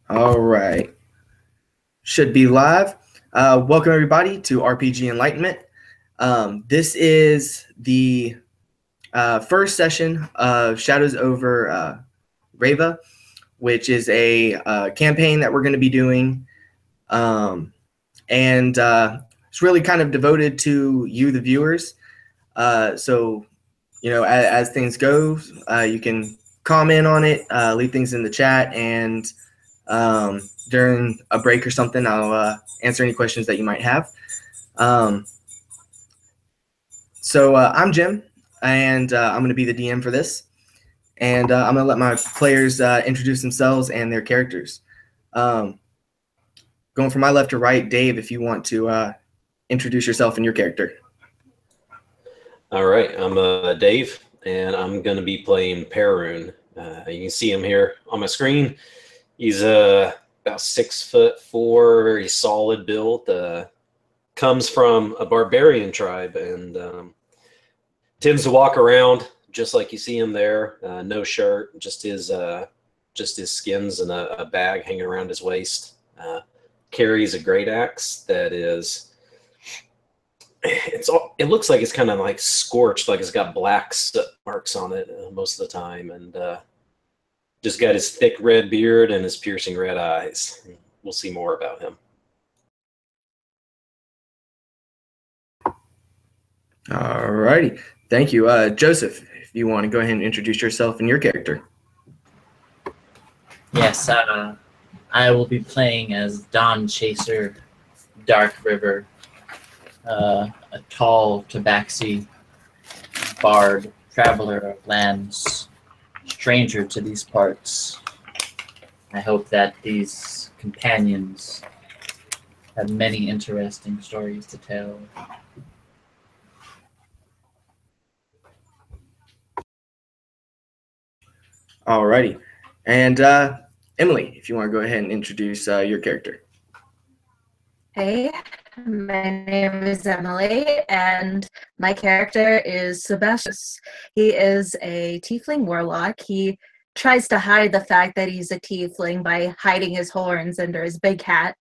All right. Should be live. Welcome, everybody, to RPG Enlightenment. This is the first session of Shadows over Raiva, which is a campaign that we're going to be doing. And it's really kind of devoted to you, the viewers. So, you know, as things go, you can comment on it, leave things in the chat, and during a break or something, I'll answer any questions that you might have. So I'm Jim, and I'm going to be the DM for this. And I'm going to let my players introduce themselves and their characters. Going from my left to right, Dave, if you want to introduce yourself and your character. All right, I'm Dave, and I'm going to be playing Perun. You can see him here on my screen. He's about 6'4", very solid build. Comes from a barbarian tribe and tends to walk around just like you see him there. No shirt, just his skins and a bag hanging around his waist. Carries a great axe that is. It looks like it's kind of like scorched, like it's got black soot marks on it most of the time, and just got his thick red beard and his piercing red eyes. We'll see more about him. All righty. Thank you. Joseph, if you want to go ahead and introduce yourself and your character. Yes, I will be playing as Dawn Chaser, Dark River, a tall tabaxi bard, traveler of lands, stranger to these parts. I hope that these companions have many interesting stories to tell. Alrighty. And Emily, if you want to go ahead and introduce your character. Hey, my name is Emily, and my character is Sebastian. He is a tiefling warlock. He tries to hide the fact that he's a tiefling by hiding his horns under his big hat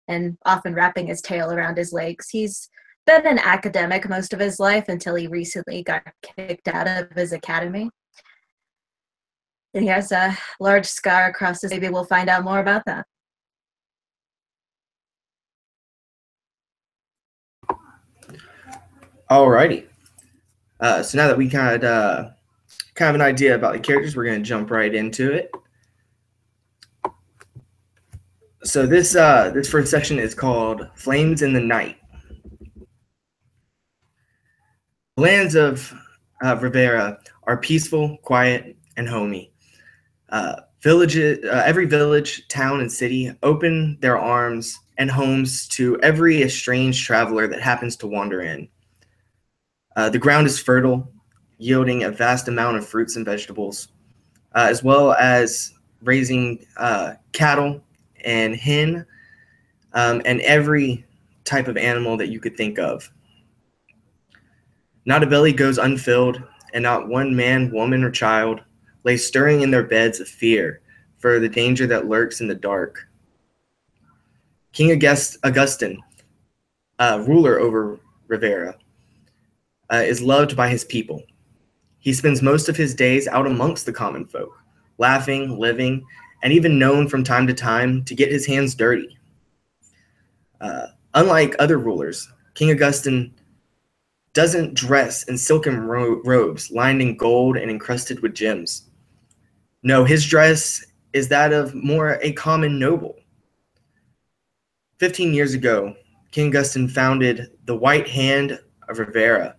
and often wrapping his tail around his legs. He's been an academic most of his life until he recently got kicked out of his academy. And he has a large scar across his. Maybe we'll find out more about that. Alrighty. So now that we kind of an idea about the characters, we're going to jump right into it. So this first section is called Flames in the Night. The lands of Rivera are peaceful, quiet, and homey. Every village, town, and city open their arms and homes to every estranged traveler that happens to wander in. The ground is fertile, yielding a vast amount of fruits and vegetables, as well as raising cattle and hen, and every type of animal that you could think of. Not a belly goes unfilled, and not one man, woman, or child lay stirring in their beds of fear for the danger that lurks in the dark. King Augustian, ruler over Rivera, is loved by his people. He spends most of his days out amongst the common folk, laughing, living, and even known from time to time to get his hands dirty. Unlike other rulers, King Augustian doesn't dress in silken robes lined in gold and encrusted with gems. No, his dress is that of more a common noble. 15 years ago, King Augustian founded the White Hand of Raiva.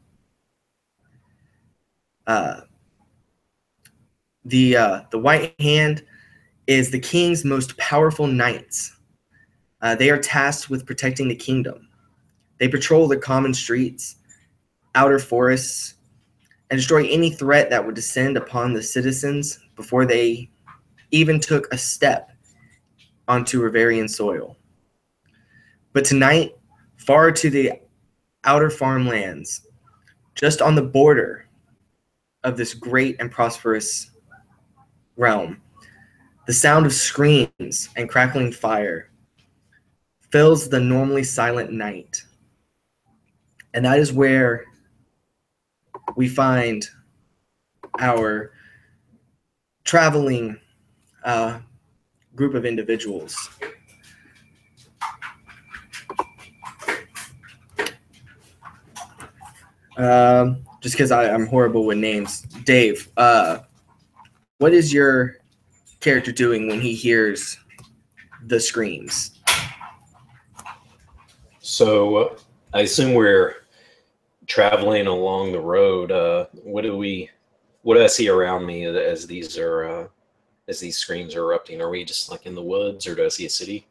The White Hand is the king's most powerful knights. They are tasked with protecting the kingdom. They patrol the common streets, outer forests, and destroy any threat that would descend upon the citizens before they even took a step onto Raivaian soil. But tonight, far to the outer farmlands, just on the border of this great and prosperous realm, The sound of screams and crackling fire fills the normally silent night. And that is where we find our traveling group of individuals. Just because I'm horrible with names. Dave, what is your character doing when he hears the screams? So I assume we're traveling along the road. What do I see around me as these screams are erupting? Are we just like in the woods, or do I see a city?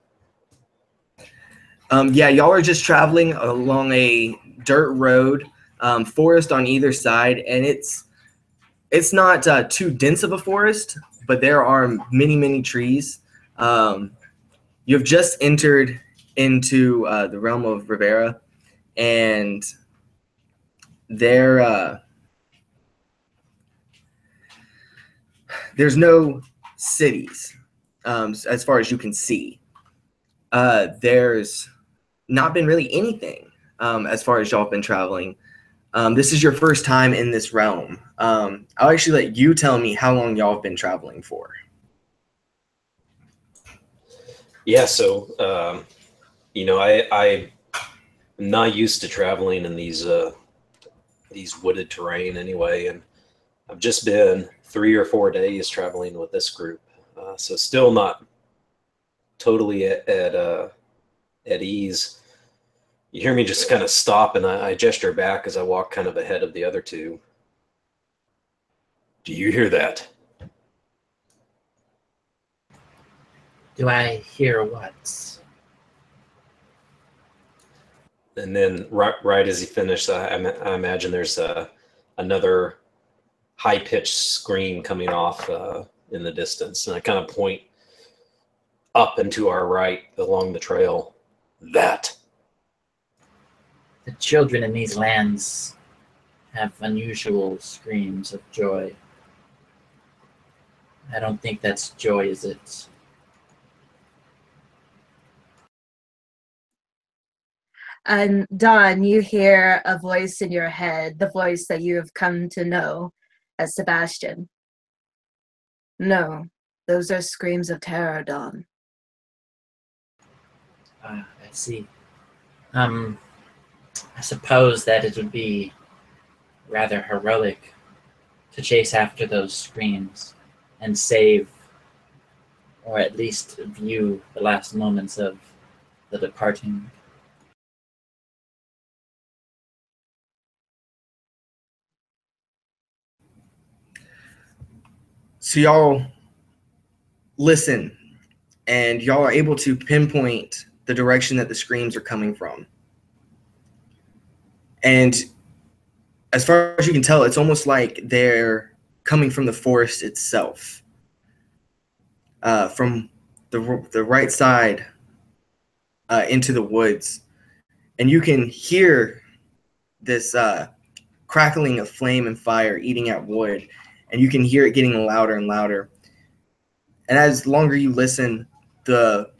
Yeah, y'all are just traveling along a dirt road, forest on either side, and it's not too dense of a forest, but there are many trees. You've just entered into the realm of Rivera, and there's no cities as far as you can see. There's not been really anything as far as y'all have been traveling. This is your first time in this realm. I'll actually let you tell me how long y'all have been traveling for. Yeah, so I'm not used to traveling in these wooded terrain anyway, and I've just been 3 or 4 days traveling with this group, so still not totally at ease. You hear me just kind of stop, and I gesture back as I walk kind of ahead of the other two. Do you hear that? Do I hear what? And then right as he finished, I imagine there's another high-pitched scream coming off in the distance, and I kind of point up and to our right along the trail. That. The children in these lands have unusual screams of joy. I don't think that's joy, is it? And Dawn, you hear a voice in your head, the voice that you have come to know as Sebastian. No, those are screams of terror, Dawn. I see. I suppose that it would be rather heroic to chase after those screams and save, or at least view, the last moments of the departing. So y'all listen, and y'all are able to pinpoint the direction that the screams are coming from. And as far as you can tell, it's almost like they're coming from the forest itself. From the right side into the woods. And you can hear this crackling of flame and fire eating at wood. And you can hear it getting louder and louder. And as longer you listen, the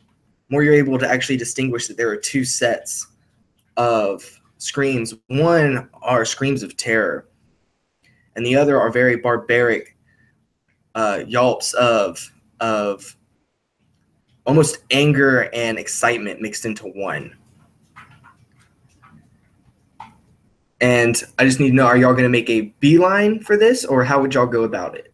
more you're able to actually distinguish that there are two sets of screams. One are screams of terror, and the other are very barbaric yelps of almost anger and excitement mixed into one. And I just need to know, are y'all going to make a beeline for this, or how would y'all go about it?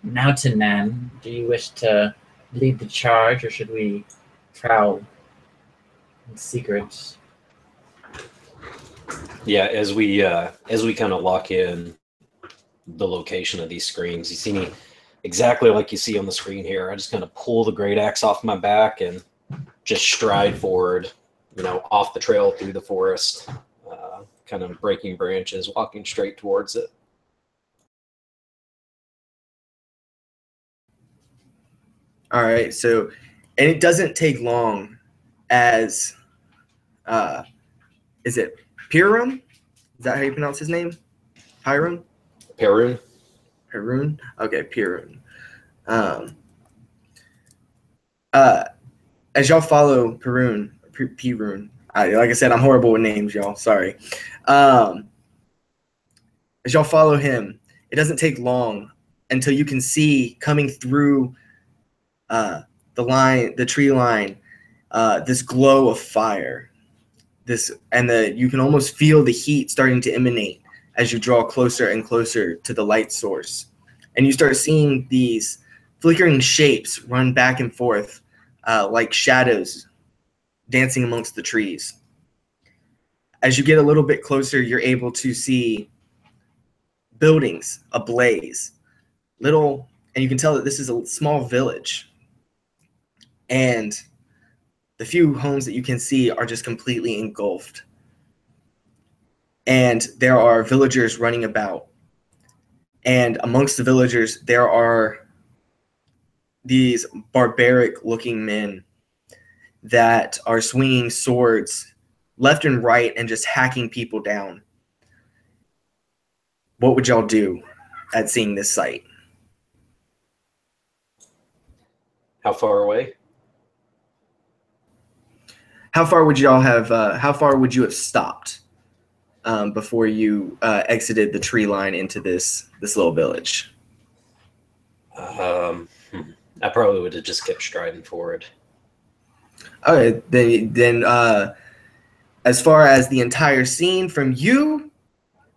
Now to Nan, do you wish to lead the charge, or should we prowl in secret? Yeah, as we kind of lock in the location of these screams, you see me exactly like you see on the screen here. I just kind of pull the great axe off my back and just stride forward, off the trail through the forest, kind of breaking branches, walking straight towards it. All right, so, and it doesn't take long as, is it Piram? Is that how you pronounce his name? Pyrun? Perun. Perun? Okay, Pirun. As y'all follow Pirun, like I said, I'm horrible with names, y'all. Sorry. As y'all follow him, it doesn't take long until you can see coming through the tree line, this glow of fire. You can almost feel the heat starting to emanate as you draw closer and closer to the light source. And you start seeing these flickering shapes run back and forth like shadows dancing amongst the trees. As you get a little bit closer, you're able to see buildings ablaze. And you can tell that this is a small village. And the few homes that you can see are just completely engulfed. And there are villagers running about. And amongst the villagers, there are these barbaric-looking men that are swinging swords left and right and just hacking people down. What would y'all do at seeing this sight? How far away? How far would y'all have? How far would you have stopped before you exited the tree line into this little village? I probably would have just kept striding forward. Okay, then as far as the entire scene from you,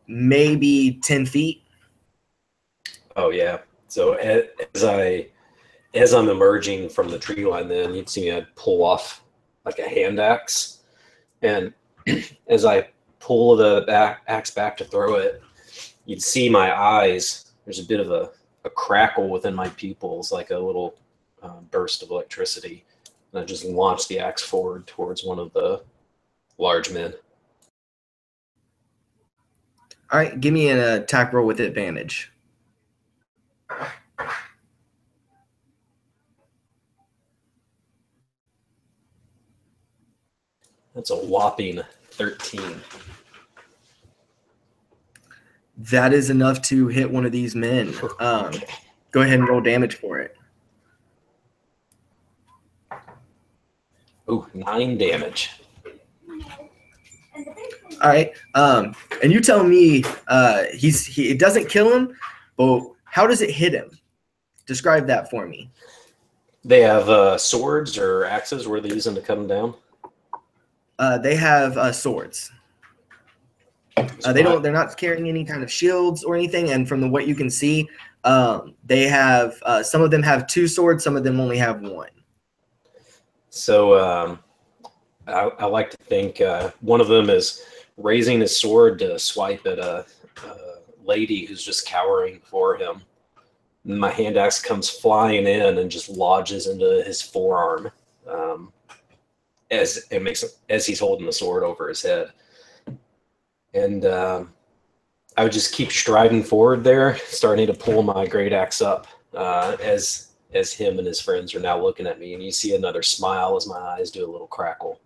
maybe 10 feet. Oh yeah. So as I'm emerging from the tree line, then you'd see me, I'd pull off like a hand axe, and as I pull the axe back to throw it, you'd see my eyes. There's a bit of a crackle within my pupils, like a little burst of electricity, and I just launch the axe forward towards one of the large men. All right, give me an attack roll with advantage. That's a whopping 13. That is enough to hit one of these men. Go ahead and roll damage for it. Ooh, 9 damage. All right. And you tell me, it doesn't kill him, but how does it hit him? Describe that for me. They have swords or axes. What are they using to cut them down? They have swords. They're not carrying any kind of shields or anything. And from what you can see, they have some of them have 2 swords, some of them only have 1. So I like to think one of them is raising his sword to swipe at a lady who's just cowering for him. And my hand axe comes flying in and just lodges into his forearm as he's holding the sword over his head. And I would just keep striding forward there, starting to pull my great axe up as him and his friends are now looking at me. And you see another smile as my eyes do a little crackle.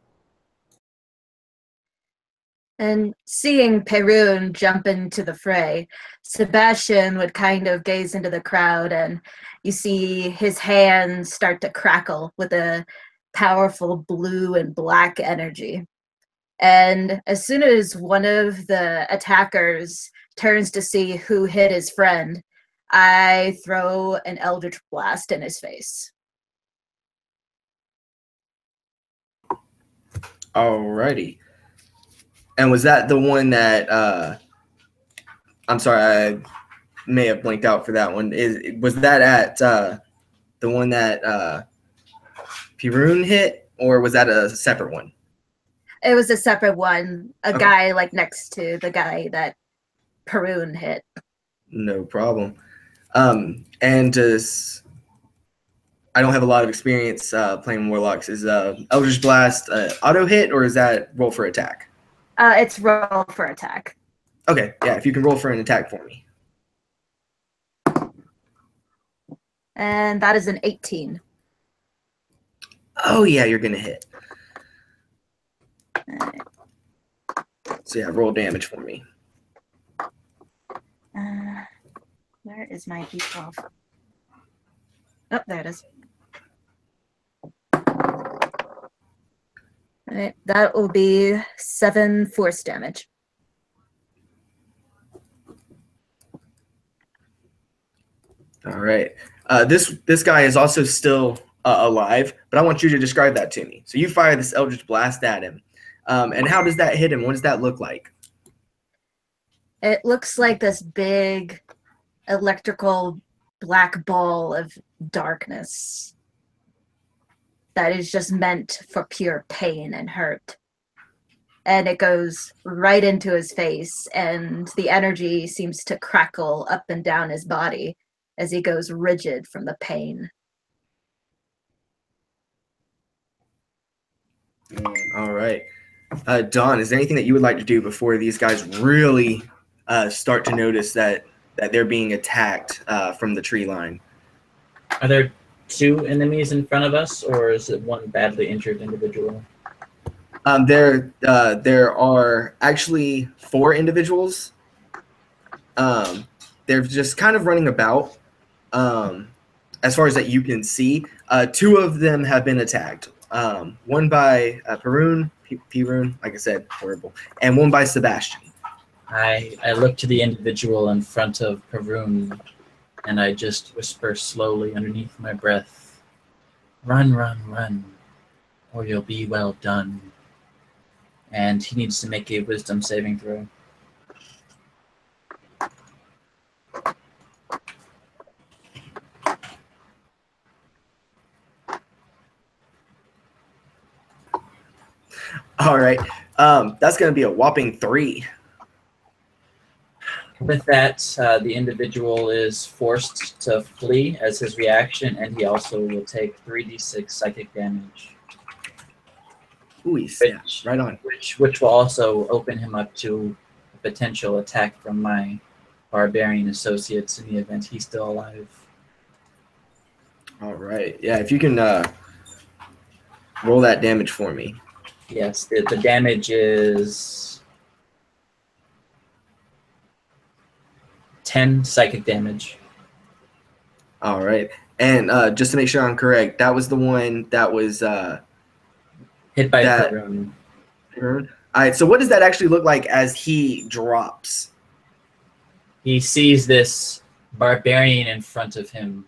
And seeing Perun jump into the fray, Sebastian would kind of gaze into the crowd, and you see his hands start to crackle with a powerful blue and black energy. And as soon as one of the attackers turns to see who hit his friend, I throw an Eldritch Blast in his face. Alrighty. And was that the one that I'm sorry, I may have blanked out for that one. Was that at the one that Pirun hit, or was that a separate one? It was a separate one, Okay. guy like next to the guy that Perun hit. No problem. And just, I don't have a lot of experience playing Warlocks. Is Eldritch Blast auto hit, or is that roll for attack? It's roll for attack. Okay, yeah, if you can roll for an attack for me. And that is an 18. Oh, yeah, you're going to hit. All right. So, yeah, roll damage for me. Where is my d12? Oh, there it is. All right, that will be 7 force damage. All right. This guy is also still alive, but I want you to describe that to me. So you fire this Eldritch Blast at him. And how does that hit him? What does that look like? It looks like this big electrical black ball of darkness that is just meant for pure pain and hurt. And it goes right into his face, and the energy seems to crackle up and down his body as he goes rigid from the pain. All right. Dawn, is there anything that you would like to do before these guys really start to notice that they're being attacked from the tree line? Are there 2 enemies in front of us, or is it one badly injured individual? There are actually 4 individuals. They're just kind of running about. As far as that you can see, 2 of them have been attacked. One by Perun, like I said, horrible, and one by Sebastian. I look to the individual in front of Perun, and I just whisper slowly underneath my breath, "Run, run, run, or you'll be well done." And he needs to make a wisdom saving throw. All right. That's going to be a whopping 3. With that, the individual is forced to flee as his reaction, and he also will take 3d6 psychic damage. Ooh, yeah, right on. Which will also open him up to a potential attack from my barbarian associates in the event he's still alive. All right. Yeah, if you can roll that damage for me. Yes, the damage is 10 psychic damage. All right. And just to make sure I'm correct, that was the one that was hit by Perun. All right. So what does that actually look like as he drops? He sees this barbarian in front of him.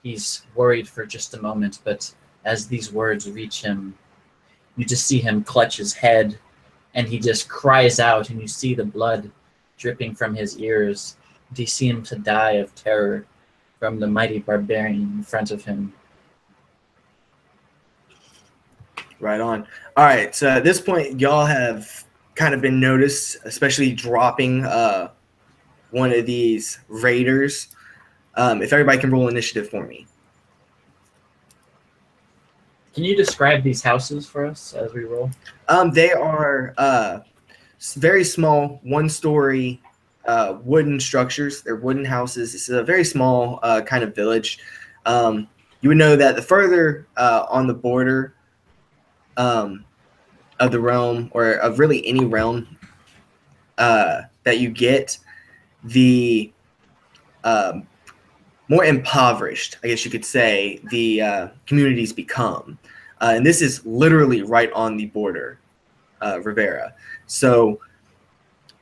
He's worried for just a moment, but as these words reach him, you just see him clutch his head, and he just cries out, and you see the blood dripping from his ears. And you see him to die of terror from the mighty barbarian in front of him. Right on. All right. So at this point, y'all have kind of been noticed, especially dropping one of these raiders. If everybody can roll initiative for me. Can you describe these houses for us as we roll? They are very small, 1-story wooden structures. They're wooden houses. It's a very small kind of village. You would know that the further on the border of the realm, or of really any realm that you get, the more impoverished, I guess you could say, the communities become. And this is literally right on the border, Rivera. So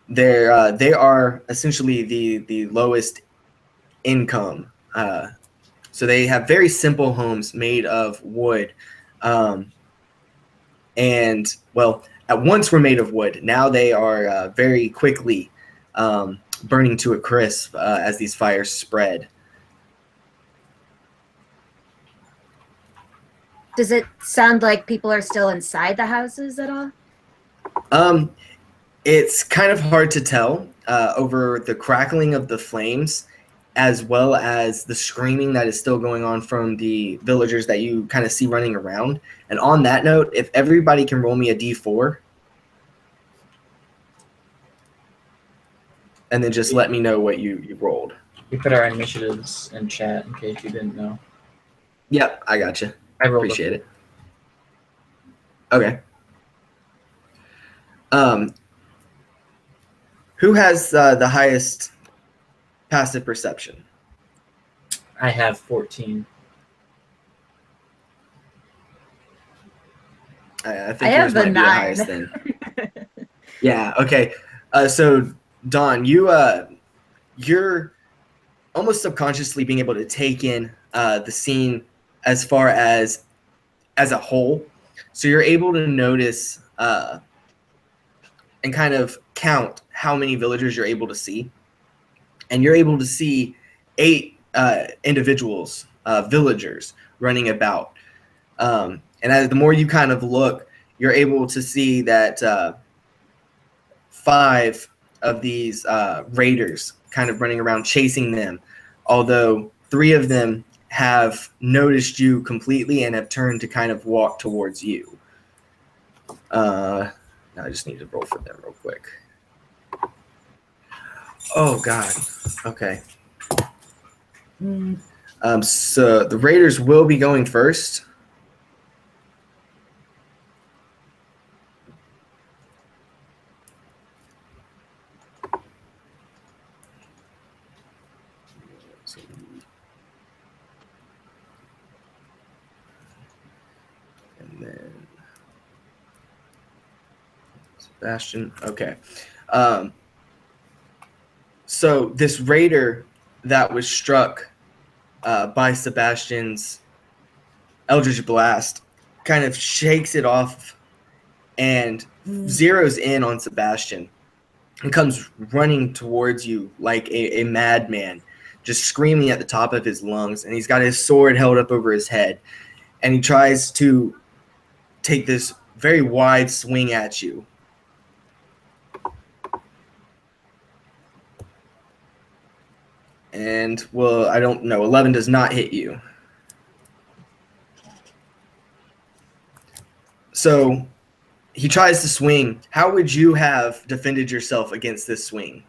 they are essentially the lowest income. So they have very simple homes made of wood. And, well, at once were made of wood. Now they are very quickly burning to a crisp as these fires spread. Does it sound like people are still inside the houses at all? It's kind of hard to tell over the crackling of the flames, as well as the screaming that is still going on from the villagers that you kind of see running around. And on that note, if everybody can roll me a d4, and then just let me know what you rolled. We put our initiatives in chat in case you didn't know. Yep, I got you. I rolled. Appreciate it. Okay. Who has the highest passive perception? I have 14. I I think have yours the might be the highest 9. then. Yeah. Okay. So Don, you're almost subconsciously being able to take in the scene as far as a whole. So you're able to notice and kind of count how many villagers you're able to see, and you're able to see 8 individuals, villagers running about. And as the more you kind of look, you're able to see that 5 of these raiders kind of running around chasing them, although 3 of them have noticed you completely and have turned to kind of walk towards you. I just need to roll for them real quick. Oh, God. Okay. So the raiders will be going first. And then Sebastian. Okay. So this raider that was struck by Sebastian's Eldritch Blast kind of shakes it off and zeroes in on Sebastian and comes running towards you like a madman, just screaming at the top of his lungs. And he's got his sword held up over his head. And he tries to take this very wide swing at you. And, well, I don't know. 11 does not hit you. So he tries to swing. How would you have defended yourself against this swing?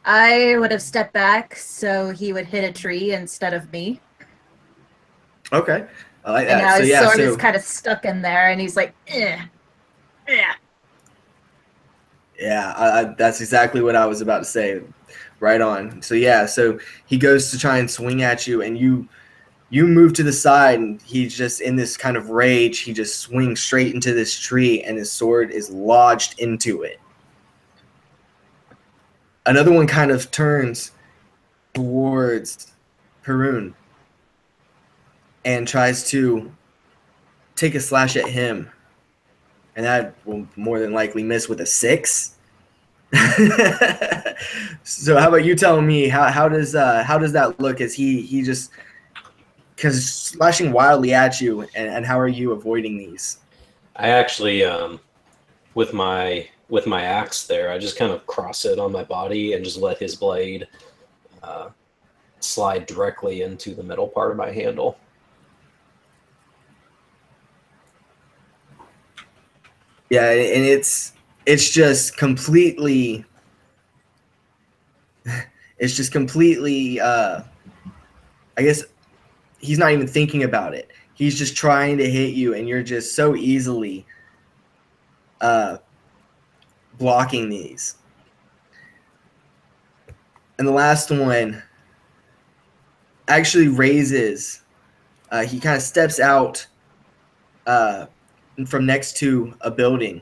I would have stepped back so he would hit a tree instead of me. Okay. I like And that. now So, his yeah, sword so, is kind of stuck in there, and he's like, eh. yeah, that's exactly what I was about to say. Right on. So, yeah, so he goes to try and swing at you, and you move to the side, and he's just in this kind of rage. He just swings straight into this tree, and his sword is lodged into it. Another one kind of turns towards Perun and tries to take a slash at him. And that will more than likely miss with a 6. So how about you telling me how does that look as he just because slashing wildly at you, and how are you avoiding these? I actually with my axe there, I just kind of cross it on my body and just let his blade slide directly into the middle part of my handle. Yeah, and it's just completely I guess he's not even thinking about it. He's just trying to hit you, and you're just so easily blocking these. And the last one actually raises. He kind of steps out from next to a building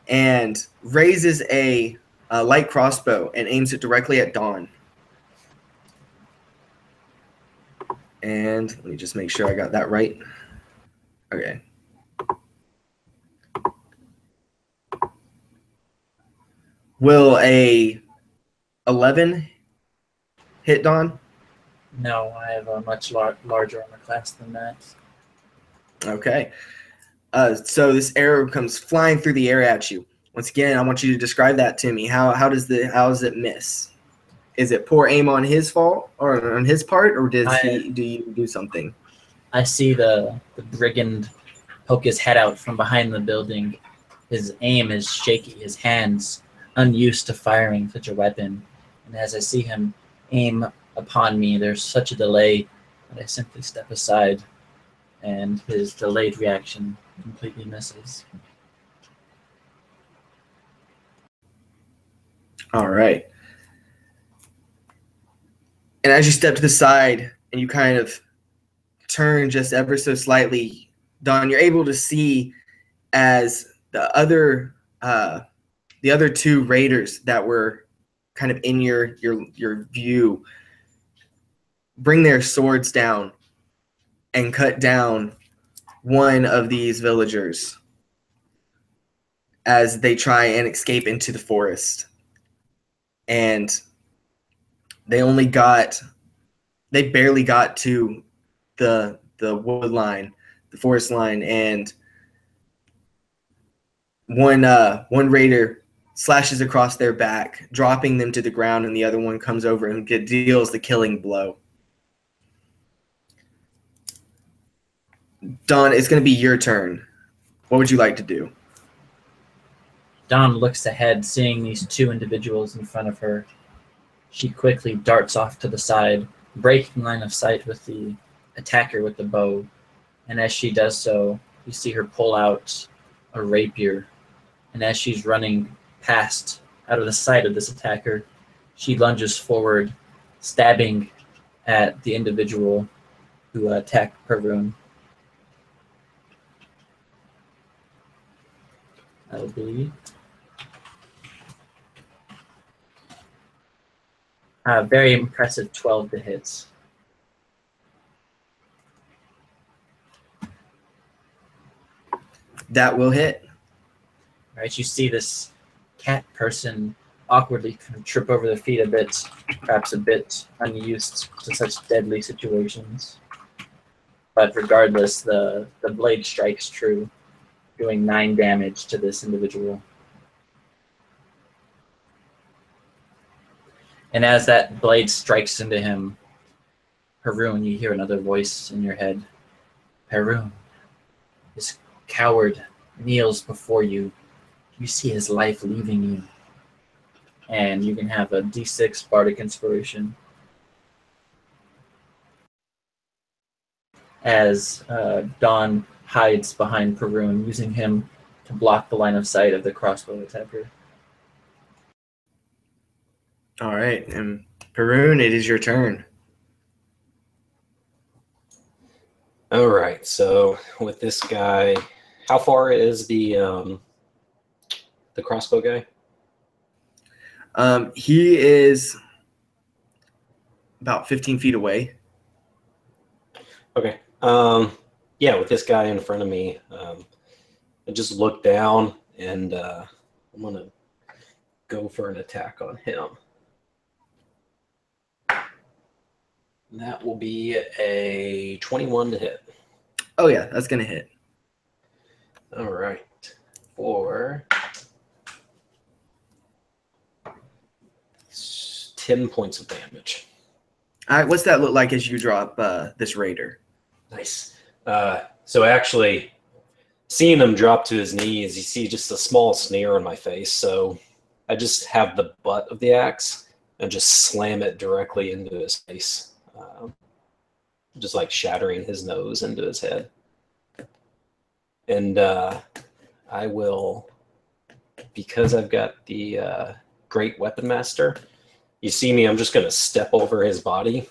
and raises a light crossbow and aims it directly at Dawn. And let me just make sure I got that right. Okay. Will a 11 hit Dawn? No, I have a much larger armor class than that. Okay. So this arrow comes flying through the air at you. Once again, I want you to describe that to me. How does it miss? Is it poor aim on his fault or on his part, or do you do something? I see the brigand poke his head out from behind the building. His aim is shaky, his hands unused to firing such a weapon. And as I see him aim upon me, there's such a delay that I simply step aside, and his delayed reaction completely misses. All right. And as you step to the side and you kind of turn just ever so slightly, Don, you're able to see as the other two raiders that were kind of in your view bring their swords down and cut down one of these villagers as they try and escape into the forest. And they barely got to the wood line, the forest line, and one raider slashes across their back, dropping them to the ground, and the other one comes over and deals the killing blow. Dawn, it's going to be your turn. What would you like to do? Dawn looks ahead, seeing these two individuals in front of her. She quickly darts off to the side, breaking line of sight with the attacker with the bow. And as she does so, you see her pull out a rapier. And as she's running past, out of the sight of this attacker, she lunges forward, stabbing at the individual who attacked Perun. That'll be a very impressive 12 to hit. That will hit. Right, you see this cat person awkwardly kind of trip over their feet a bit, perhaps a bit unused to such deadly situations. But regardless, the blade strikes true, doing 9 damage to this individual. And as that blade strikes into him, Perun, you hear another voice in your head. Perun, this coward kneels before you. You see his life leaving you. And you can have a D6 Bardic Inspiration. As Dawn hides behind Perun, using him to block the line of sight of the crossbow attacker. All right, and Perun, it is your turn. All right, so with this guy, how far is the crossbow guy? He is about 15 feet away. Okay. Yeah, with this guy in front of me, I just look down and I'm going to go for an attack on him. That will be a 21 to hit. Oh, yeah, that's going to hit. All right. For 10 points of damage. All right, what's that look like as you drop this raider? Nice. So actually, seeing him drop to his knees, you see just a small sneer on my face. So I just have the butt of the axe and just slam it directly into his face. Just like shattering his nose into his head. And I will, because I've got the Great Weapon Master, you see me, I'm just going to step over his body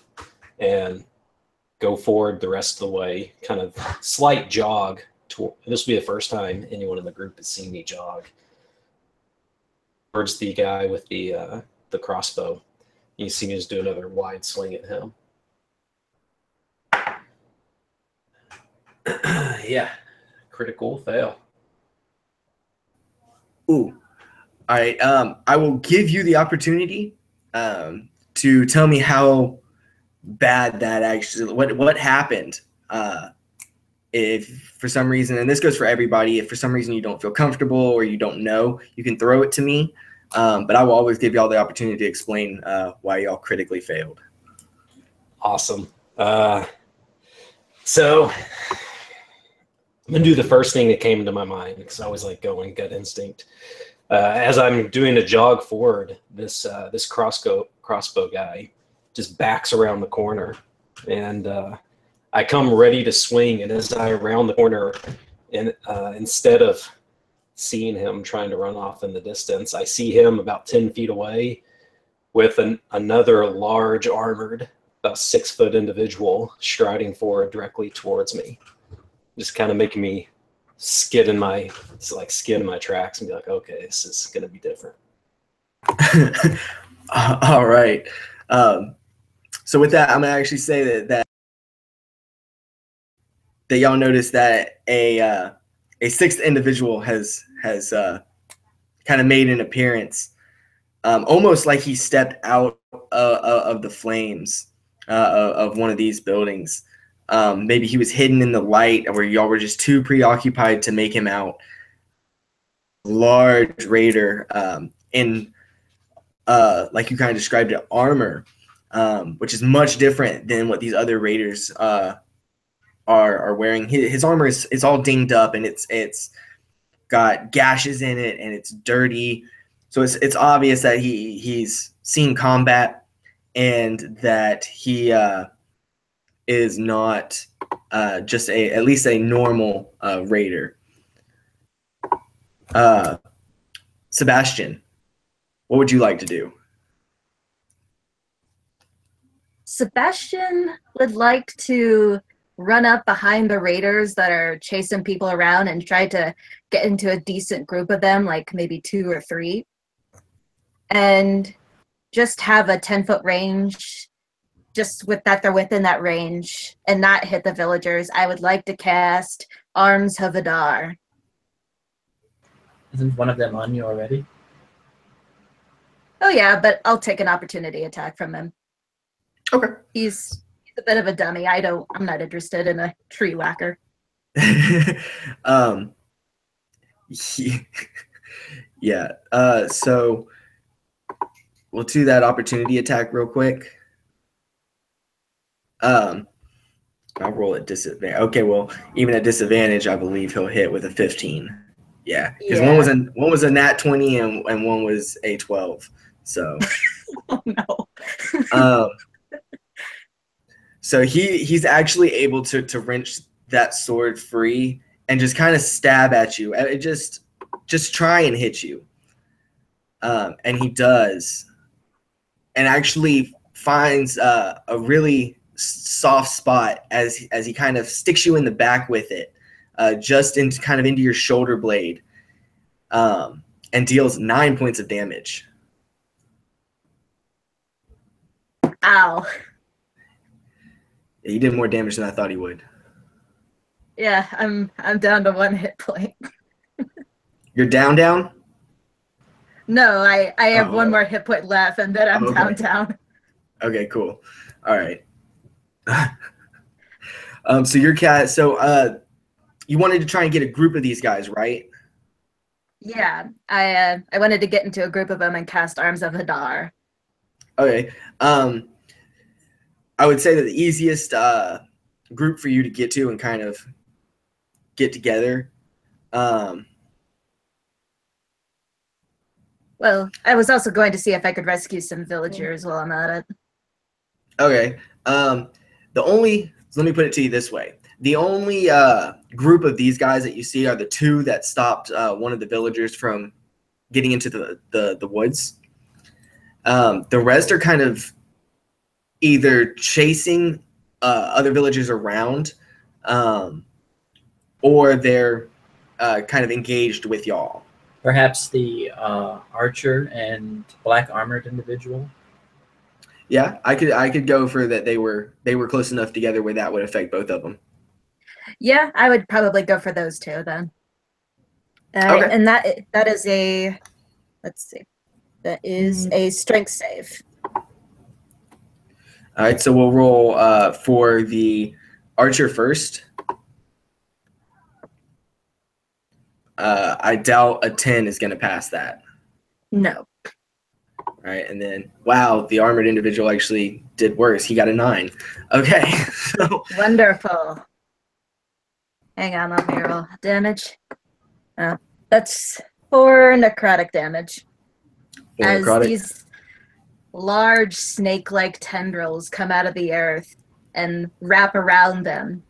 and go forward the rest of the way, kind of slight jog. This will be the first time anyone in the group has seen me jog towards the guy with the crossbow. You see me just do another wide swing at him. Yeah, critical fail. Ooh. All right. I will give you the opportunity to tell me how bad that actually, what happened. If for some reason, and this goes for everybody, if for some reason you don't feel comfortable or you don't know, you can throw it to me. But I will always give y'all the opportunity to explain why y'all critically failed. Awesome. So I'm going to do the first thing that came into my mind because I always like going gut instinct. As I'm doing a jog forward, this crossbow guy just backs around the corner, and I come ready to swing. And as I round the corner, and instead of seeing him trying to run off in the distance, I see him about 10 feet away with another large armored about 6-foot individual striding forward directly towards me, just kind of making me skid in my tracks and be like, okay, this is gonna be different. All right. So with that, I'm gonna actually say that y'all notice that a sixth individual has kind of made an appearance, almost like he stepped out of the flames of one of these buildings. Maybe he was hidden in the light, or y'all were just too preoccupied to make him out. Large raider in like you kind of described it, armor, which is much different than what these other raiders are wearing. His armor is all dinged up, and it's got gashes in it, and it's dirty. So it's obvious that he's seen combat, and that he is not just at least a normal raider. Sebastian, what would you like to do? Sebastian would like to run up behind the raiders that are chasing people around and try to get into a decent group of them, like maybe 2 or 3, and just have a 10-foot range, just with that they're within that range, and not hit the villagers. I would like to cast Arms of Adar. Isn't one of them on you already? Oh yeah, but I'll take an opportunity attack from him. Okay. He's a bit of a dummy. I'm not interested in a tree whacker. Yeah. So we'll do that opportunity attack real quick. I'll roll at disadvantage. Okay, well, even at disadvantage, I believe he'll hit with a 15. Yeah, because one was a nat 20 and one was a 12. So. Oh no. So he's actually able to wrench that sword free and just kind of stab at you. It just try and hit you. And he does, and actually finds a really soft spot as he kind of sticks you in the back with it, just into your shoulder blade, and deals 9 points of damage. Ow. He did more damage than I thought he would. Yeah, I'm down to 1 hit point. You're down? No, I have 1 more hit point left, and then I'm down. Okay, cool. All right. So your cat. So you wanted to try and get a group of these guys, right? Yeah, I wanted to get into a group of them and cast Arms of Hadar. Okay. I would say that the easiest group for you to get to and kind of get together. Well, I was also going to see if I could rescue some villagers while I'm at it. Okay. Let me put it to you this way. The only group of these guys that you see are the 2 that stopped one of the villagers from getting into the woods. The rest are kind of either chasing other villagers around, or they're kind of engaged with y'all. Perhaps the archer and black armored individual. Yeah, I could go for that. They were close enough together where that would affect both of them. Yeah, I would probably go for those 2 then. Okay. And that is a, let's see, that is a strength save. All right, so we'll roll for the archer first. I doubt a 10 is going to pass that. No. All right, and then, wow, the armored individual actually did worse. He got a 9. Okay. So, wonderful. Hang on, let me roll damage. That's 4 necrotic damage. As these large snake-like tendrils come out of the earth and wrap around them,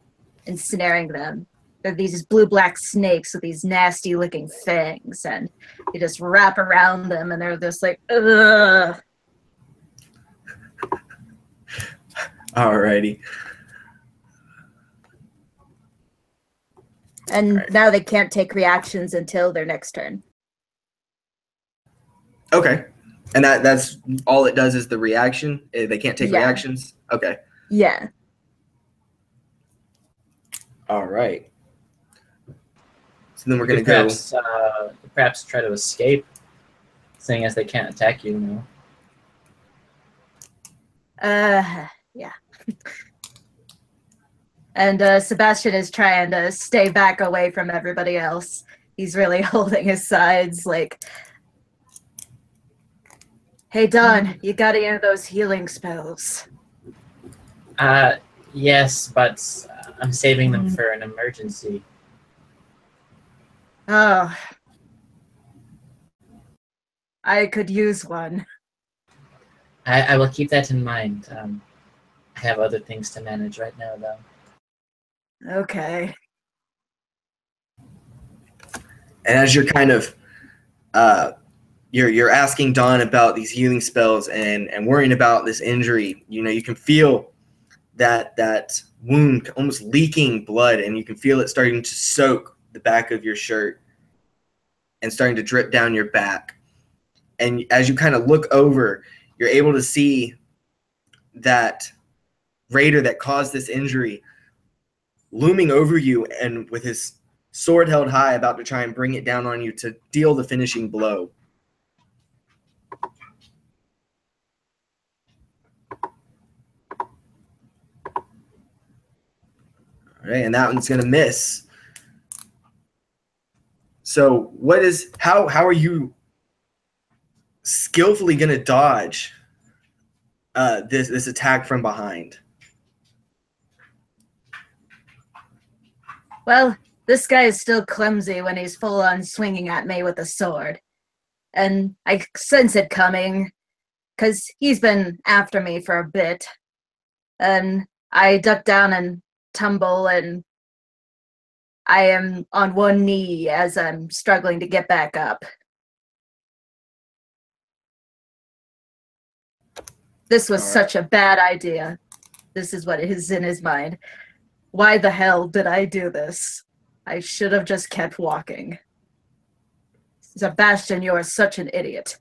ensnaring them. They're these blue-black snakes with these nasty-looking fangs, and you just wrap around them, and they're just like, ugh. Alrighty. And Right. now they can't take reactions until their next turn. Okay. And that's all it does is the reaction? They can't take Yeah. reactions? Okay. Yeah. All right. So then we're You going could to go. perhaps try to escape, seeing as they can't attack you now. Yeah. And Sebastian is trying to stay back away from everybody else. He's really holding his sides, like, hey, Don, you got any of those healing spells? Yes, but I'm saving them for an emergency. Oh. I could use one. I will keep that in mind. I have other things to manage right now, though. Okay. And as you're kind of you're asking Don about these healing spells and worrying about this injury, you can feel that wound almost leaking blood, and you can feel it starting to soak the back of your shirt and starting to drip down your back. And as you kind of look over, you're able to see that raider that caused this injury looming over you and with his sword held high, about to try and bring it down on you to deal the finishing blow. All right, and that one's going to miss. So how are you skillfully going to dodge this attack from behind? Well, this guy is still clumsy when he's full on swinging at me with a sword. And I sense it coming, because he's been after me for a bit. And I duck down and tumble, and I am on one knee as I'm struggling to get back up. This was such a bad idea. This is what is in his mind. Why the hell did I do this? I should have just kept walking. Sebastian, you are such an idiot.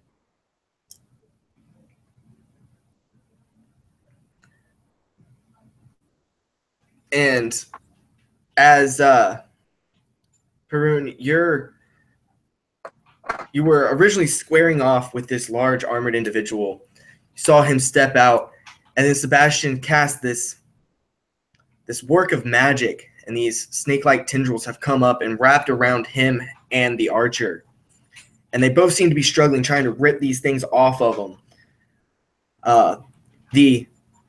And as Perun, you were originally squaring off with this large armored individual. You saw him step out, and then Sebastian cast this work of magic, and these snake-like tendrils have come up and wrapped around him and the archer. And they both seem to be struggling, trying to rip these things off of them. The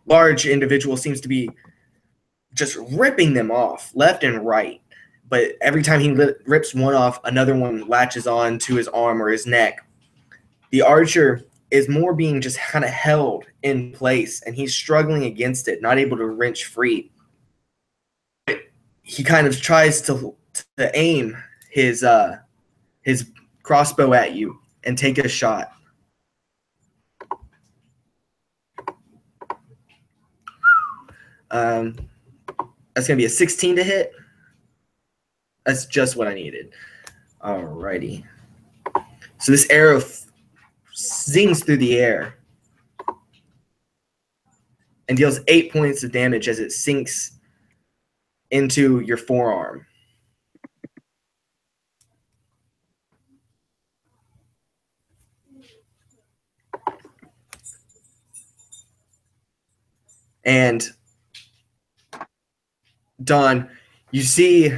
large individual seems to be just ripping them off left and right. But every time he rips one off, another one latches on to his arm or his neck. The archer is more being just kind of held in place, and he's struggling against it, not able to wrench free. He kind of tries to aim his crossbow at you and take a shot. That's going to be a 16 to hit. That's just what I needed. Alrighty. So this arrow zings through the air and deals 8 points of damage as it sinks into your forearm. And Don, you see,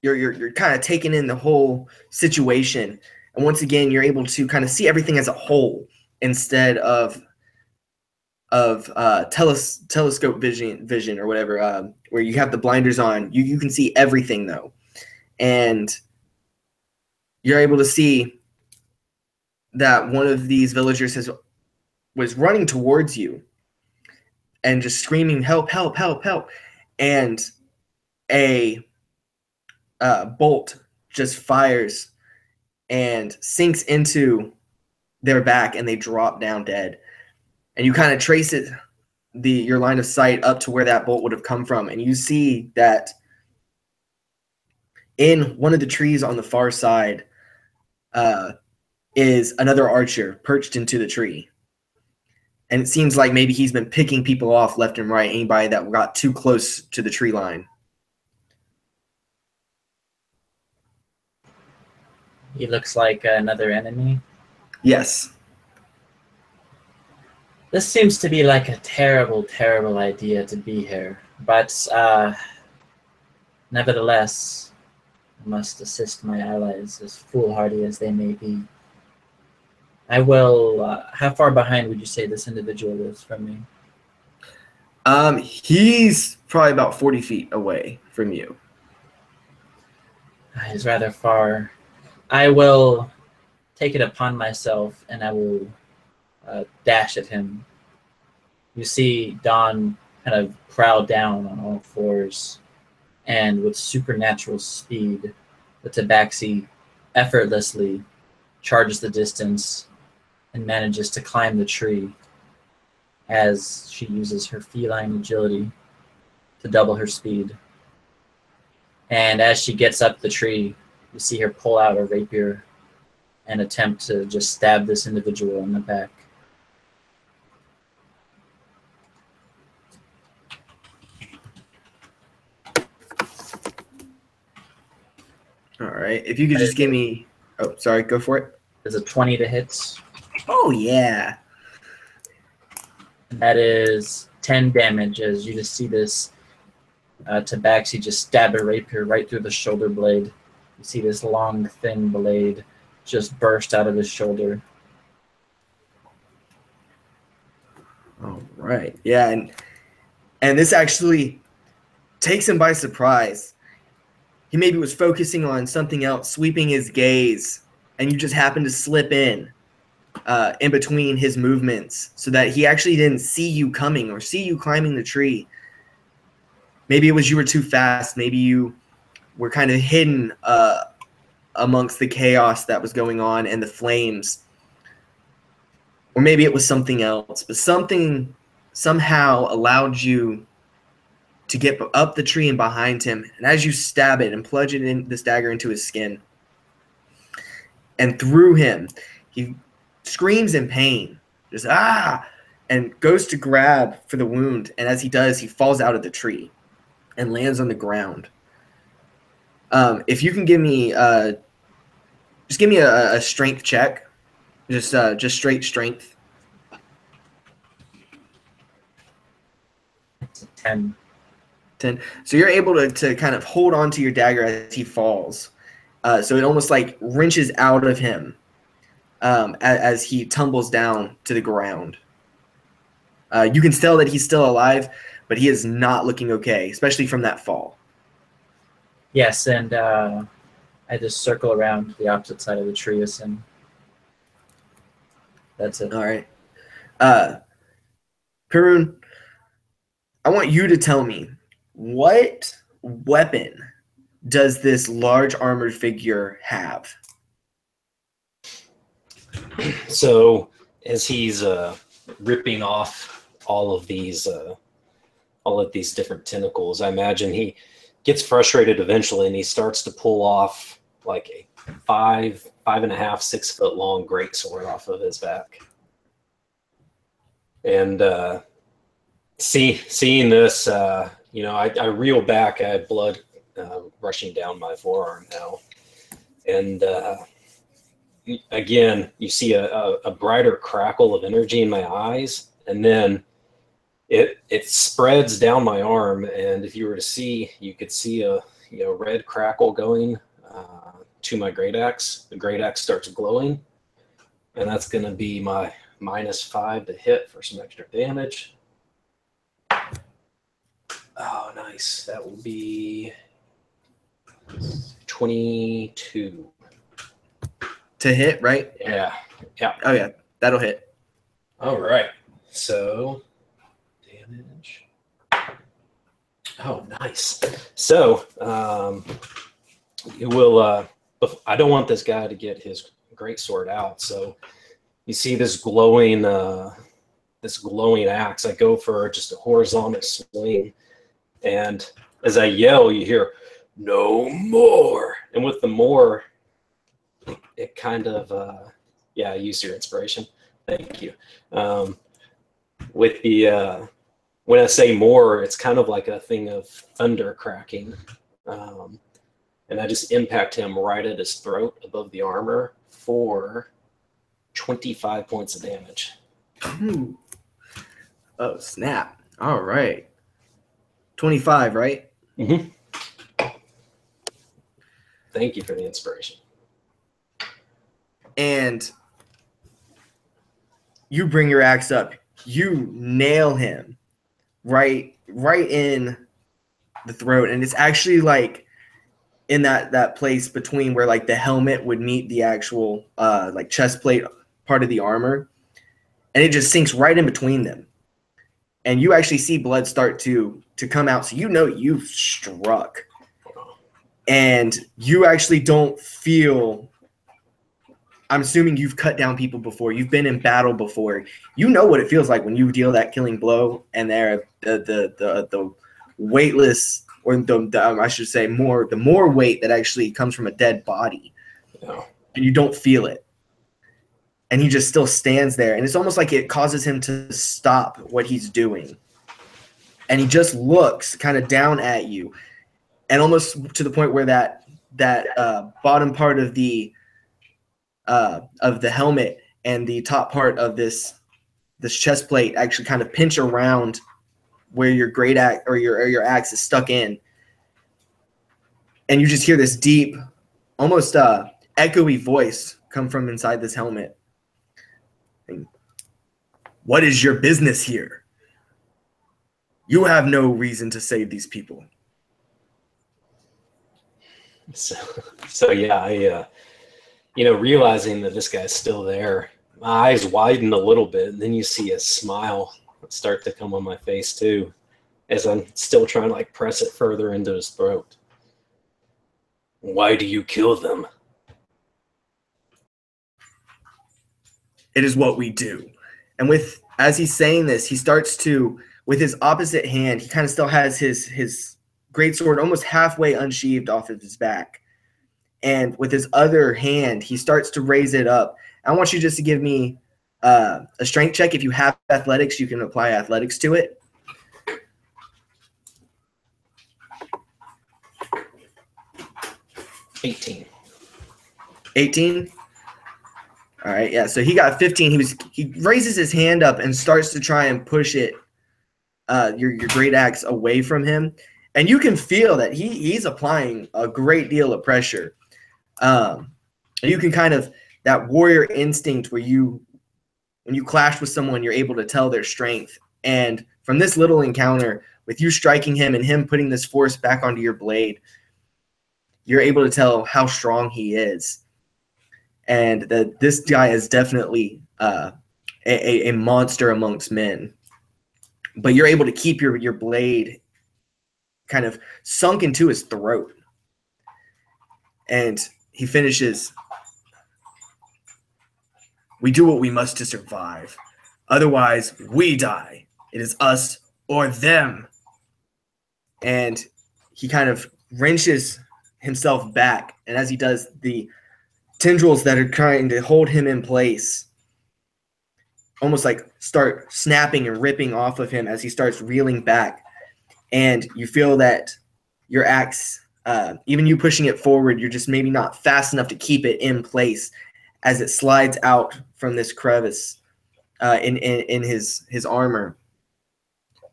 you're kind of taking in the whole situation, and once again, you're able to kind of see everything as a whole instead of telescope vision or whatever, where you have the blinders on. You can see everything though, and you're able to see that one of these villagers was running towards you and just screaming, "Help! Help! Help! Help!" And a bolt just fires and sinks into their back, and they drop down dead. And you kind of trace it your line of sight up to where that bolt would have come from, and you see that in one of the trees on the far side is another archer perched into the tree. And it seems like maybe he's been picking people off left and right, anybody that got too close to the tree line. He looks like another enemy. Yes. This seems to be like a terrible, terrible idea to be here. But nevertheless, I must assist my allies, as foolhardy as they may be. I will... how far behind would you say this individual is from me? He's probably about 40 feet away from you. He's rather far. I will take it upon myself, and I will dash at him. You see Don kind of prowl down on all fours, and with supernatural speed, the tabaxi effortlessly charges the distance and manages to climb the tree as she uses her feline agility to double her speed. And as she gets up the tree, you see her pull out a rapier and attempt to just stab this individual in the back. All right. If you could just give me... Oh, sorry. Go for it. There's a 20 to hit. Oh, yeah. And that is 10 damage as you just see this tabaxi just stab a rapier right through the shoulder blade. You see this long, thin blade just burst out of his shoulder. All right. Yeah, and this actually takes him by surprise. He maybe was focusing on something else, sweeping his gaze, and you just happened to slip in between his movements so that he actually didn't see you coming or see you climbing the tree. Maybe it was you were too fast. Maybe you were kind of hidden amongst the chaos that was going on and the flames. Or maybe it was something else. But something somehow allowed you to get up the tree and behind him. And as you stab it and plunge this dagger into his skin and through him, he screams in pain. Just, ah! And goes to grab for the wound. And as he does, he falls out of the tree and lands on the ground. If you can give me, just give me a strength check, just straight strength. It's a 10. 10. So you're able to kind of hold on to your dagger as he falls. So it almost like wrenches out of him as he tumbles down to the ground. You can tell that he's still alive, but he is not looking okay, especially from that fall. Yes, and I just circle around the opposite side of the tree as him. That's it. All right. Perun, I want you to tell me, what weapon does this large armored figure have? So as he's ripping off all of these different tentacles, I imagine he gets frustrated eventually, and he starts to pull off like a 5.5, 6 foot long greatsword off of his back. And seeing this, I reel back. I had blood rushing down my forearm now, and again, you see a brighter crackle of energy in my eyes, and then it spreads down my arm, and if you were to see, you could see a red crackle going to my great axe. The great axe starts glowing, and that's going to be my -5 to hit for some extra damage. Oh, nice. That will be 22 to hit, right? Yeah. Oh yeah, that'll hit. All right. So damage. Oh, nice. So it will. I don't want this guy to get his greatsword out. So you see this glowing this glowing axe. I go for just a horizontal swing, and as I yell, you hear, "No more!" And with the more, it kind of, yeah, use your inspiration. Thank you. With the, when I say more, it's kind of like a thing of thunder cracking. And I just impact him right at his throat above the armor for 25 points of damage. Ooh. Oh, snap. All right. 25, right? Mm-hmm. Thank you for the inspiration. And you bring your axe up. You nail him right in the throat. And it's actually like in that place between where like the helmet would meet the actual like chest plate part of the armor. And it just sinks right in between them. And you actually see blood start to come out. So you know you've struck. And you actually don't feel, I'm assuming you've cut down people before. You've been in battle before. You know what it feels like when you deal that killing blow and they're the weightless, or I should say the more weight that actually comes from a dead body. Yeah. And you don't feel it. And he just still stands there. And it's almost like it causes him to stop what he's doing. And he just looks kind of down at you. And almost to the point where that bottom part of the helmet and the top part of this chest plate actually kind of pinch around where your great axe or your axe is stuck in. And you just hear this deep, almost echoey voice come from inside this helmet. What is your business here? You have no reason to save these people. So yeah, I, realizing that this guy's still there, my eyes widen a little bit, and then you see a smile start to come on my face too, as I'm still trying to like press it further into his throat. Why do you kill them? It is what we do. And as he's saying this, he starts to, with his opposite hand, he kind of still has his greatsword almost halfway unsheathed off of his back. And with his other hand, he starts to raise it up. I want you just to give me a strength check. If you have athletics, you can apply athletics to it. 18. 18? All right, yeah. So he got 15. He raises his hand up and starts to try and push it, your great axe away from him, and you can feel that he's applying a great deal of pressure. You can kind of, that warrior instinct where when you clash with someone, you're able to tell their strength. And from this little encounter, with you striking him and him putting this force back onto your blade, you're able to tell how strong he is. And that this guy is definitely a monster amongst men. But you're able to keep your blade kind of sunk into his throat. And he finishes, we do what we must to survive. Otherwise, we die. It is us or them. And he kind of wrenches himself back. And as he does, the tendrils that are trying to hold him in place almost like start snapping and ripping off of him as he starts reeling back. And you feel that your axe, even you pushing it forward, you're just maybe not fast enough to keep it in place as it slides out from this crevice in his armor.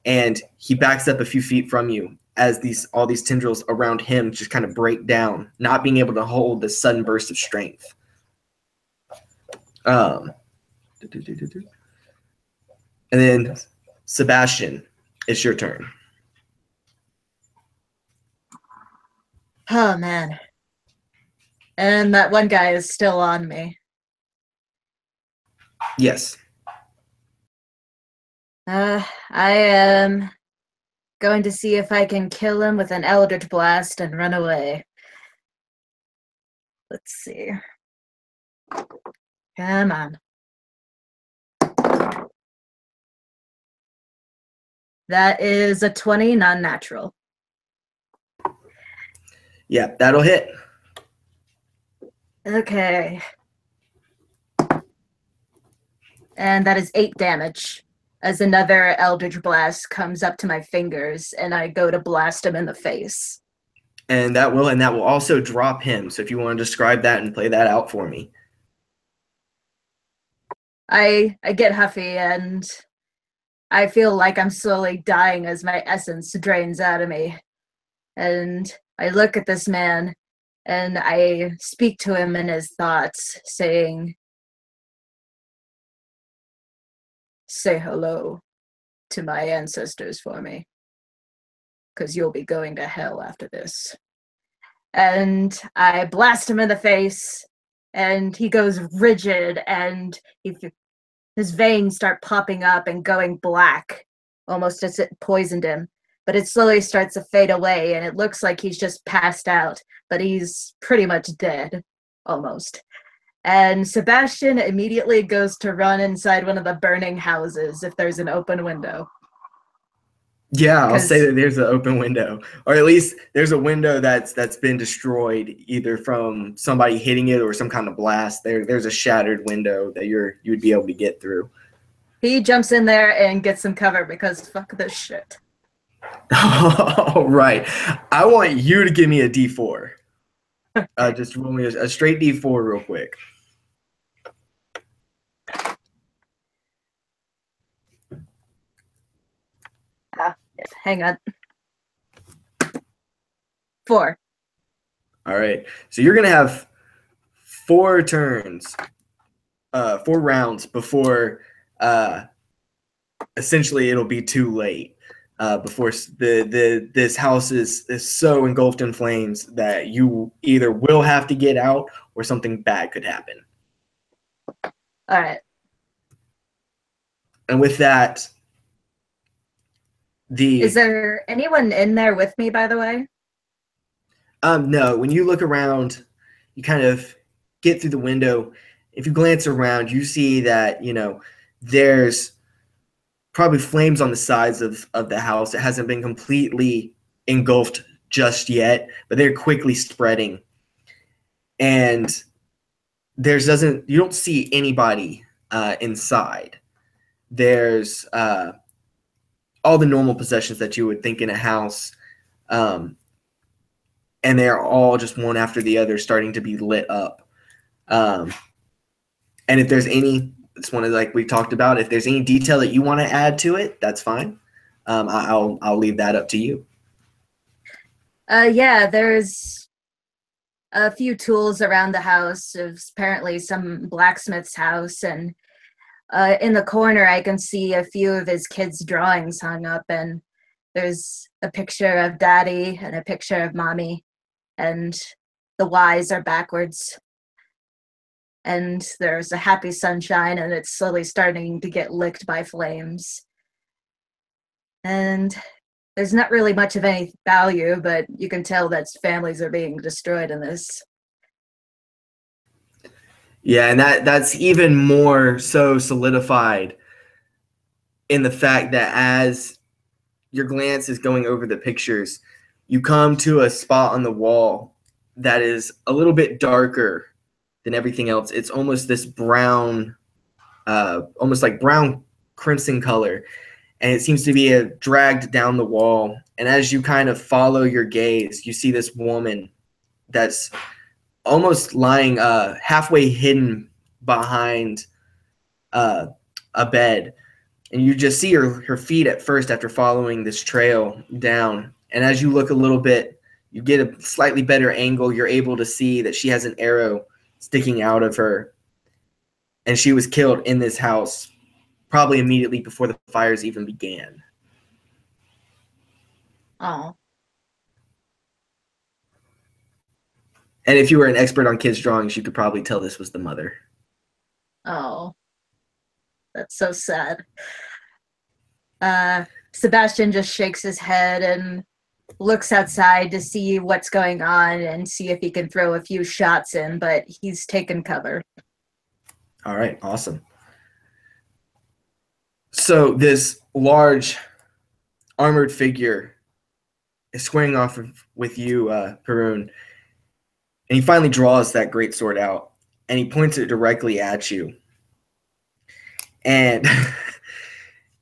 And he backs up a few feet from you as all these tendrils around him just kind of break down, not being able to hold this sudden burst of strength. And then, Sebastian, it's your turn. Oh, man. And that one guy is still on me. Yes. I am going to see if I can kill him with an Eldritch Blast and run away. Let's see. Come on. That is a 20 non-natural. Yeah, that'll hit. Okay. And that is 8 damage. As another Eldritch Blast comes up to my fingers, and I go to blast him in the face. And that will also drop him. So if you want to describe that and play that out for me. I get huffy, and I feel like I'm slowly dying as my essence drains out of me. And I look at this man, and I speak to him in his thoughts, saying, "Say hello to my ancestors for me, because you'll be going to hell after this." And I blast him in the face, and he goes rigid, and his veins start popping up and going black, almost as it poisoned him. But it slowly starts to fade away, and it looks like he's just passed out, but he's pretty much dead, almost. And Sebastian immediately goes to run inside one of the burning houses if there's an open window. Yeah, I'll say that there's an open window, or at least there's a window that's been destroyed either from somebody hitting it or some kind of blast. There's a shattered window that you would be able to get through. He jumps in there and gets some cover because fuck this shit. All right, I want you to give me a D4. Just roll me a straight D4 real quick. Hang on. 4. All right. So you're going to have 4 turns, 4 rounds before essentially it'll be too late. Before this house is so engulfed in flames that you either will have to get out or something bad could happen. All right. And with that, is there anyone in there with me, by the way? No. When you look around, you kind of get through the window. If you glance around, you see that, there's probably flames on the sides of the house. It hasn't been completely engulfed just yet, but they're quickly spreading. And you don't see anybody inside. There's all the normal possessions that you would think in a house, and they're all just one after the other starting to be lit up. And if there's any, it's one of, like we talked about, if there's any detail that you want to add to it, that's fine. I'll leave that up to you. Yeah, there's a few tools around the house. It's apparently some blacksmith's house, and in the corner I can see a few of his kids' drawings hung up, and there's a picture of Daddy and a picture of Mommy, and the Y's are backwards. And there's a happy sunshine, and it's slowly starting to get licked by flames. And there's not really much of any value, but you can tell that families are being destroyed in this. Yeah, and that's even more so solidified in the fact that as your glance is going over the pictures, you come to a spot on the wall that is a little bit darker than everything else. It's almost this brown, almost like brown crimson color, and it seems to be dragged down the wall. And as you kind of follow your gaze, you see this woman that's almost lying halfway hidden behind a bed, and you just see her feet at first after following this trail down. And as you look a little bit, you get a slightly better angle. You're able to see that she has an arrow sticking out of her, and she was killed in this house probably immediately before the fires even began. Oh. And if you were an expert on kids' drawings, you could probably tell this was the mother. Oh. That's so sad. Sebastian just shakes his head and looks outside to see what's going on and see if he can throw a few shots in, but he's taken cover. All right, awesome. So this large armored figure is squaring off with you, Perun, and he finally draws that great sword out, and he points it directly at you. And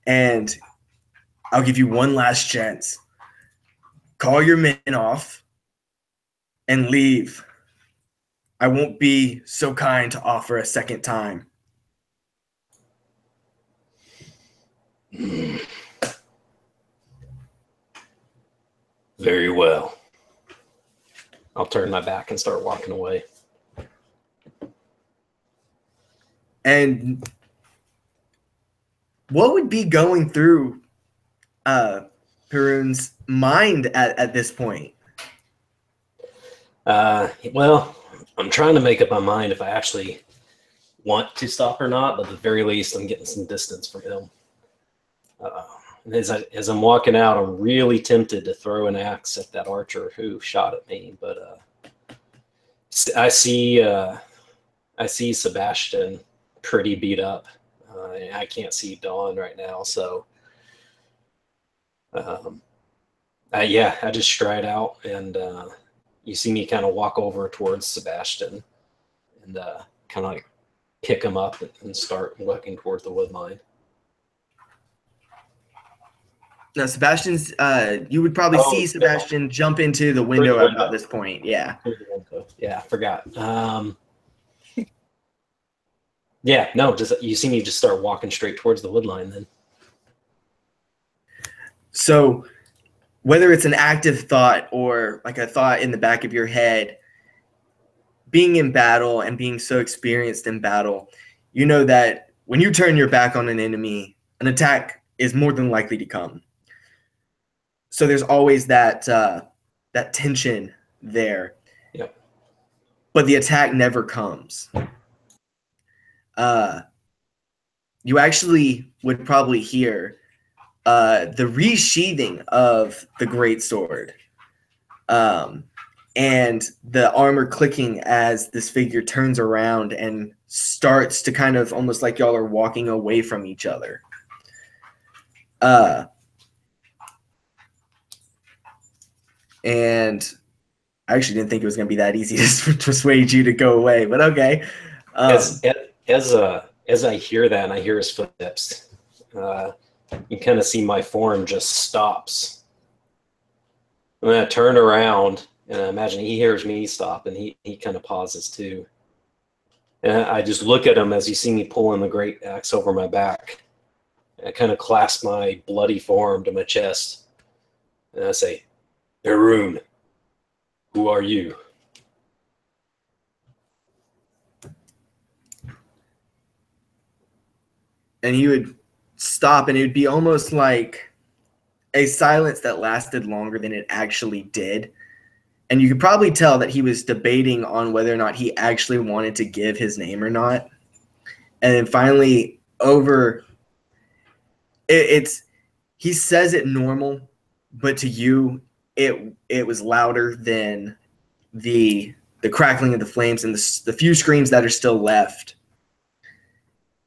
and I'll give you one last chance. Call your men off and leave. I won't be so kind to offer a second time. Very well. I'll turn my back and start walking away. And what would be going through Perun's mind at this point? Well, I'm trying to make up my mind if I actually want to stop or not, but at the very least, I'm getting some distance from him. As I'm walking out, I'm really tempted to throw an axe at that archer who shot at me, but I see Sebastian pretty beat up. I can't see Dawn right now, so I just stride out, and you see me kind of walk over towards Sebastian and kind of like pick him up and start walking towards the wood line. Now, Sebastian's, you would probably see Sebastian jump into the window about this point. Yeah. Yeah, I forgot. Yeah, no, you see me just start walking straight towards the wood line then. So whether it's an active thought or like a thought in the back of your head, being in battle and being so experienced in battle, you know that when you turn your back on an enemy, an attack is more than likely to come. So there's always that that tension there. Yep. But the attack never comes. You actually would probably hear the resheathing of the great sword, and the armor clicking as this figure turns around and starts to kind of almost like y'all are walking away from each other. And I actually didn't think it was going to be that easy to persuade you to go away, but okay. As I hear that and I hear his footsteps, you kind of see my form just stops. And then I turn around and I imagine he hears me stop, and he kind of pauses too. And I just look at him as you see me pulling the great axe over my back. I kind of clasp my bloody form to my chest, and I say, "Perun, who are you?" And he would stop, and it would be almost like a silence that lasted longer than it actually did. And you could probably tell that he was debating on whether or not he actually wanted to give his name or not. And then finally, he says it normal, but to you, it was louder than the crackling of the flames and the few screams that are still left.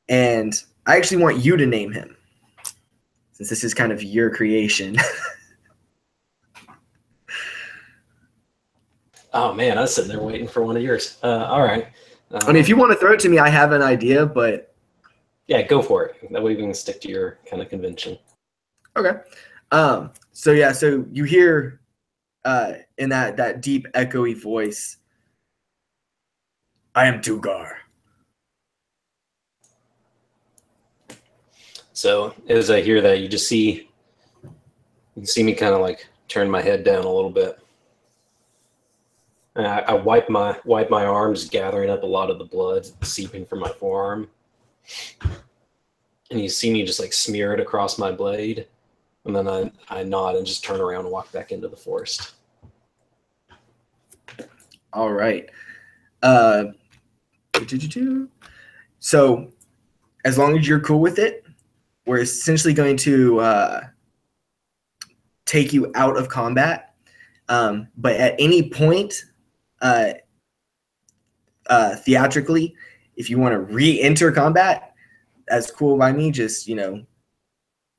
And I actually want you to name him, since this is kind of your creation. Oh man, I was sitting there waiting for one of yours. All right. I mean, if you want to throw it to me, I have an idea, but yeah, go for it. That way we can stick to your kind of convention. Okay. So you hear in that deep echoey voice, "I am Tugar." So as I hear that, you see me kind of like turn my head down a little bit. And I wipe my arms, gathering up a lot of the blood seeping from my forearm. And you see me just like smear it across my blade. And then I nod and just turn around and walk back into the forest. All right. So as long as you're cool with it, we're essentially going to take you out of combat. But at any point, theatrically, if you want to re-enter combat, that's cool by me. Just chime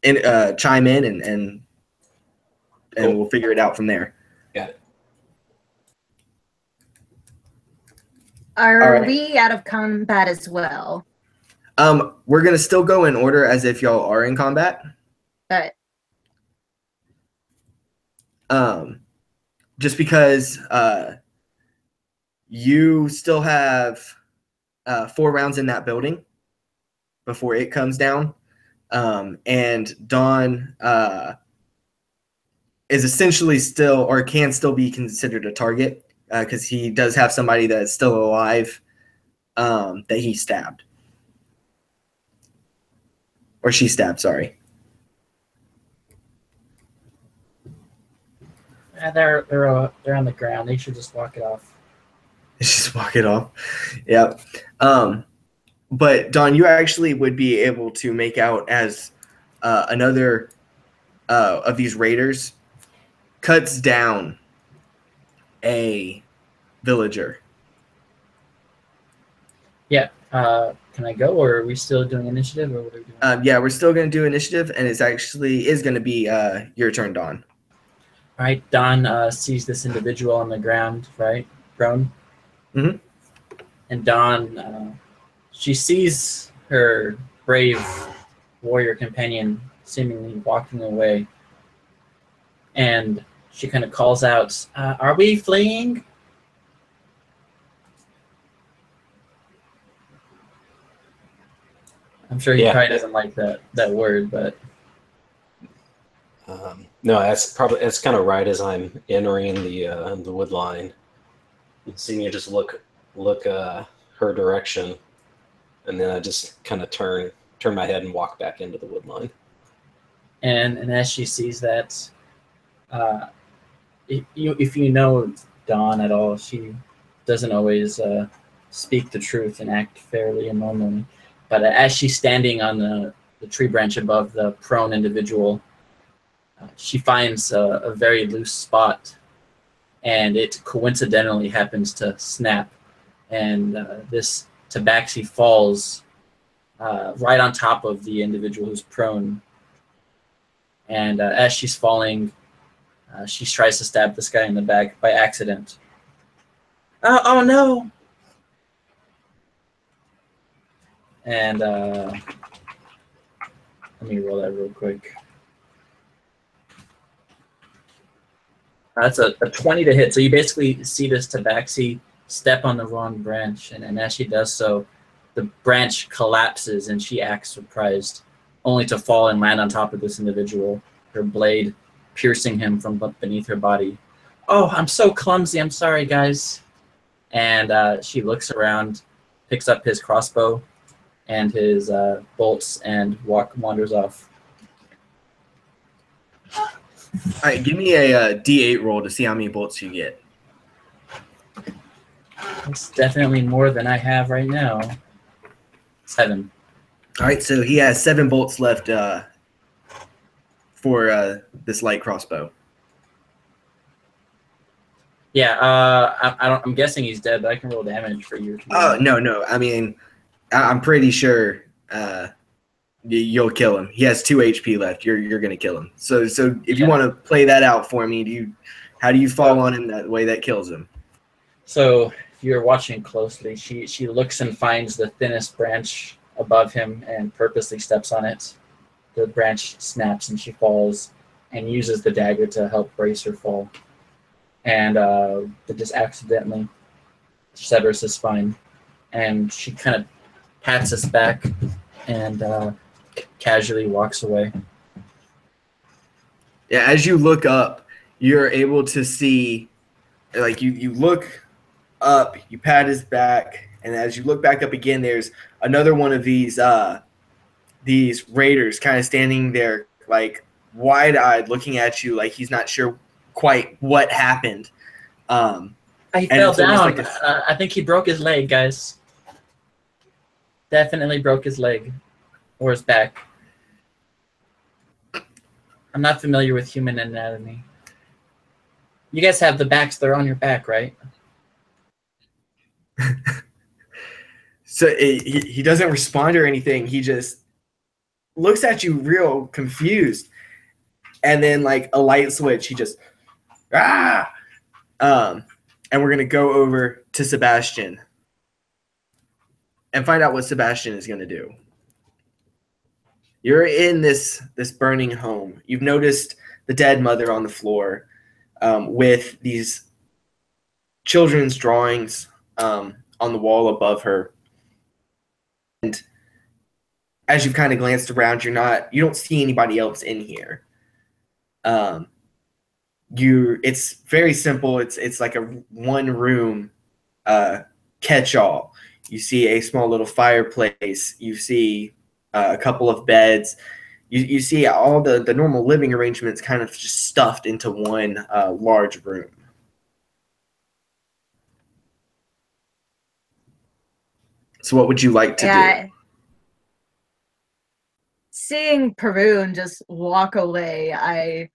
in and and Cool. we'll figure it out from there. Got it. Are All right. we out of combat as well? We're gonna still go in order as if y'all are in combat. But Just because you still have 4 rounds in that building before it comes down, and Dawn is essentially still, or can still be considered a target because he does have somebody that is still alive that he stabbed. Or she stabbed, sorry. They're on the ground. They should just walk it off. Just walk it off. Yep. But Don, you actually would be able to make out as another of these raiders cuts down a villager. Yeah. Can I go, or are we still doing initiative, or what are we doing? Yeah, we're still going to do initiative, and it's actually is going to be your turn, Don. All right. Dawn sees this individual on the ground, right, prone. Mhm. And Dawn, she sees her brave warrior companion seemingly walking away, and she kind of calls out, "Are we fleeing?" I'm sure he probably doesn't like that word, but no, that's kind of right as I'm entering the wood line. You see me just look her direction, and then I just kind of turn my head and walk back into the wood line. And as she sees that, if you know Dawn at all, she doesn't always speak the truth and act fairly and normally. But as she's standing on the tree branch above the prone individual, she finds a very loose spot, and it coincidentally happens to snap, and this tabaxi falls right on top of the individual who's prone. And as she's falling, she tries to stab this guy in the back by accident. Oh no! And let me roll that real quick. That's a 20 to hit. So you basically see this tabaxi step on the wrong branch, and as she does so, the branch collapses and she acts surprised, only to fall and land on top of this individual, her blade piercing him from beneath her body. "Oh, I'm so clumsy. I'm sorry, guys." And she looks around, picks up his crossbow and his bolts, and wanders off. All right, give me a D8 roll to see how many bolts you get. It's definitely more than I have right now. 7. All right, so he has 7 bolts left for this light crossbow. Yeah, I'm guessing he's dead, but I can roll damage for you. Oh no! I mean, I'm pretty sure you'll kill him. He has 2 HP left. You're gonna kill him. So if you want to play that out for me, how do you fall on him that way that kills him? So if you're watching closely, she looks and finds the thinnest branch above him and purposely steps on it. The branch snaps and she falls, and uses the dagger to help brace her fall. And it just accidentally severs his spine. And she kind of pats us back and casually walks away. Yeah, as you look up, you're able to see, like you look up, you pat his back, and as you look back up again, there's another one of these raiders kind of standing there, like wide-eyed, looking at you, like he's not sure quite what happened. He fell down. I think he broke his leg, guys. Definitely broke his leg or his back. I'm not familiar with human anatomy. You guys have the backs that are on your back, right? So he doesn't respond or anything. He just looks at you real confused. and then like a light switch, he just ah. And we're gonna go over to Sebastian and find out what Sebastian is gonna do. You're in this burning home. You've noticed the dead mother on the floor with these children's drawings on the wall above her. And as you've kind of glanced around, you don't see anybody else in here. It's very simple. It's like a one room catch-all. You see a small little fireplace. You see a couple of beds. You see all the normal living arrangements kind of just stuffed into one large room. So what would you like to do? Seeing Perun just walk away,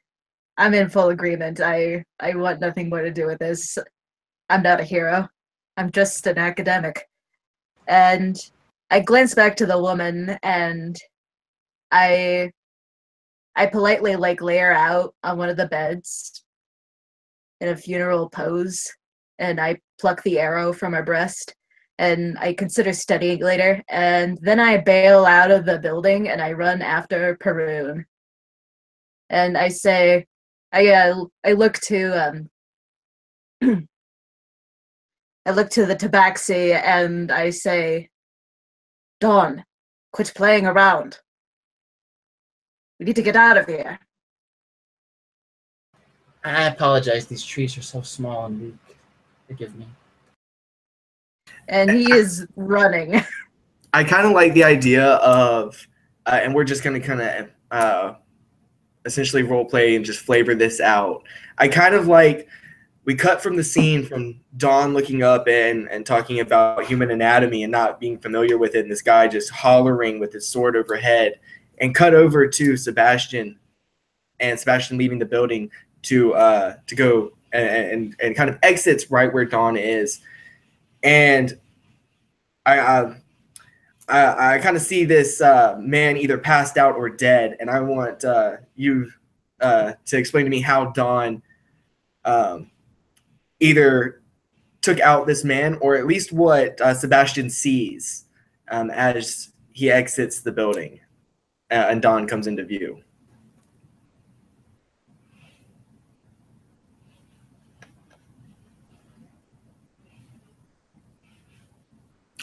I'm in full agreement. I want nothing more to do with this. I'm not a hero. I'm just an academic. And I glance back to the woman, and I politely like lay her out on one of the beds in a funeral pose, and I pluck the arrow from her breast, and I consider studying later, and then I bail out of the building and I run after Perun. And I say, I look to I look to the tabaxi and I say, Dawn, quit playing around. We need to get out of here. I apologize. These trees are so small and weak. Forgive me. And he is running. I kind of like the idea of, and we're just going to kind of essentially role play and just flavor this out. I kind of like, we cut from the scene from Dawn looking up and talking about human anatomy and not being familiar with it, and this guy just hollering with his sword overhead, and cut over to Sebastian, and Sebastian leaving the building to go and kind of exits right where Dawn is. And I kind of see this man either passed out or dead, and I want you to explain to me how Dawn either took out this man, or at least what Sebastian sees as he exits the building and Dawn comes into view.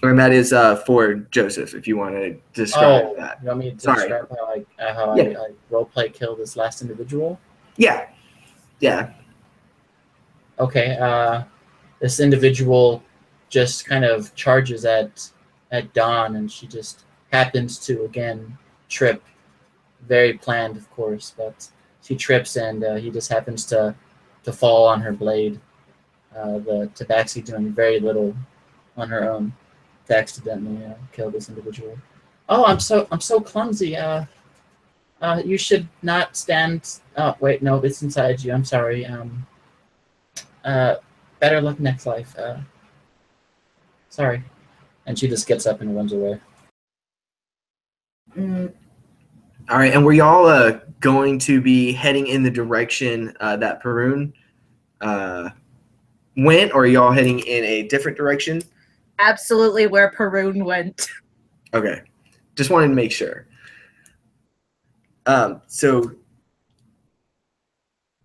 And that is for Joseph, if you want to describe that. You want me to describe how I roleplay kill this last individual? Yeah. Yeah. Okay. This individual just kind of charges at Dawn, and she just happens to, again, trip. Very planned, of course, but she trips, and he just happens to fall on her blade. The tabaxi doing very little on her own to accidentally kill this individual. Oh, I'm so clumsy. You should not stand. Oh, wait, no, it's inside you. I'm sorry. Better luck next life. Sorry. And she just gets up and runs away. All right, and were y'all going to be heading in the direction that Perun went, or are y'all heading in a different direction? Absolutely where Perun went. Okay, just wanted to make sure. So,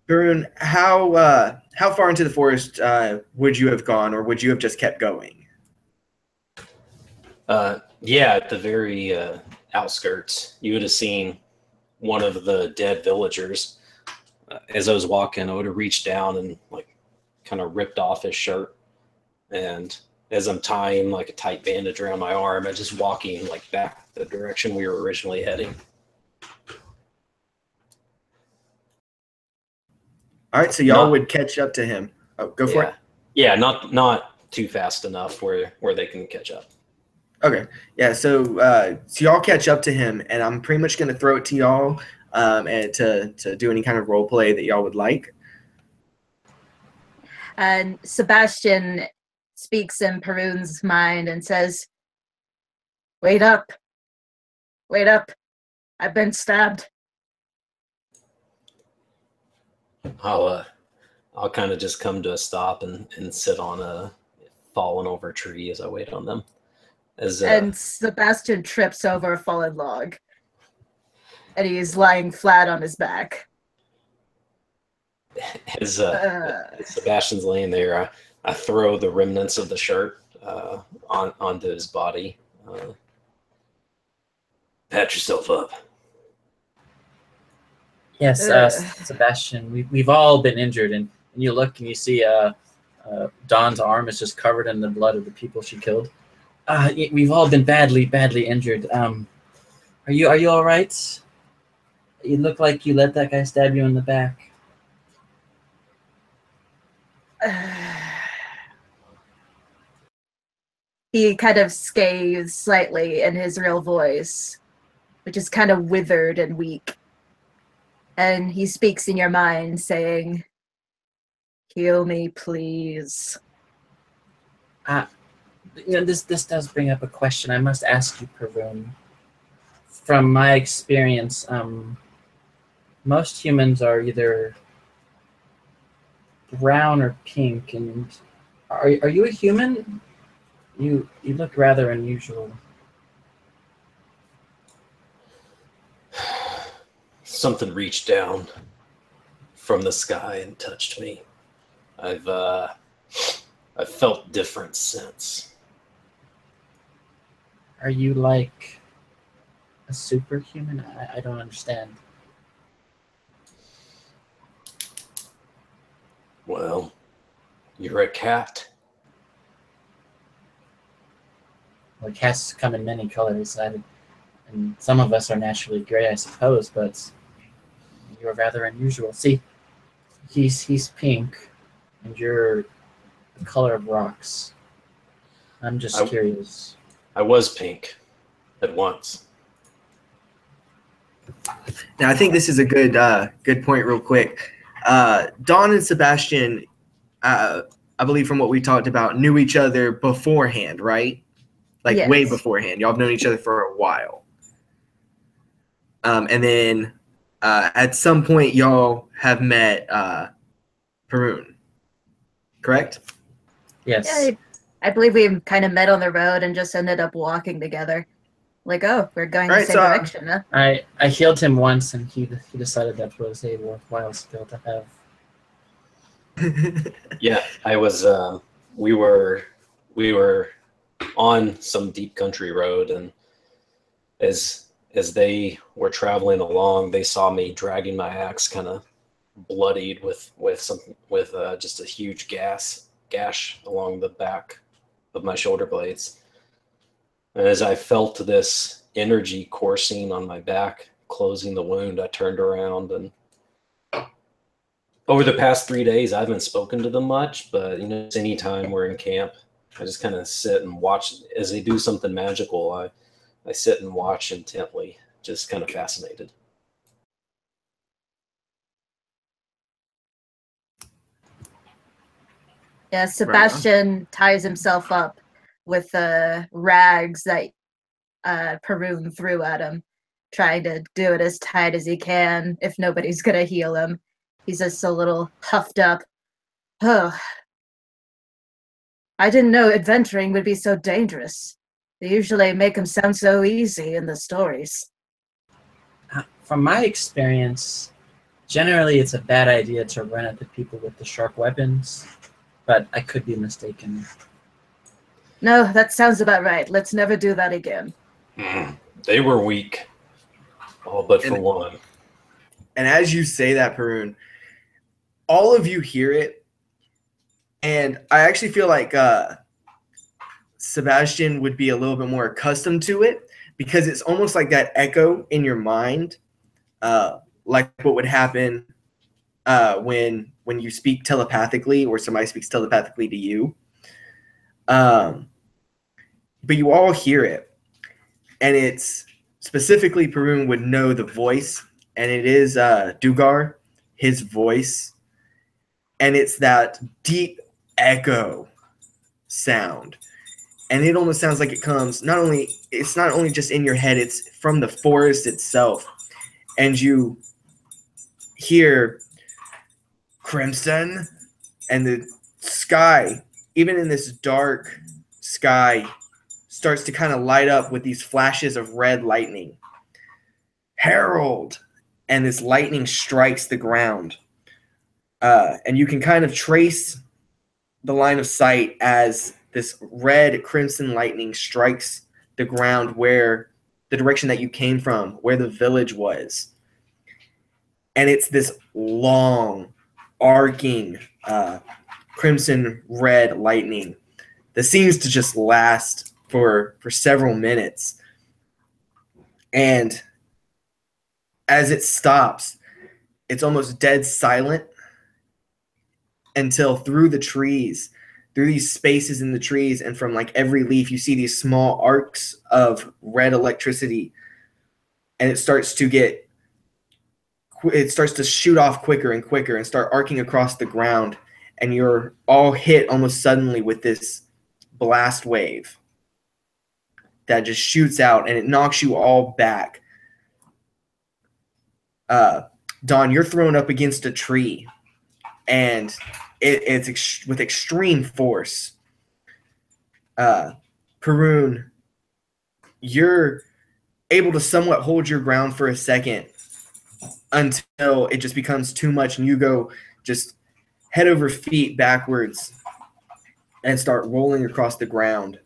Perun, how far into the forest would you have gone, or would you have just kept going? Yeah, at the very outskirts. You would have seen one of the dead villagers. As I was walking, I would have reached down and like kind of ripped off his shirt. And as I'm tying like a tight bandage around my arm, I'm just walking like back the direction we were originally heading. All right, so y'all would catch up to him. Oh, go for it. Yeah, not too fast enough where they can catch up. Okay, yeah. So y'all catch up to him, and I'm pretty much going to throw it to y'all, and to do any kind of role play that y'all would like. And Sebastian speaks in Perun's mind and says, "Wait up, wait up! I've been stabbed." I'll kind of just come to a stop and sit on a fallen over tree as I wait on them. And Sebastian trips over a fallen log. And he's lying flat on his back. As Sebastian's laying there, I throw the remnants of the shirt onto his body. Patch yourself up. Yes, Sebastian, we've all been injured, and you look and you see Dawn's arm is just covered in the blood of the people she killed. We've all been badly injured. Are you all right? You look like you let that guy stab you in the back. He kind of scathes slightly in his real voice, which is kind of withered and weak. And he speaks in your mind, saying, "Heal me, please." This does bring up a question I must ask you, Perun. From my experience, most humans are either brown or pink, and are you a human? You look rather unusual. Something reached down from the sky and touched me. I've felt different since. Are you like a superhuman? I don't understand. Well, you're a cat. Well, cats come in many colors, and some of us are naturally gray, I suppose, but you're rather unusual. See, he's pink, and you're the color of rocks. I'm just curious. I was pink at once. Now, I think this is a good point real quick. Dawn and Sebastian, I believe from what we talked about, knew each other beforehand, right? Like Yes. Way beforehand. Y'all have known each other for a while. And then at some point, y'all have met Perun, correct? Yes. Yeah, I believe we kind of met on the road and just ended up walking together. Like, oh, we're going the same direction, huh? I healed him once, and he decided that was a worthwhile skill to have. Yeah, I was. We were on some deep country road, and as they were traveling along, they saw me dragging my axe, kind of bloodied with just a huge gash along the back of my shoulder blades. And as I felt this energy coursing on my back, closing the wound, I turned around, and over the past 3 days, I haven't spoken to them much, but anytime we're in camp, I just kind of sit and watch as they do something magical. I sit and watch intently, just kind of fascinated. Yeah, Sebastian ties himself up with rags that Perun threw at him, trying to do it as tight as he can if nobody's going to heal him. He's just a little puffed up. Oh, I didn't know adventuring would be so dangerous. They usually make him sound so easy in the stories. From my experience, generally it's a bad idea to run at the people with the sharp weapons, but I could be mistaken. No, that sounds about right. Let's never do that again. They were weak, all but for one. And as you say that, Perun, all of you hear it, and I actually feel like Sebastian would be a little bit more accustomed to it, because it's almost like that echo in your mind, like what would happen when you speak telepathically or somebody speaks telepathically to you. But you all hear it, and it's specifically Perun would know the voice, and it is Dugar, his voice, and it's that deep echo sound, and it almost sounds like it comes it's not only just in your head, it's from the forest itself, and you hear crimson, and the sky, even in this dark sky, starts to kind of light up with these flashes of red lightning. Herald! And this lightning strikes the ground. And you can kind of trace the line of sight as this red crimson lightning strikes the ground where the direction that you came from, where the village was. And it's this long, arcing, crimson red lightning that seems to just last for several minutes. And as it stops, it's almost dead silent until through the trees, through these spaces in the trees, and from like every leaf, you see these small arcs of red electricity, and it starts to shoot off quicker and quicker and start arcing across the ground, and you're all hit almost suddenly with this blast wave that just shoots out, and it knocks you all back. Dawn, you're thrown up against a tree, and it's with extreme force. Perun, you're able to somewhat hold your ground for a second until it just becomes too much, and you go just head over feet backwards and start rolling across the ground.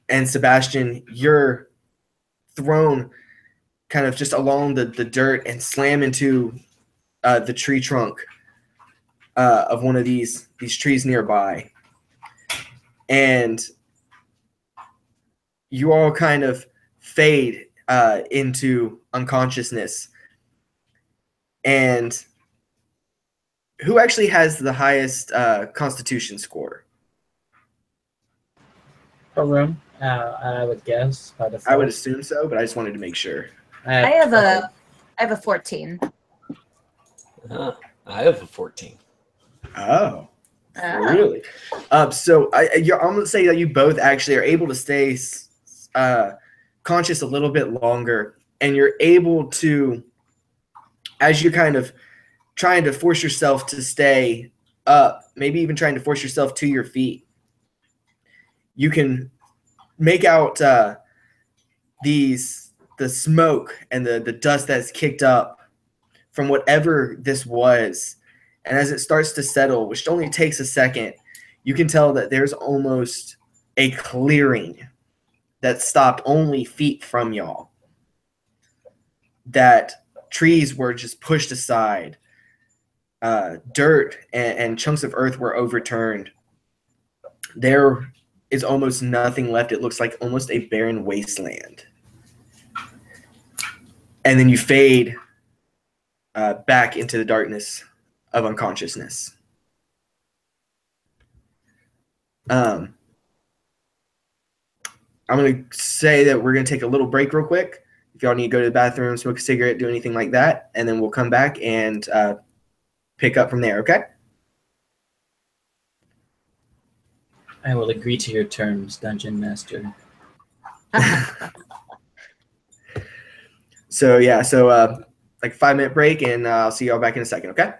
And Sebastian, you're thrown kind of just along the dirt and slam into the tree trunk of one of these trees nearby. And you all kind of fade into unconsciousness. And who actually has the highest Constitution score? Per room, I would guess by default. I would assume so, but I just wanted to make sure. I have a 14. I have a 14. Oh, really? So I'm going to say that you both actually are able to stay conscious a little bit longer, and you're able to, as you're kind of trying to force yourself to stay up, maybe even trying to force yourself to your feet, you can make out the smoke and the dust that's kicked up from whatever this was. And as it starts to settle, which only takes a second, you can tell that there's almost a clearing that stopped only feet from y'all. That trees were just pushed aside. Dirt and chunks of earth were overturned. There is almost nothing left. It looks like almost a barren wasteland. And then you fade back into the darkness of unconsciousness. I'm going to say that we're going to take a little break real quick. If y'all need to go to the bathroom, smoke a cigarette, do anything like that, and then we'll come back and pick up from there, okay? I will agree to your terms, Dungeon Master. So, like a 5-minute break, and I'll see y'all back in a second, okay?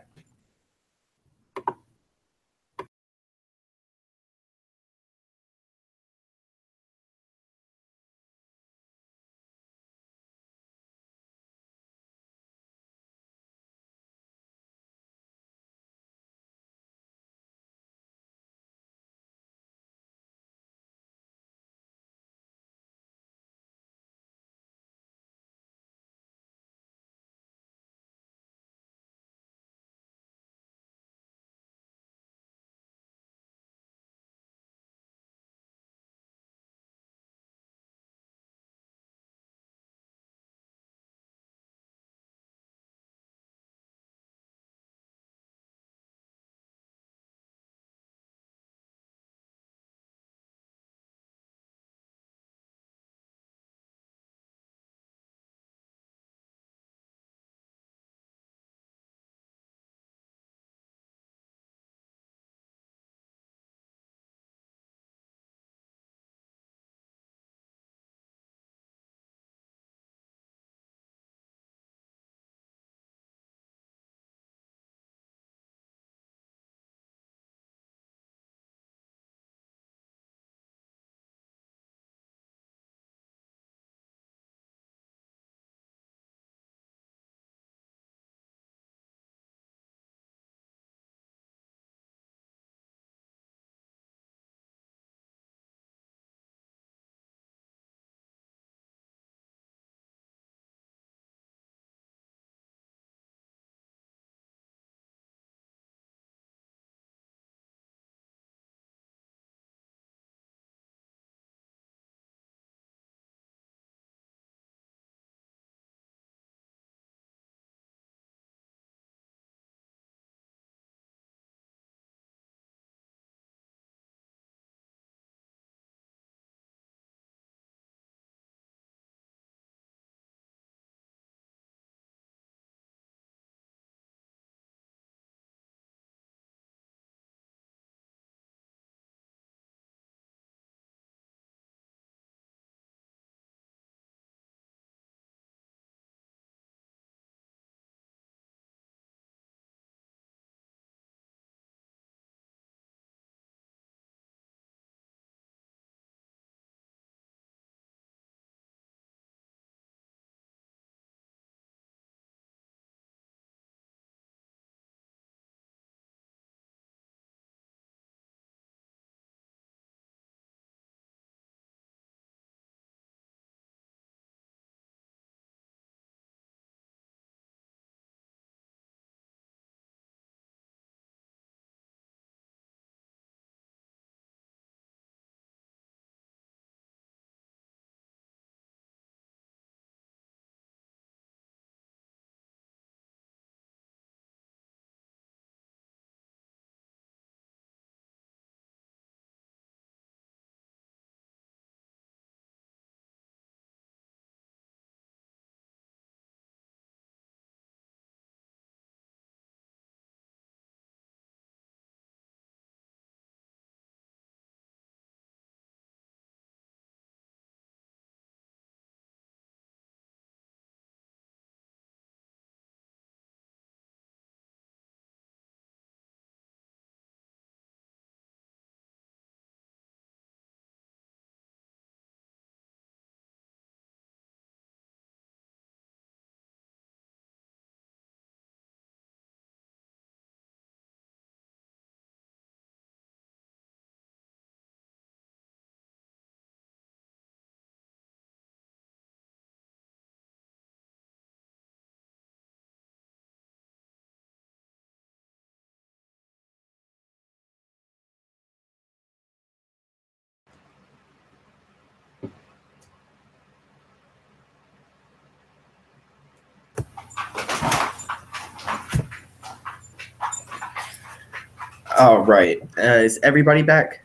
All right. Is everybody back?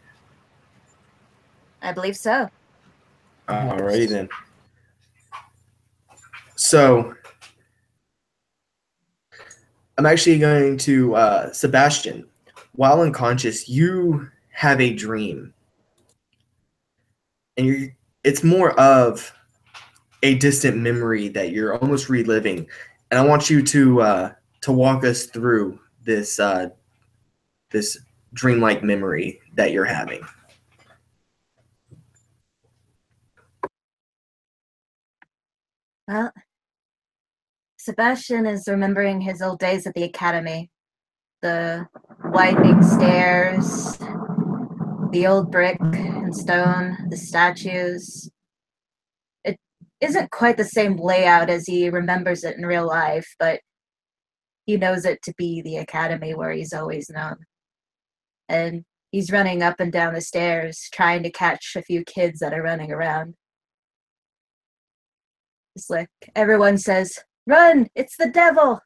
I believe so. All righty then. So I'm actually going to Sebastian. While unconscious, you have a dream, and it's more of a distant memory that you're almost reliving. And I want you to walk us through this dreamlike memory that you're having. Well, Sebastian is remembering his old days at the academy. The widening stairs, the old brick and stone, the statues. It isn't quite the same layout as he remembers it in real life, but he knows it to be the academy where he's always known. And he's running up and down the stairs, trying to catch a few kids that are running around. It's like everyone says, "Run! It's the devil!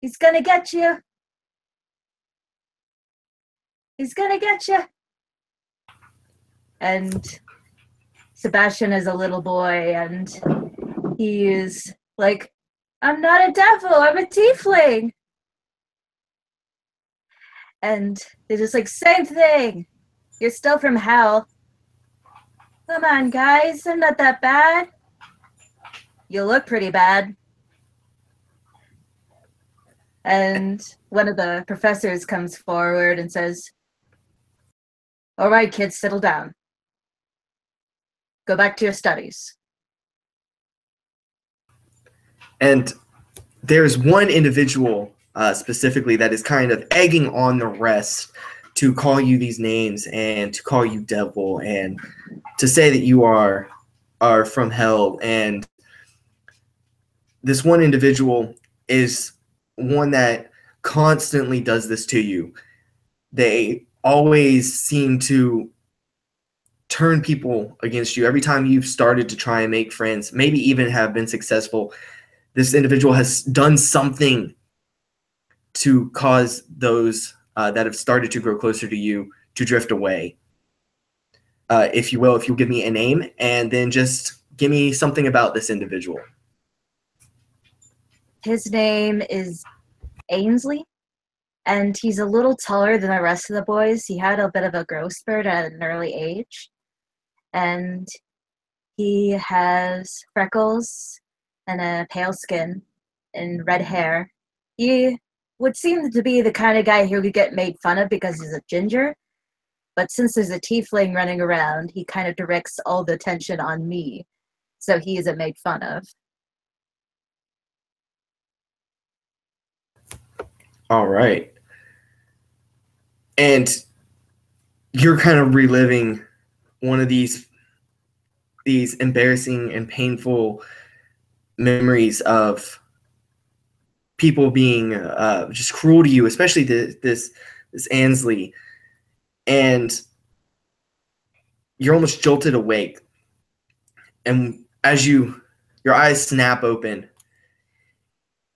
He's gonna get you! He's gonna get you!" And Sebastian is a little boy, and he's like, "I'm not a devil, I'm a tiefling!" And they're just like, "Same thing! You're still from hell. Come on, guys, I'm not that bad. You look pretty bad." And one of the professors comes forward and says, "All right, kids, settle down. Go back to your studies." And there's one individual specifically that is kind of egging on the rest to call you these names and to call you devil and to say that you are from hell. And this one individual is one that constantly does this to you. They always seem to turn people against you. Every time you've started to try and make friends, maybe even have been successful, this individual has done something to cause those that have started to grow closer to you to drift away. If you will, if you'll give me a name and then just give me something about this individual. His name is Ainsley, and he's a little taller than the rest of the boys. He had a bit of a growth spurt at an early age, and he has freckles and a pale skin and red hair. He would seem to be the kind of guy who could get made fun of because he's a ginger, but since there's a tiefling running around, he kind of directs all the attention on me, so he isn't made fun of. All right. And you're kind of reliving one of these embarrassing and painful memories of people being just cruel to you, especially this Ainsley. And you're almost jolted awake. And as your eyes snap open,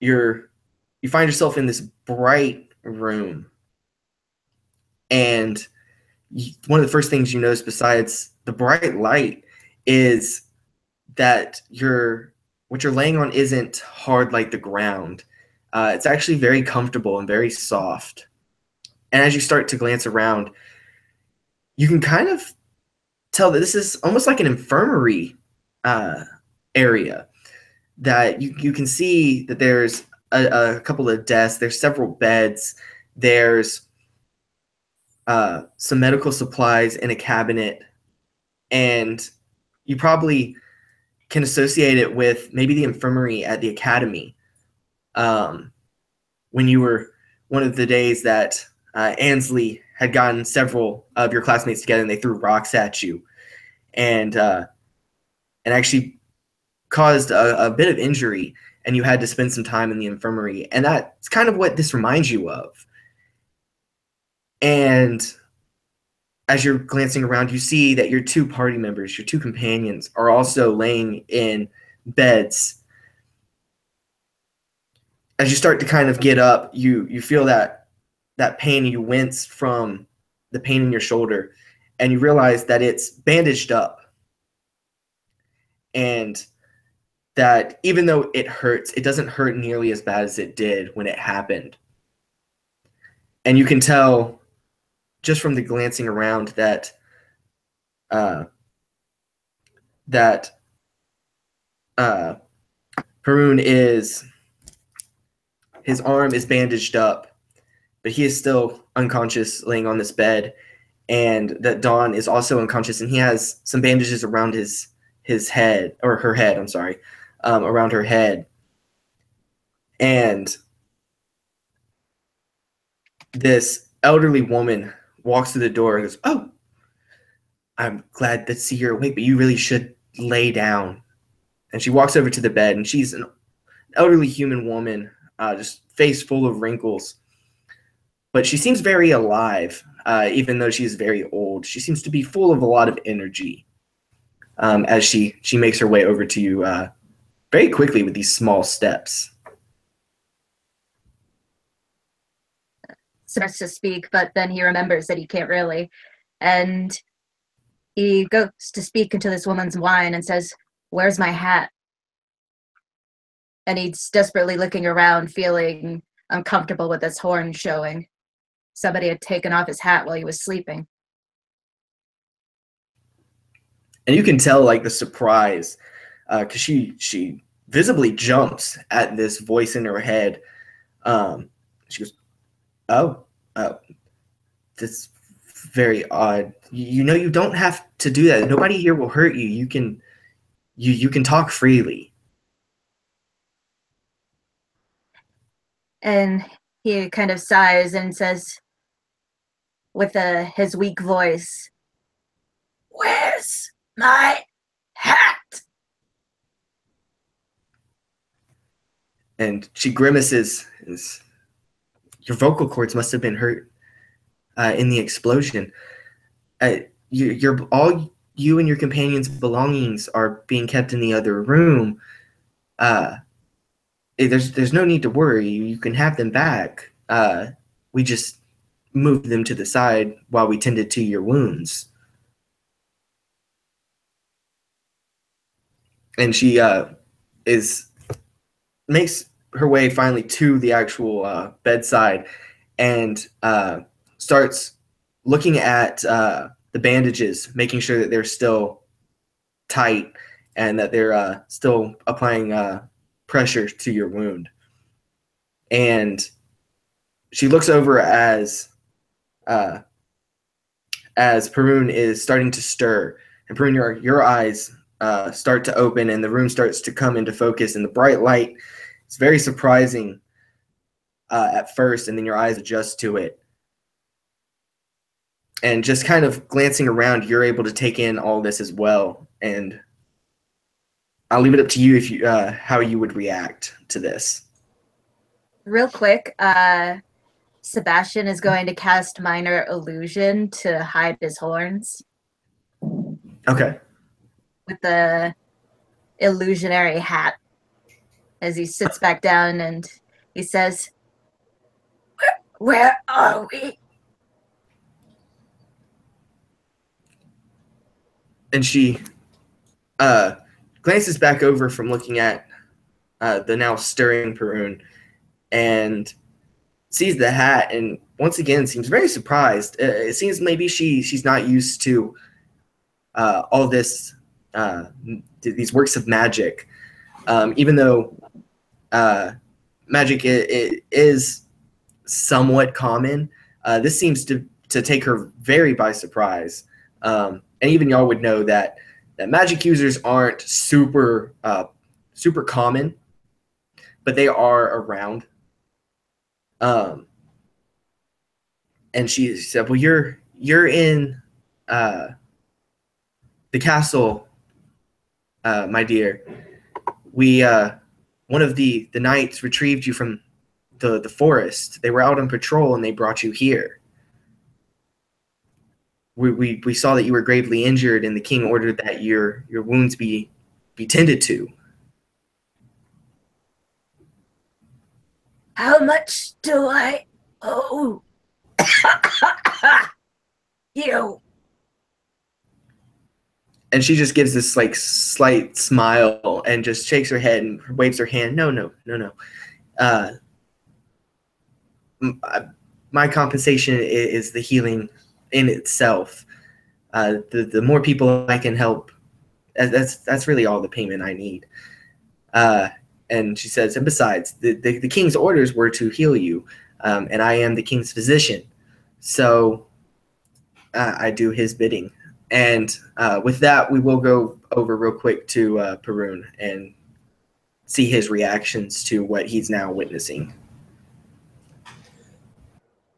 you find yourself in this bright room. And one of the first things you notice besides the bright light is that what you're laying on isn't hard like the ground. It's actually very comfortable and very soft. And as you start to glance around, you can kind of tell that this is almost like an infirmary area. That you can see that there's a couple of desks, there's several beds, there's some medical supplies in a cabinet, and you probably can associate it with maybe the infirmary at the academy when you were one of the days that Ainsley had gotten several of your classmates together and they threw rocks at you and actually caused a bit of injury, and you had to spend some time in the infirmary. And that's kind of what this reminds you of. And as you're glancing around, you see that your two party members, your two companions, are also laying in beds. as you start to kind of get up, you feel that pain. You wince from the pain in your shoulder, and you realize that it's bandaged up, and that even though it hurts, it doesn't hurt nearly as bad as it did when it happened. And you can tell just from the glancing around that Haroon his arm is bandaged up, but he is still unconscious laying on this bed, and that Dawn is also unconscious, and he has some bandages around his head, or her head, I'm sorry, around her head. And this elderly woman walks through the door and goes, "Oh, I'm glad to see you're awake, but you really should lay down." And she walks over to the bed, and she's an elderly human woman, just face full of wrinkles. But she seems very alive, even though she's very old. She seems to be full of a lot of energy as she makes her way over to you very quickly with these small steps. Starts to speak, but then he remembers that he can't really. And he goes to speak into this woman's whine and says, "Where's my hat?" And he's desperately looking around, feeling uncomfortable with his horn showing. Somebody had taken off his hat while he was sleeping. And you can tell, like, the surprise, because she visibly jumps at this voice in her head. She goes, "Oh, that's very odd. You know, you don't have to do that. Nobody here will hurt you. You can talk freely." And he kind of sighs and says, with his weak voice, "Where's my hat?" And she grimaces. "Your vocal cords must have been hurt in the explosion. All you and your companion's belongings are being kept in the other room. There's no need to worry. You can have them back. We just moved them to the side while we tended to your wounds." And she makes her way finally to the actual bedside and starts looking at the bandages, making sure that they're still tight and that they're still applying pressure to your wound. And she looks over as Perun is starting to stir. And Perun, your eyes start to open, and the room starts to come into focus, and the bright light is very surprising at first, and then your eyes adjust to it. And just kind of glancing around, you're able to take in all this as well. And I'll leave it up to you if you how you would react to this. Real quick, Sebastian is going to cast Minor Illusion to hide his horns. Okay. With the illusionary hat. As he sits back down and he says, Where are we?" And she glances back over from looking at the now stirring Perun and sees the hat, and once again seems very surprised. It seems maybe she's not used to all this, these works of magic, even though magic it is somewhat common. This seems to take her very by surprise. And even y'all would know that magic users aren't super common, but they are around. And she said, "Well, you're in the castle, my dear. We one of the knights retrieved you from the forest. They were out on patrol and they brought you here. We saw that you were gravely injured, and the king ordered that your wounds be tended to." How much do I owe you? And she just gives this like slight smile and just shakes her head and waves her hand. No. Uh, my compensation is the healing in itself. The more people I can help, that's really all the payment I need. And she says, and besides, the king's orders were to heal you, and I am the king's physician, so I do his bidding. And with that, we will go over real quick to Perun and see his reactions to what he's now witnessing.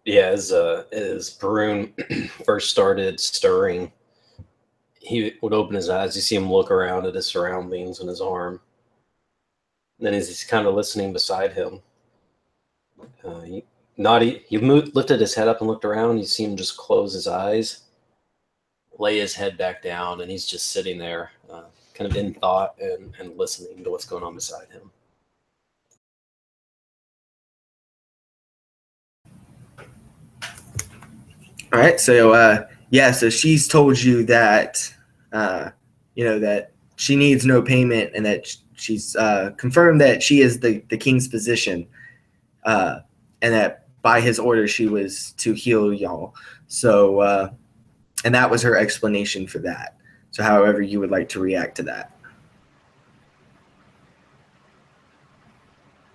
Yeah, as Perun first started stirring, he would open his eyes. You see him look around at his surroundings and his arm. And then as he's kind of listening beside him, he lifted his head up and looked around. You see him just close his eyes, lay his head back down, and he's just sitting there, kind of in thought and listening to what's going on beside him. All right, so so she's told you that that she needs no payment, and that she's confirmed that she is the king's physician, and that by his order she was to heal y'all. So and that was her explanation for that. So however you would like to react to that.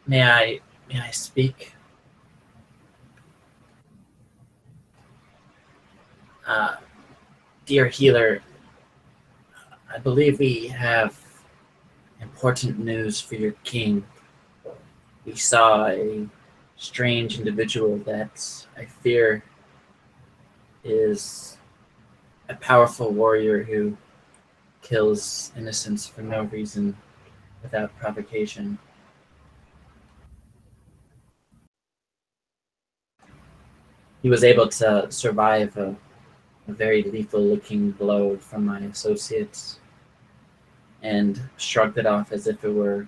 May I speak? Dear healer, I believe we have important news for your king. We saw a strange individual that I fear is a powerful warrior who kills innocents for no reason without provocation. He was able to survive a very lethal-looking blow from my associates and shrugged it off as if it were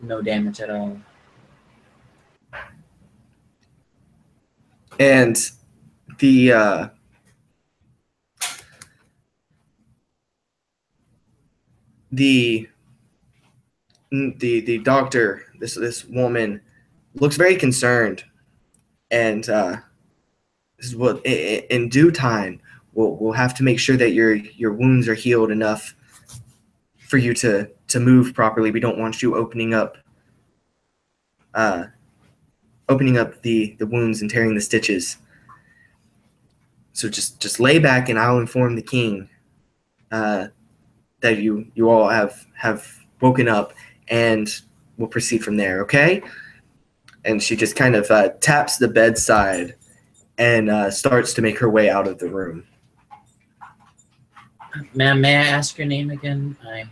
no damage at all. And the doctor, this woman, looks very concerned, and this is what in due time we'll have to make sure that your wounds are healed enough for you to move properly. We don't want you opening up the wounds and tearing the stitches. So just lay back, and I'll inform the king that you all have woken up, and we'll proceed from there. Okay? And she just kind of taps the bedside and starts to make her way out of the room. Ma'am, may I ask your name again? I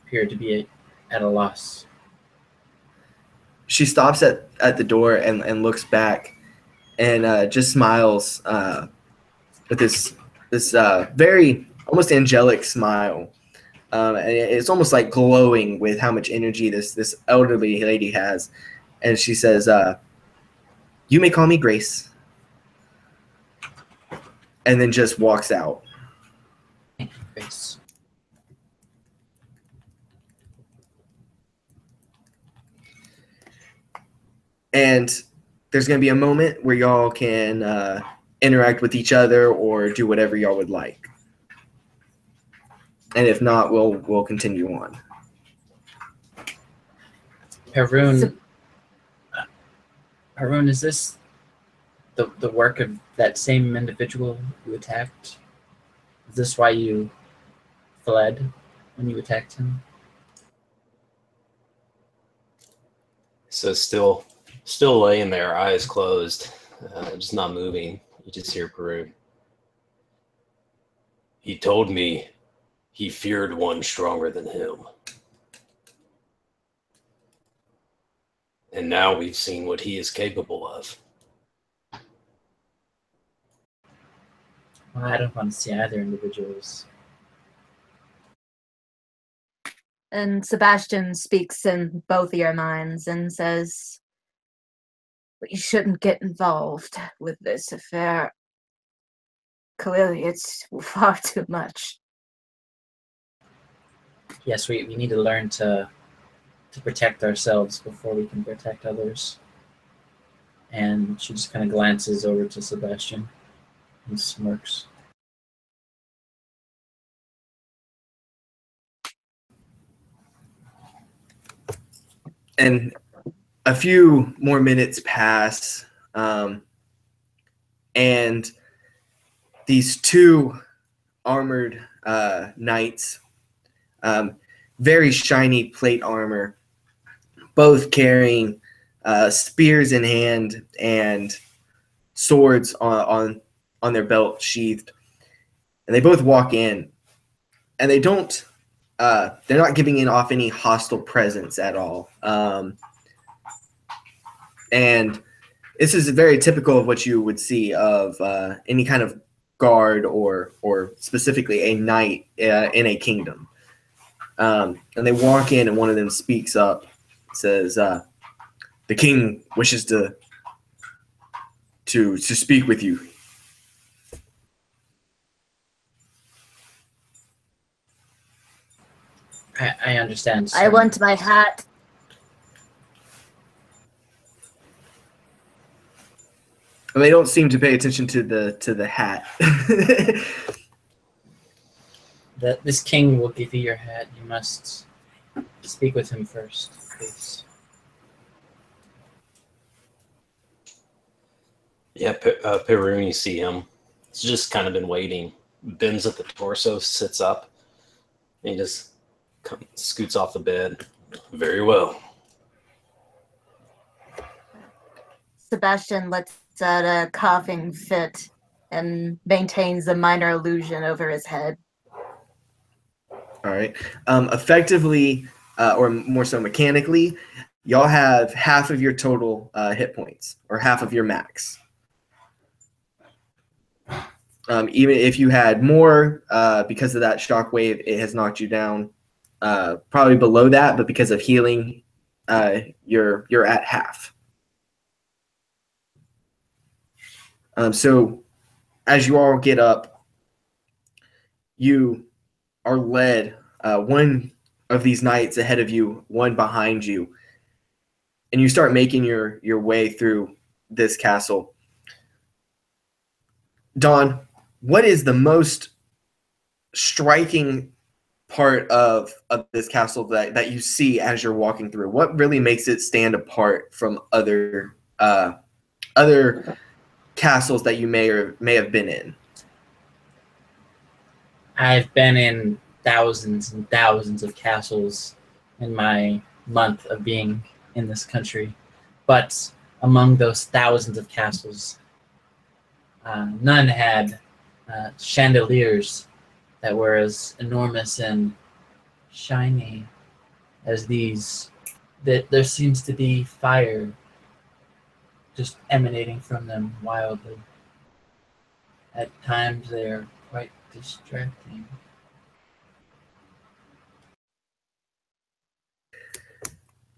appear to be at a loss. She stops at the door and looks back, and just smiles with this very almost angelic smile. And it's almost like glowing with how much energy this elderly lady has. And she says, "You may call me Grace." And then just walks out. Grace. And there's going to be a moment where y'all can interact with each other or do whatever y'all would like. And if not, we'll continue on. Perun, is this the work of that same individual you attacked? Is this why you fled when you attacked him? So still laying there, eyes closed, just not moving. You just hear Perun. He told me he feared one stronger than him. And now we've seen what he is capable of. Well, I don't want to see either individuals. And Sebastian speaks in both your minds and says, "You shouldn't get involved with this affair. Clearly, it's far too much." Yes, we need to learn to protect ourselves before we can protect others. And she just kind of glances over to Sebastian and smirks. And a few more minutes pass, and these two armored knights, very shiny plate armor, both carrying spears in hand and swords on their belt sheathed, and they both walk in, and they don't. They're not giving off any hostile presence at all. And this is very typical of what you would see of any kind of guard or specifically a knight in a kingdom. And they walk in, and one of them speaks up, says, "The king wishes to speak with you." I understand. I want my hat. And they don't seem to pay attention to the hat. This king will give you your hat. You must speak with him first, please. Yeah, Perun, you see him. He's just kind of been waiting. Bends at the torso, sits up, and he just scoots off the bed. Very well. Sebastian lets out a coughing fit and maintains a minor illusion over his head. All right. Effectively, or more so mechanically, y'all have half of your total hit points, or half of your max. Even if you had more, because of that shockwave, it has knocked you down probably below that, but because of healing, you're at half. So as you all get up, you are led, one of these knights ahead of you, one behind you, and you start making your way through this castle. Dawn, what is the most striking part of this castle that you see as you're walking through? What really makes it stand apart from other castles that you may have been in? I've been in thousands and thousands of castles in my month of being in this country, but among those thousands of castles, none had chandeliers that were as enormous and shiny as these. That there seems to be fire just emanating from them wildly. At times they are quite distracting.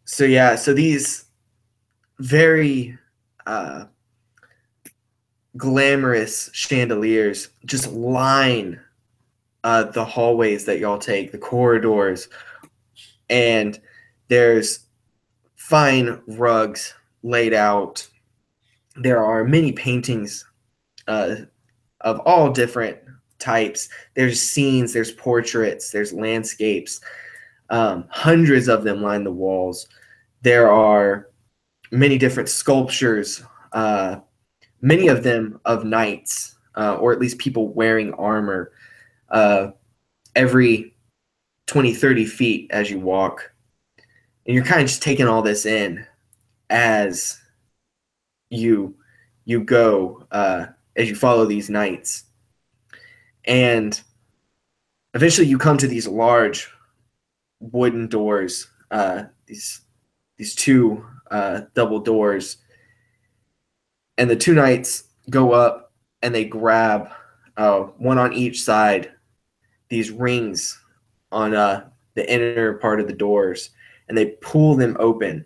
So yeah, so these very glamorous chandeliers just line the hallways that y'all take, the corridors, and there's fine rugs laid out. There are many paintings of all different types. There's scenes, there's portraits, there's landscapes. Hundreds of them line the walls. There are many different sculptures, many of them of knights, or at least people wearing armor, every 20, 30 feet as you walk. And you're kind of just taking all this in as you go, as you follow these knights. And eventually you come to these large wooden doors, these two double doors, and the two knights go up and they grab one on each side these rings on the inner part of the doors, and they pull them open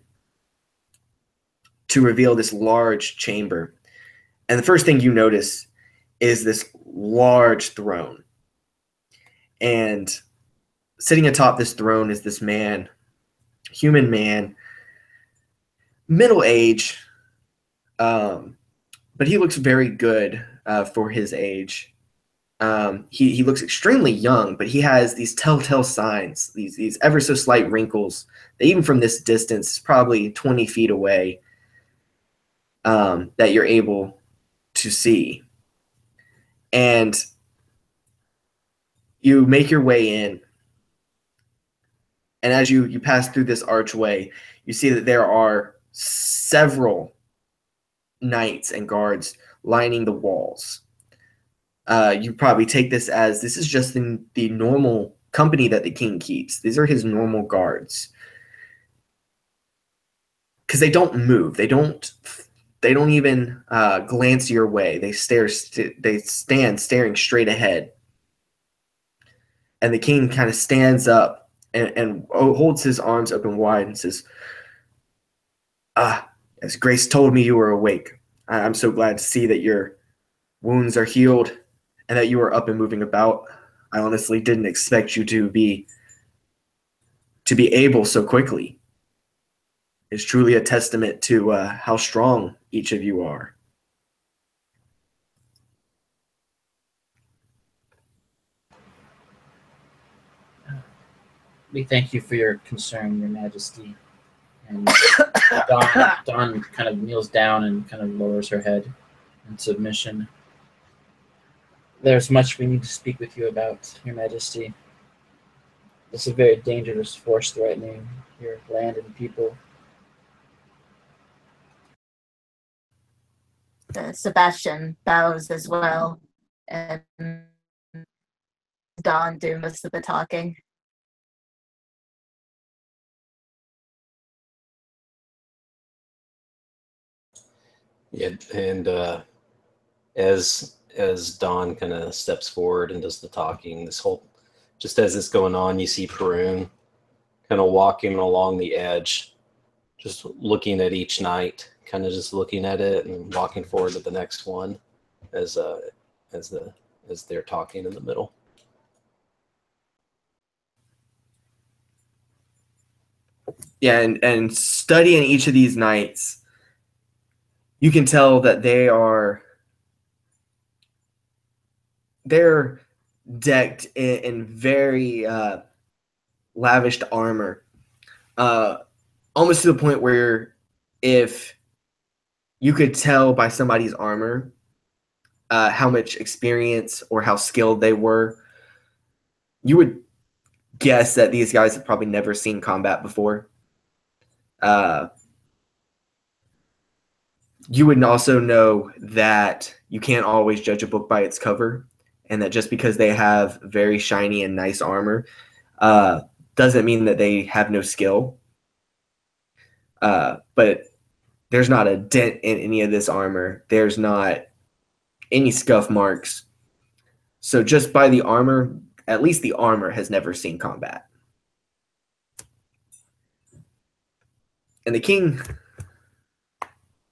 to reveal this large chamber. And the first thing you notice is this large throne. And sitting atop this throne is this man, human man, middle age, but he looks very good for his age. He looks extremely young, but he has these telltale signs, these ever so slight wrinkles that even from this distance, probably 20 feet away, that you're able to see. And you make your way in. And as you pass through this archway, you see that there are several knights and guards lining the walls. You probably take this as this is just the normal company that the king keeps. These are his normal guards. Because they don't move. They don't even glance your way. They stand staring straight ahead. And the king kind of stands up and holds his arms open wide and says, as Grace told me you were awake. I'm so glad to see that your wounds are healed and that you are up and moving about. I honestly didn't expect you to be able so quickly. It's truly a testament to how strong each of you are. We thank you for your concern, Your Majesty. And Dawn kind of kneels down and kind of lowers her head in submission. There's much we need to speak with you about, Your Majesty. This is a very dangerous force threatening your land and people. Sebastian bows as well, and Dawn do most of the talking. Yeah, and as Dawn kind of steps forward and does the talking, just as it's going on, you see Perun kind of walking along the edge, just looking at each knight, kind of just looking at it and walking forward to the next one as they're talking in the middle. Yeah, and studying each of these knights, you can tell that they're decked in very lavished armor, almost to the point where if you could tell by somebody's armor how much experience or how skilled they were, you would guess that these guys have probably never seen combat before. You would also know that you can't always judge a book by its cover, and that just because they have very shiny and nice armor doesn't mean that they have no skill. But there's not a dent in any of this armor. There's not any scuff marks. So just by the armor, at least the armor has never seen combat. And the king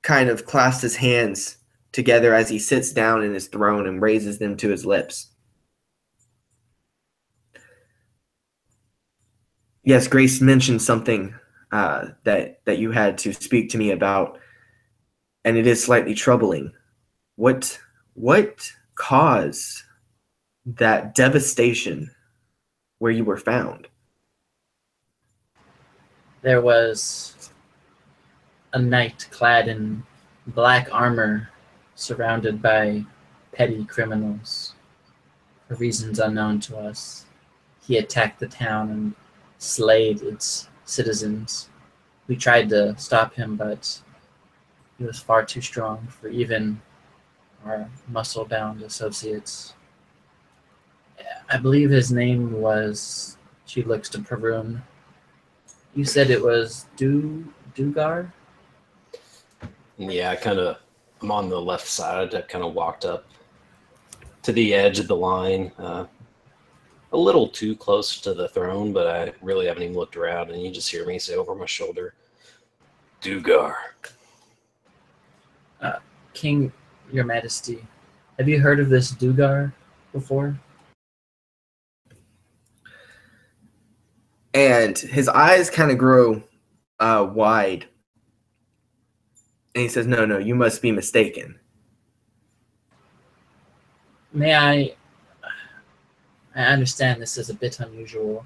kind of clasps his hands together as he sits down in his throne and raises them to his lips. Yes, Grace mentioned something that you had to speak to me about, and it is slightly troubling. What caused that devastation where you were found? There was a knight clad in black armor, surrounded by petty criminals. For reasons unknown to us, he attacked the town and slayed its citizens. We tried to stop him, but he was far too strong for even our muscle-bound associates. I believe his name was, she looks to Perun. You said it was Dugar? Yeah, I'm on the left side. I kind of walked up to the edge of the line, a little too close to the throne, but I really haven't even looked around, and you just hear me say over my shoulder, Dugar. King, Your Majesty, have you heard of this Dugar before? And his eyes kind of grow wide. And he says, no, you must be mistaken. May I understand this is a bit unusual.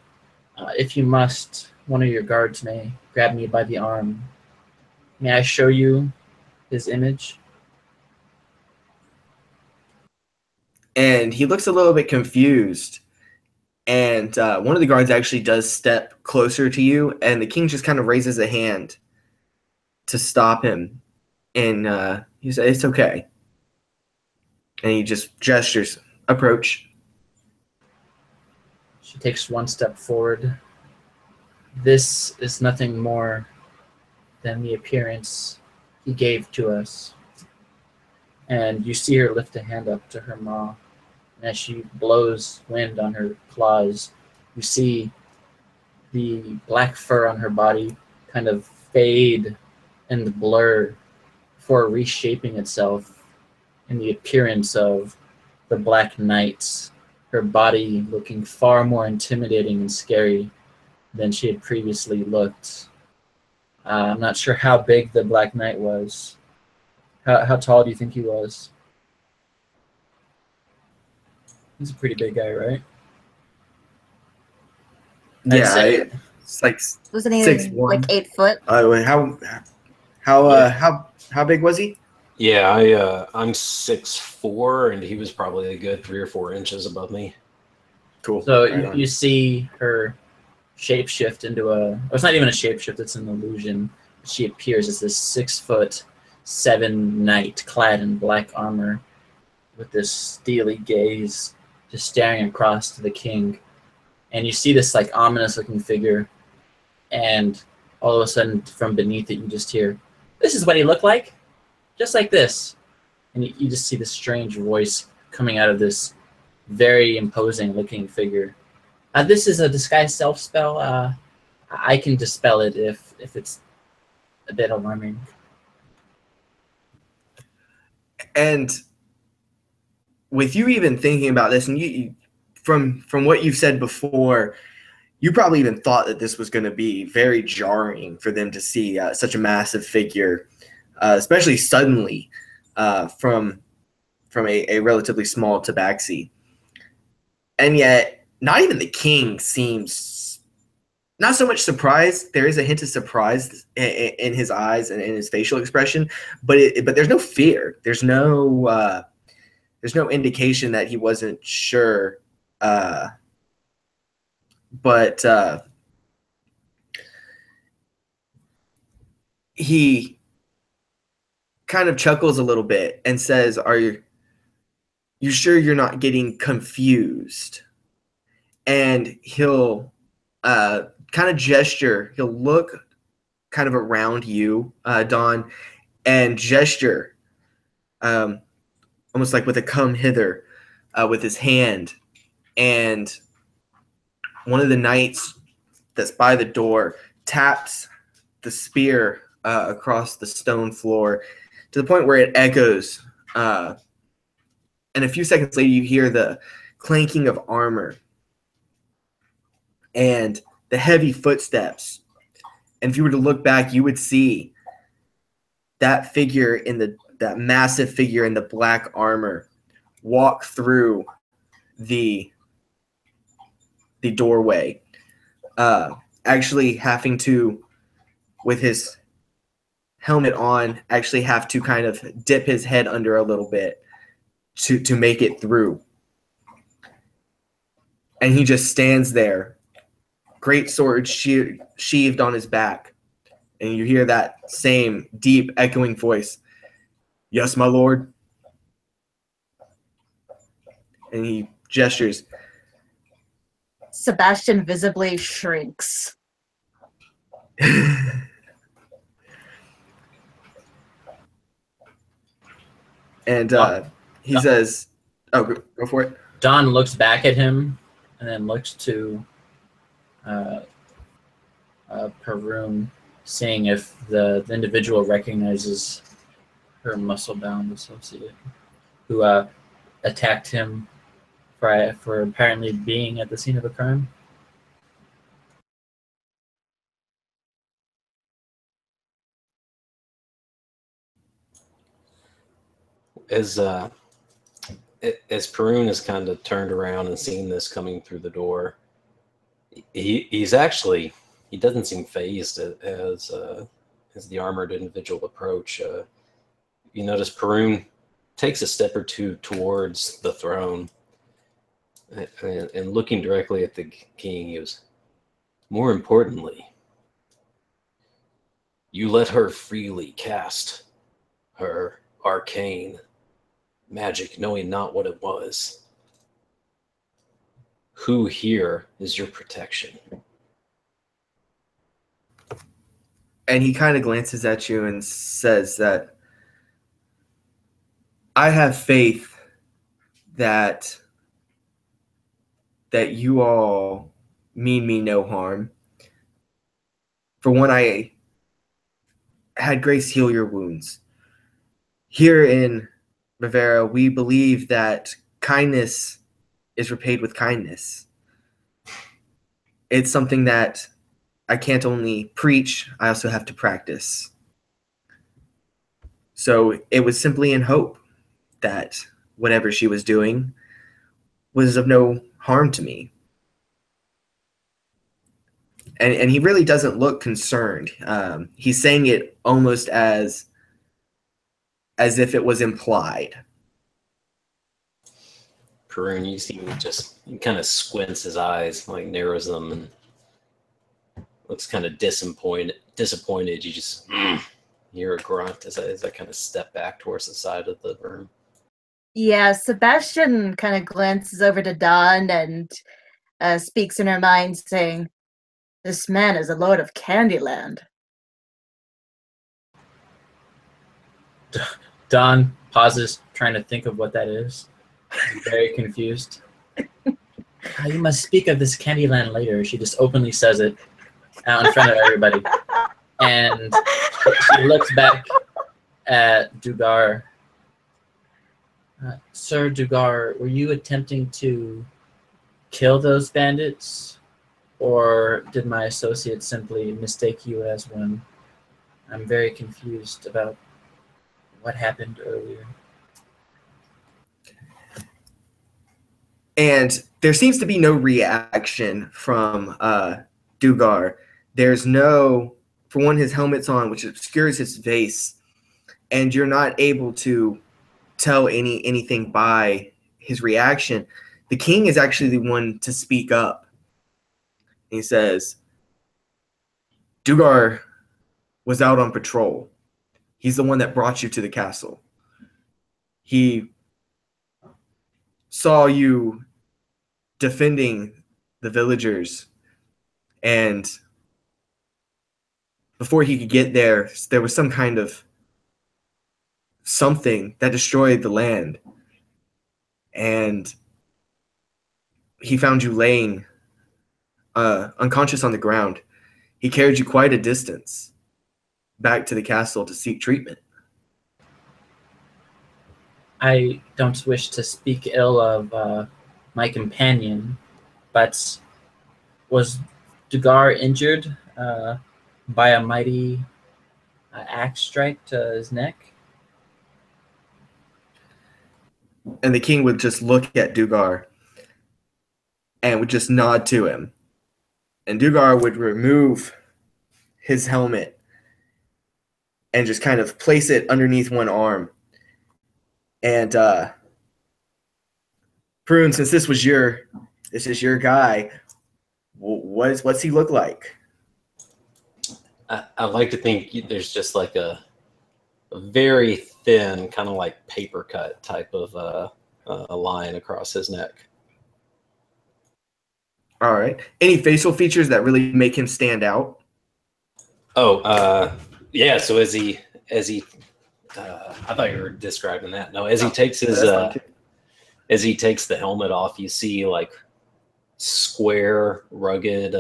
If you must, one of your guards may grab me by the arm. May I show you his image? And he looks a little bit confused. And one of the guards actually does step closer to you, and the king just kind of raises a hand to stop him. And he says, it's okay. And he just gestures, approach. She takes one step forward. This is nothing more than the appearance he gave to us. And you see her lift a hand up to her maw. And as she blows wind on her claws, you see the black fur on her body kind of fade and blur before reshaping itself in the appearance of the Black Knights, her body looking far more intimidating and scary than she had previously looked. I'm not sure how big the Black Knight was. How tall do you think he was? He's a pretty big guy, right? Yeah, it's like Wasn't he 6'1". like 8 foot? How big was he? Yeah, I'm 6'4", and he was probably a good 3 or 4 inches above me. Cool. So Right you see her shapeshift into a... It's not even a shapeshift, it's an illusion. She appears as this 6'7" knight clad in black armor with this steely gaze just staring across to the king. And you see this like ominous looking figure, and all of a sudden from beneath it you just hear, "This is what he looked like, just like this." And you just see this strange voice coming out of this very imposing looking figure. This is a disguise self spell. I can dispel it if it's a bit alarming. And with you even thinking about this, and you from what you've said before, you probably even thought that this was going to be very jarring for them to see such a massive figure, especially suddenly from a relatively small tabaxi. And yet, not even the king seems not so much surprised. There is a hint of surprise in his eyes and in his facial expression, but there's no fear. There's no indication that he wasn't sure. But he kind of chuckles a little bit and says, "Are you sure you're not getting confused?" And he'll kind of gesture. He'll look kind of around you, Don, and gesture, almost like with a "come hither," with his hand. And one of the knights that's by the door taps the spear across the stone floor to the point where it echoes. And a few seconds later, you hear the clanking of armor and the heavy footsteps. And if you were to look back, you would see that figure that massive figure in the black armor walk through the doorway, actually having to, with his helmet on, actually have to kind of dip his head under a little bit to make it through. And he just stands there, great sword sheathed on his back. And you hear that same deep echoing voice, "Yes, my lord." And he gestures. Sebastian visibly shrinks. And he says, "Oh, go for it." Don looks back at him and then looks to Perun, seeing if the individual recognizes her muscle-bound associate who attacked him for apparently being at the scene of a crime. As Perun is kind of turned around and seen this coming through the door, he doesn't seem phased as the armored individual approach. You notice Perun takes a step or two towards the throne, and looking directly at the king, he was, more importantly, you let her freely cast her arcane magic, knowing not what it was. Who here is your protection? And he kind of glances at you and says that I have faith that you all mean me no harm. For one, I had grace heal your wounds. Here in Rivera, we believe that kindness is repaid with kindness. It's something that I can't only preach, I also have to practice. So it was simply in hope that whatever she was doing was of no harm to me. And he really doesn't look concerned. He's saying it almost as if it was implied. Perun, you see him he kind of squints his eyes, like narrows them, and looks kind of disappointed. You just hear a grunt as I kind of step back towards the side of the room. Yeah, Sebastian kind of glances over to Dawn and speaks in her mind, saying, "This man is a lord of Candyland." Dawn pauses, trying to think of what that is. I'm very confused. You must speak of this Candyland later. She just openly says it out in front of everybody. And she looks back at Dugar. Sir Dugar, were you attempting to kill those bandits? Or did my associate simply mistake you as one? I'm very confused about what happened earlier. And there seems to be no reaction from Dugar. There's no, for one, his helmet's on, which obscures his face, and you're not able to tell anything by his reaction. The king is actually the one to speak up. He says, Dugar was out on patrol. He's the one that brought you to the castle. He saw you defending the villagers, and before he could get there, there was some kind of something that destroyed the land, and he found you laying unconscious on the ground. He carried you quite a distance back to the castle to seek treatment. I don't wish to speak ill of my companion, but was Dugar injured by a mighty axe strike to his neck? And the king would just look at Dugar and would just nod to him. And Dugar would remove his helmet and just kind of place it underneath one arm. And Prune, since this is your guy, what's he look like? I like to think there's just like a very thin, kind of like paper cut type of a line across his neck. All right. Any facial features that really make him stand out? Oh, yeah. So as he, I thought you were describing that. No, as he takes his, as he takes the helmet off, you see like square, rugged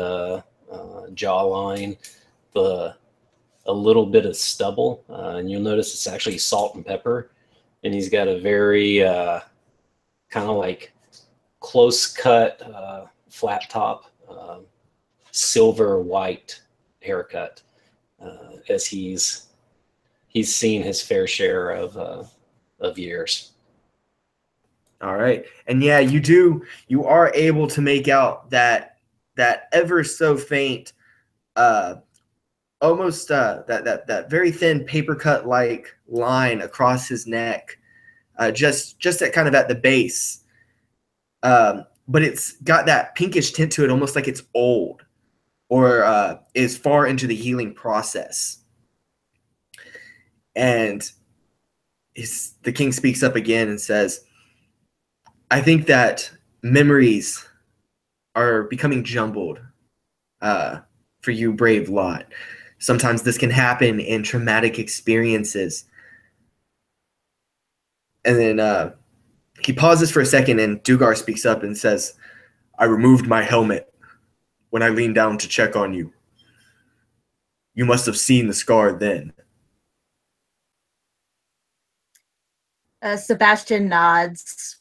jawline, a little bit of stubble, and you'll notice it's actually salt and pepper. And he's got a very kind of like close cut, flat top, silver white haircut, as he's seen his fair share of years. All right. And yeah, you are able to make out that ever so faint, almost that very thin paper cut like line across his neck, just at the base. But it's got that pinkish tint to it, almost like it's old or is far into the healing process. And the king speaks up again and says, I think that memories are becoming jumbled for you, brave lot. Sometimes this can happen in traumatic experiences. And then he pauses for a second, and Dugar speaks up and says, I removed my helmet when I leaned down to check on you. You must have seen the scar then. Sebastian nods.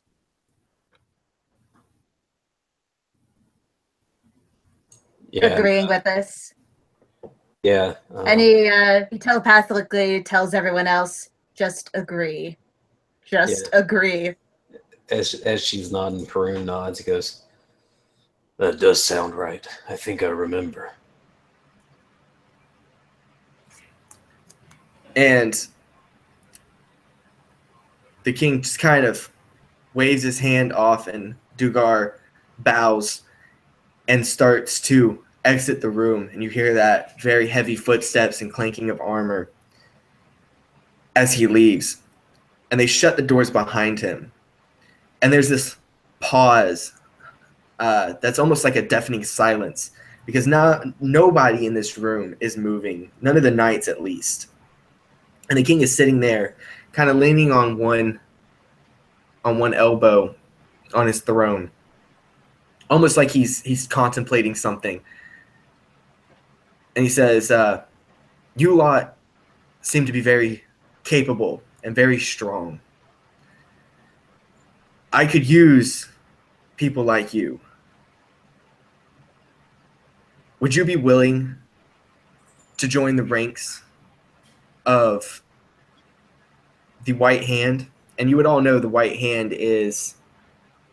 Yeah. Agreeing with this. Yeah. And he telepathically tells everyone else, just agree. Just agree. As she's nodding, Perun nods. He goes, that does sound right. I think I remember. And the king just kind of waves his hand off, and Dugar bows and starts to exit the room. And you hear that very heavy footsteps and clanking of armor as he leaves. And they shut the doors behind him. And there's this pause that's almost like a deafening silence, because now nobody in this room is moving. None of the knights, at least. And the king is sitting there, kind of leaning on one elbow on his throne, almost like he's contemplating something. And he says, you lot seem to be very capable and very strong. I could use people like you. Would you be willing to join the ranks of the White Hand? And you would all know the White Hand is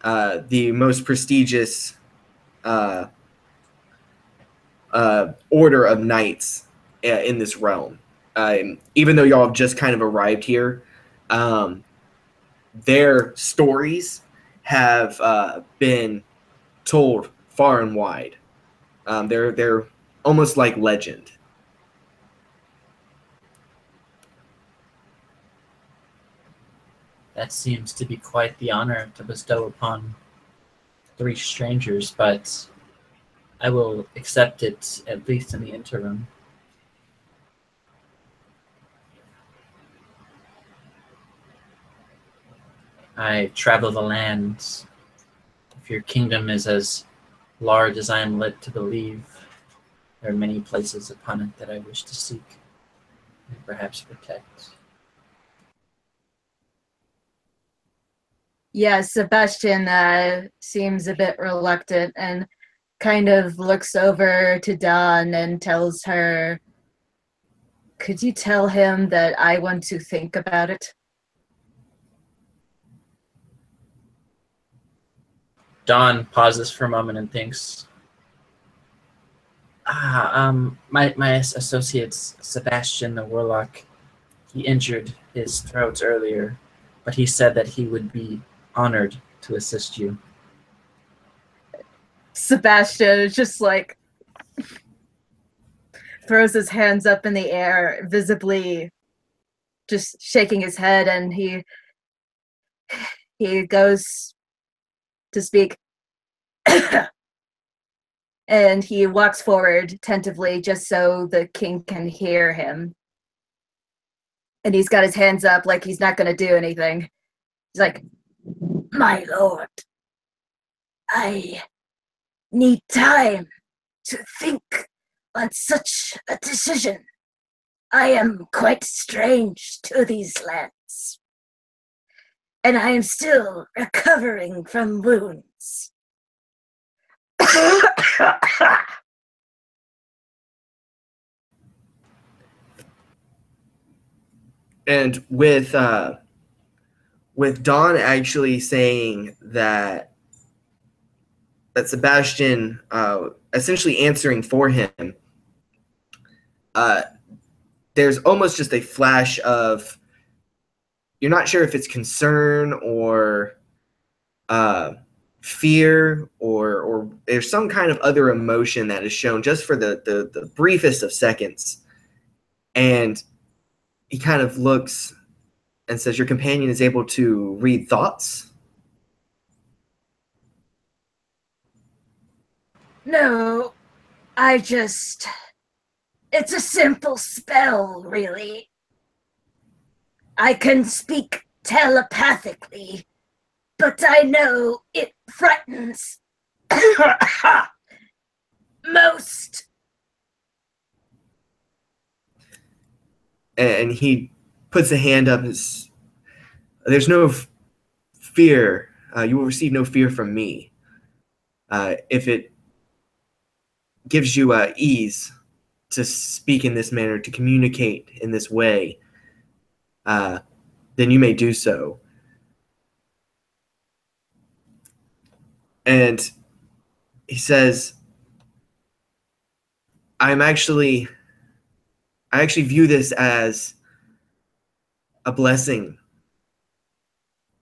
the most prestigious order of knights in this realm. Even though y'all have just kind of arrived here, their stories have been told far and wide. They're almost like legend. That seems to be quite the honor to bestow upon 3 strangers, but I will accept it, at least in the interim. I travel the lands. If your kingdom is as large as I am led to believe, there are many places upon it that I wish to seek and perhaps protect. Yeah, Sebastian seems a bit reluctant and kind of looks over to Dawn and tells her, could you tell him that I want to think about it? Dawn pauses for a moment and thinks, my associate Sebastian the Warlock, he injured his throat earlier, but he said that he would be honored to assist you. Sebastian is just like throws his hands up in the air, visibly just shaking his head, and he goes to speak. And he walks forward tentatively just so the king can hear him. And he's got his hands up like he's not going to do anything. He's like, my lord, I need time to think on such a decision. I am quite strange to these lands, and I am still recovering from wounds. And with Dawn actually saying that Sebastian essentially answering for him, there's almost just a flash of, you're not sure if it's concern or fear or there's some kind of other emotion that is shown just for the briefest of seconds. And he kind of looks and says, your companion is able to read thoughts? No, it's a simple spell, really. I can speak telepathically, but I know it frightens most. And he puts a hand up. There's no fear. You will receive no fear from me. If it gives you ease to speak in this manner, to communicate in this way, then you may do so. And he says, I actually view this as a blessing.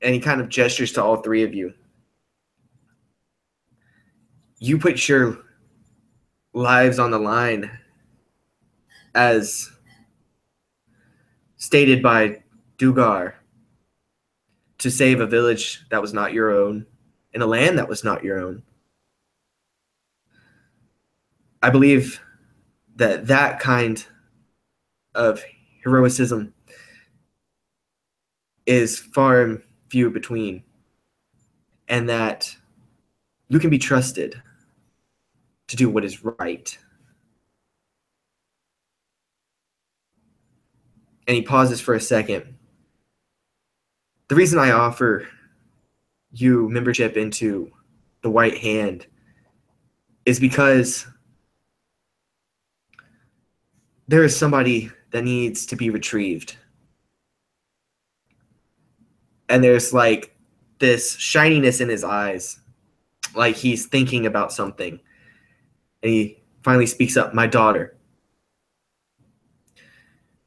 And he kind of gestures to all three of you. You put your lives on the line, as stated by Dugar, to save a village that was not your own, in a land that was not your own. I believe that kind of heroism is far and few between, and that you can be trusted to do what is right. And he pauses for a second. The reason I offer you membership into the White Hand is because there is somebody that needs to be retrieved. And there's like this shininess in his eyes, like he's thinking about something. And he finally speaks up, my daughter.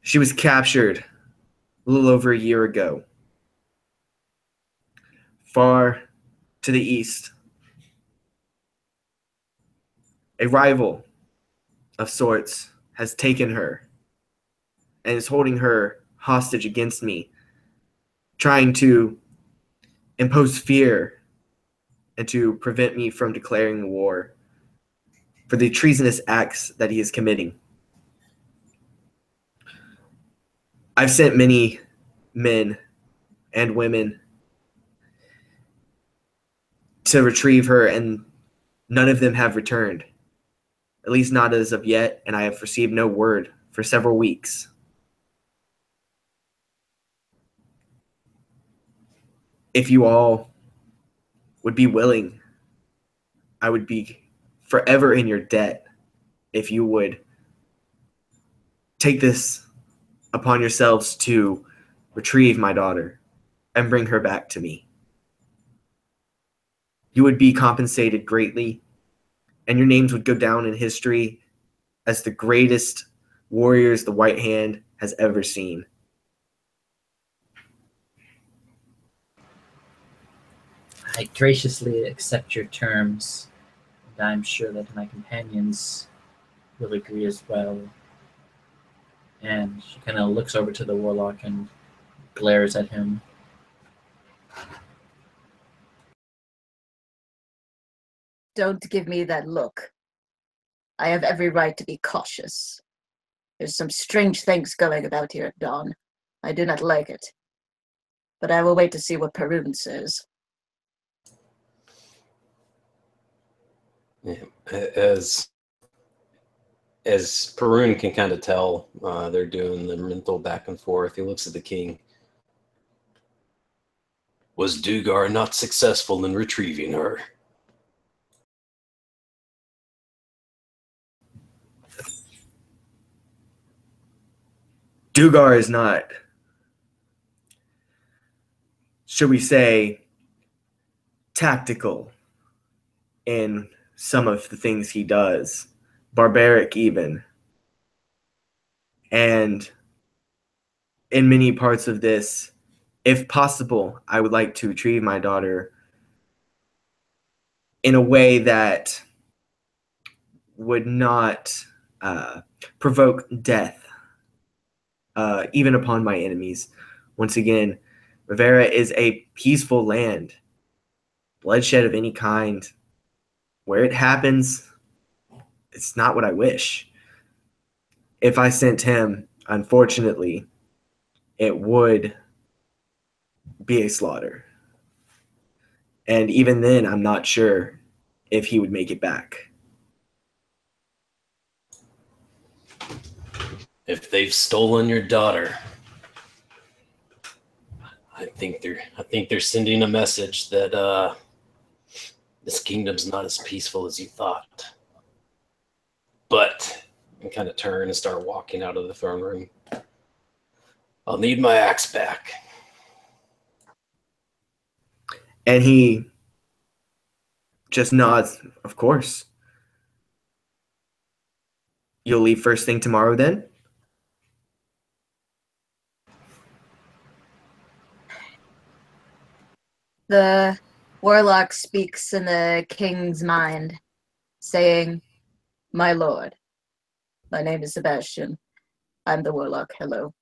She was captured a little over a year ago, far to the east. A rival of sorts has taken her and is holding her hostage against me, trying to impose fear and to prevent me from declaring war for the treasonous acts that he is committing. I've sent many men and women to retrieve her, and none of them have returned, at least not as of yet, and I have received no word for several weeks. If you all would be willing, I would be forever in your debt if you would take this upon yourselves to retrieve my daughter and bring her back to me. You would be compensated greatly, and your names would go down in history as the greatest warriors the White Hand has ever seen. I graciously accept your terms, and I'm sure that my companions will agree as well. And she kind of looks over to the warlock and glares at him. Don't give me that look. I have every right to be cautious. There's some strange things going about here at dawn. I do not like it. But I will wait to see what Perun says. Yeah. As Perun can kind of tell, they're doing the mental back and forth. He looks at the king. Was Dugar not successful in retrieving her? Dugar is not, should we say, tactical in some of the things he does, barbaric even. And in many parts of this, if possible, I would like to retrieve my daughter in a way that would not provoke death, even upon my enemies. Once again, Rivera is a peaceful land. Bloodshed of any kind, where it happens, it's not what I wish. If I sent him, unfortunately, it would be a slaughter. And even then, I'm not sure if he would make it back. If they've stolen your daughter, I think they're sending a message that this kingdom's not as peaceful as you thought. But I kind of turn and start walking out of the throne room. I'll need my axe back. And he just nods, of course. You'll leave first thing tomorrow then? The warlock speaks in the king's mind, saying, "My lord, my name is Sebastian. I'm the warlock. Hello.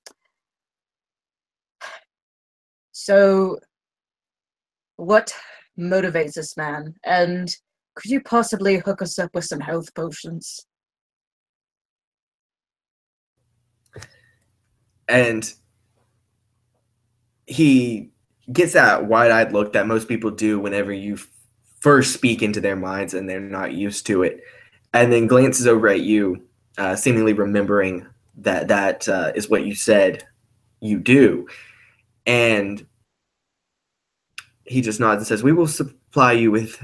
So, what motivates this man? And could you possibly hook us up with some health potions?" And he gets that wide-eyed look that most people do whenever you first speak into their minds and they're not used to it, and then glances over at you, seemingly remembering that is what you said you do. And he just nods and says, "We will supply you with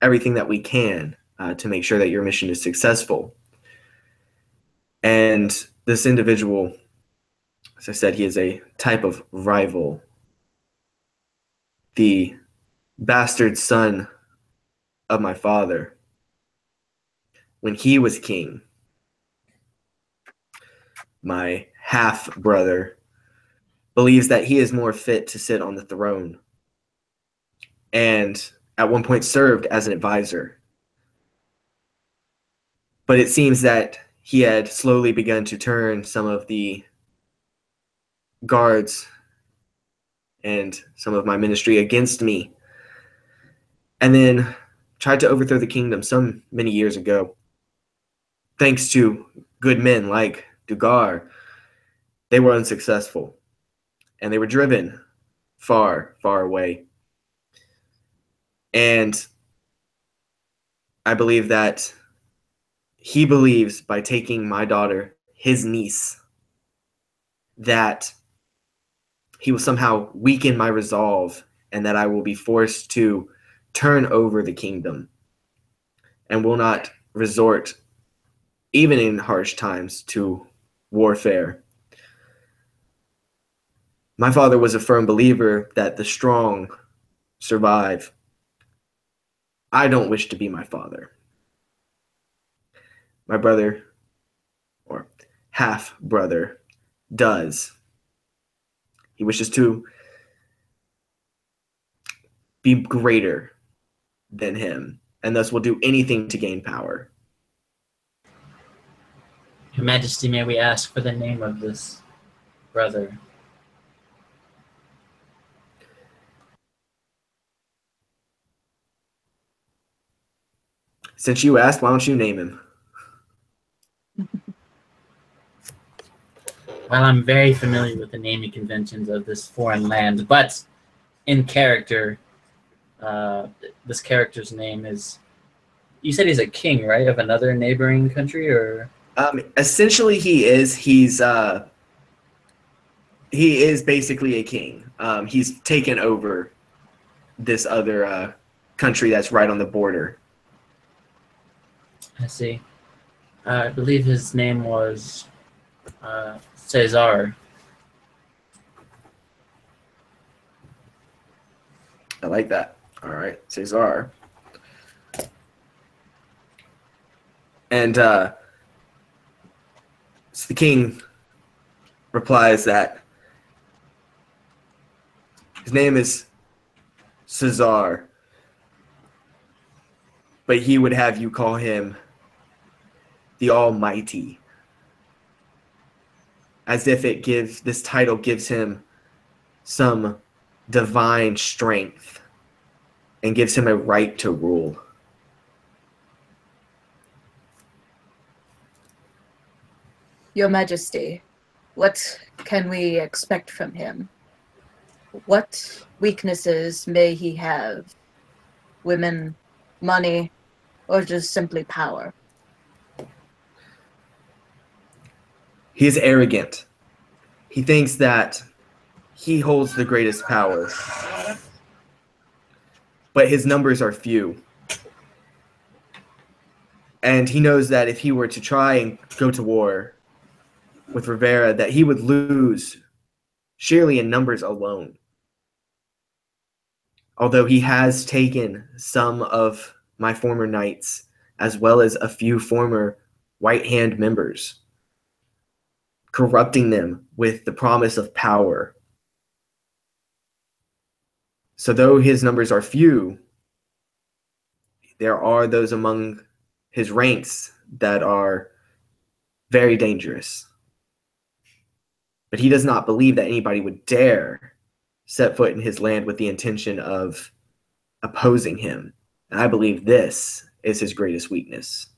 everything that we can to make sure that your mission is successful." And this individual, as I said, he is a type of rival. The bastard son of my father, when he was king, my half-brother believes that he is more fit to sit on the throne, and at one point served as an advisor. But it seems that he had slowly begun to turn some of the guards and some of my ministry against me, and then tried to overthrow the kingdom some many years ago. Thanks to good men like Dugar, they were unsuccessful, and they were driven far, far away. And I believe that he believes by taking my daughter, his niece, that he will somehow weaken my resolve and that I will be forced to turn over the kingdom and will not resort, even in harsh times, to warfare. My father was a firm believer that the strong survive. I don't wish to be my father. My brother, or half-brother, does. He wishes to be greater than him, and thus will do anything to gain power. Your Majesty, may we ask for the name of this brother? Since you asked, why don't you name him? Well, I'm very familiar with the naming conventions of this foreign land, but in character, this character's name is You said he's a king, right, of another neighboring country, or? Essentially, he is. He is basically a king. He's taken over this other country that's right on the border. I see. I believe his name was Caesar. I like that. All right, Caesar. And so the king replies that his name is Caesar, but he would have you call him the Almighty, as if this title gives him some divine strength and gives him a right to rule. Your Majesty, what can we expect from him? What weaknesses may he have? Women, money, or just simply power? He is arrogant. He thinks that he holds the greatest power, but his numbers are few. And he knows that if he were to try and go to war with Rivera, that he would lose sheerly in numbers alone. Although he has taken some of my former knights, as well as a few former White Hand members, corrupting them with the promise of power. So though his numbers are few, there are those among his ranks that are very dangerous. But he does not believe that anybody would dare set foot in his land with the intention of opposing him. And I believe this is his greatest weakness.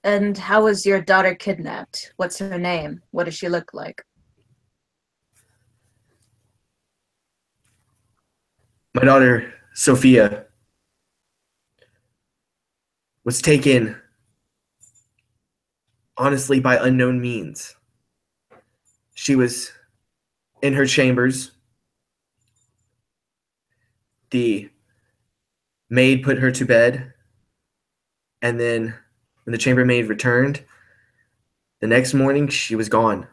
And how was your daughter kidnapped? What's her name? What does she look like? My daughter, Sophia, was taken, honestly, by unknown means. She was in her chambers. The maid put her to bed, and then when the chambermaid returned, the next morning she was gone.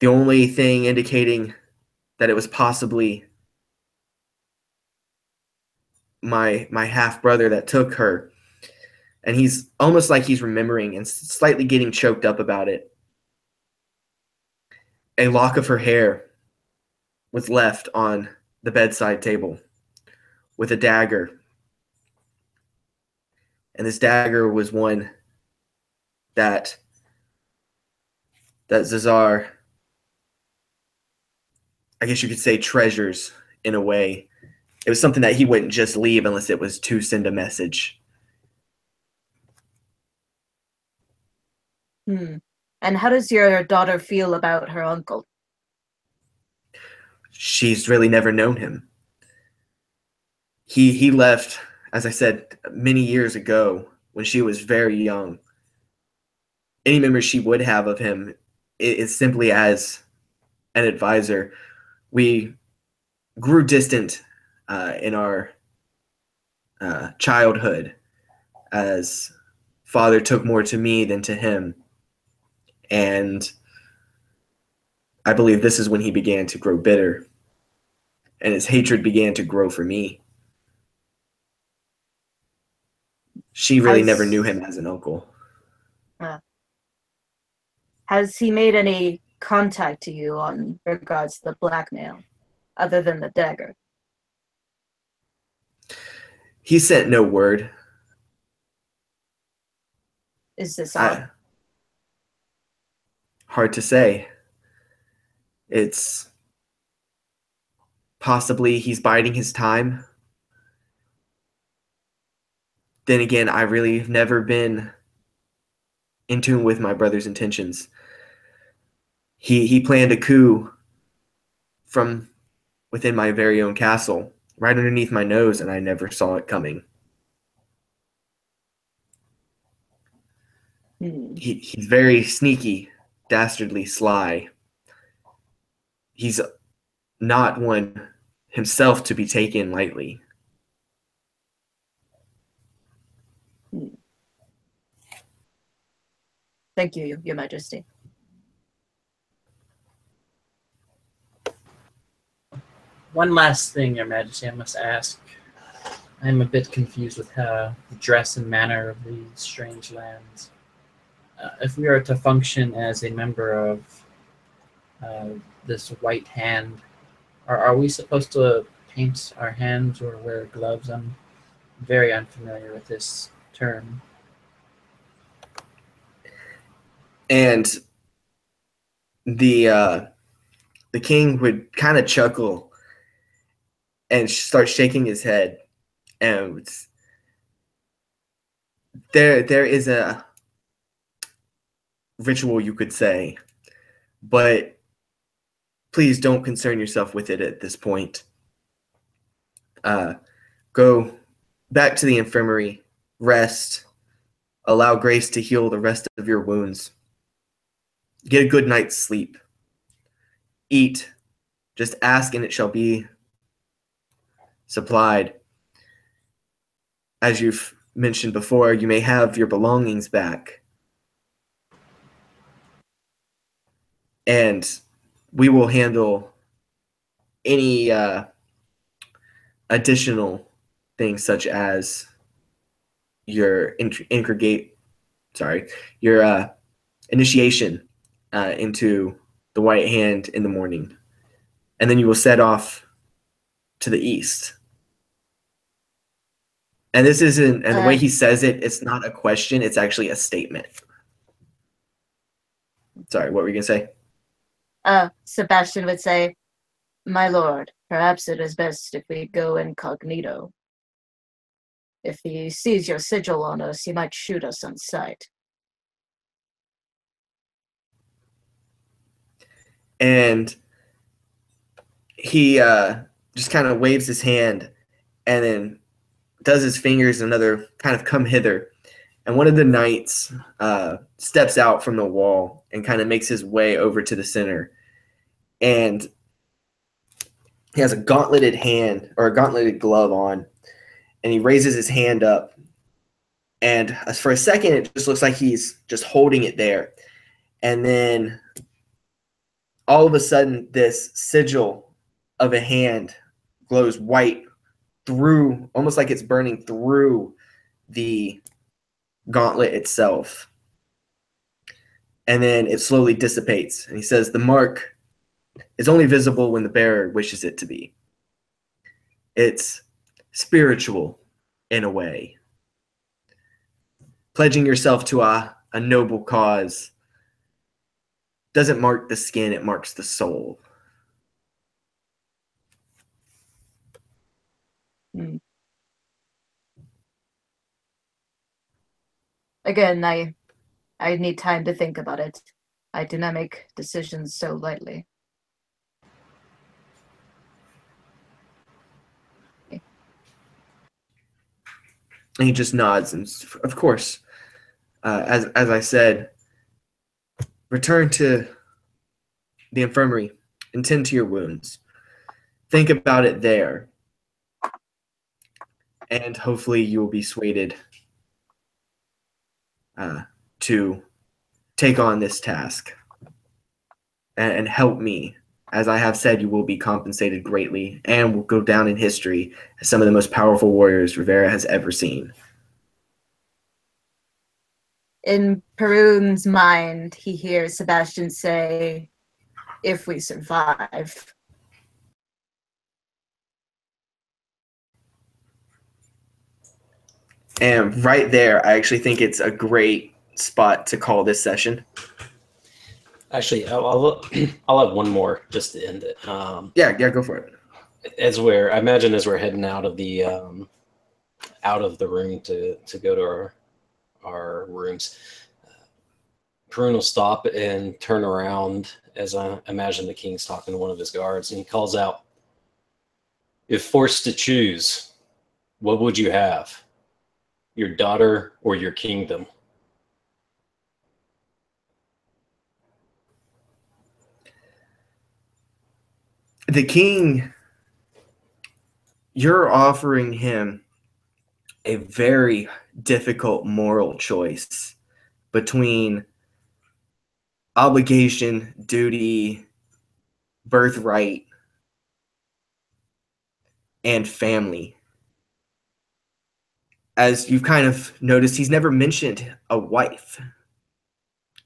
The only thing indicating that it was possibly my half brother that took her, and he's almost like he's remembering and slightly getting choked up about it. A lock of her hair was left on the bedside table with a dagger. And this dagger was one that Zazar, I guess you could say, treasures in a way. It was something that he wouldn't just leave unless it was to send a message. And how does your daughter feel about her uncle? She's really never known him. He left, as I said, many years ago when she was very young. Any memory she would have of him is simply as an advisor. We grew distant in our childhood, as father took more to me than to him. And I believe this is when he began to grow bitter, and his hatred began to grow for me. She really never knew him as an uncle. Has he made any contact to you on regards to the blackmail, other than the dagger? He sent no word. Is this all? Hard to say. It's possibly he's biding his time. Then again, I really have never been in tune with my brother's intentions. He planned a coup from within my very own castle, right underneath my nose, and I never saw it coming. He's very sneaky, dastardly sly. He's not one himself to be taken lightly. Thank you, Your Majesty. One last thing, Your Majesty, I must ask. I'm a bit confused with the dress and manner of these strange lands. If we are to function as a member of this White Hand, are we supposed to paint our hands or wear gloves? I'm very unfamiliar with this term. And the king would kind of chuckle and start shaking his head, and there is a ritual, you could say, but please don't concern yourself with it at this point. Go back to the infirmary, rest, allow grace to heal the rest of your wounds. Get a good night's sleep. Eat. Just ask and it shall be supplied. As you've mentioned before, you may have your belongings back. And we will handle any additional things such as your your initiation into the White Hand in the morning. And then you will set off to the east. And this isn't, and the way he says it, it's not a question, it's actually a statement. Sorry, what were you going to say? Sebastian would say, "My lord, perhaps it is best if we go incognito. If he sees your sigil on us, he might shoot us on sight." And he just kind of waves his hand and then does his fingers another kind of come hither. And one of the knights steps out from the wall and kind of makes his way over to the center. And he has a gauntleted hand or a gauntleted glove on. And he raises his hand up. And for a second, it just looks like he's just holding it there. And then all of a sudden, this sigil of a hand glows white through, almost like it's burning through the gauntlet itself. And then it slowly dissipates. And he says, "The mark is only visible when the bearer wishes it to be. It's spiritual in a way. Pledging yourself to a noble cause doesn't mark the skin, it marks the soul." Again, I need time to think about it. I do not make decisions so lightly. And he just nods, and of course, as I said, return to the infirmary and tend to your wounds. Think about it there, and hopefully you will be swayed to take on this task and help me. As I have said, you will be compensated greatly and will go down in history as some of the most powerful warriors Rivera has ever seen. In Perun's mind, he hears Sebastian say, "If we survive." And right there, I actually think it's a great spot to call this session. Actually, I'll have one more just to end it. Yeah, go for it. I imagine as we're heading out of the room to go to our rooms, Perun will stop and turn around as I imagine the king's talking to one of his guards, and he calls out, "If forced to choose, what would you have? Your daughter or your kingdom?" The king, you're offering him a very difficult moral choice between obligation, duty, birthright, and family. As you've kind of noticed, he's never mentioned a wife,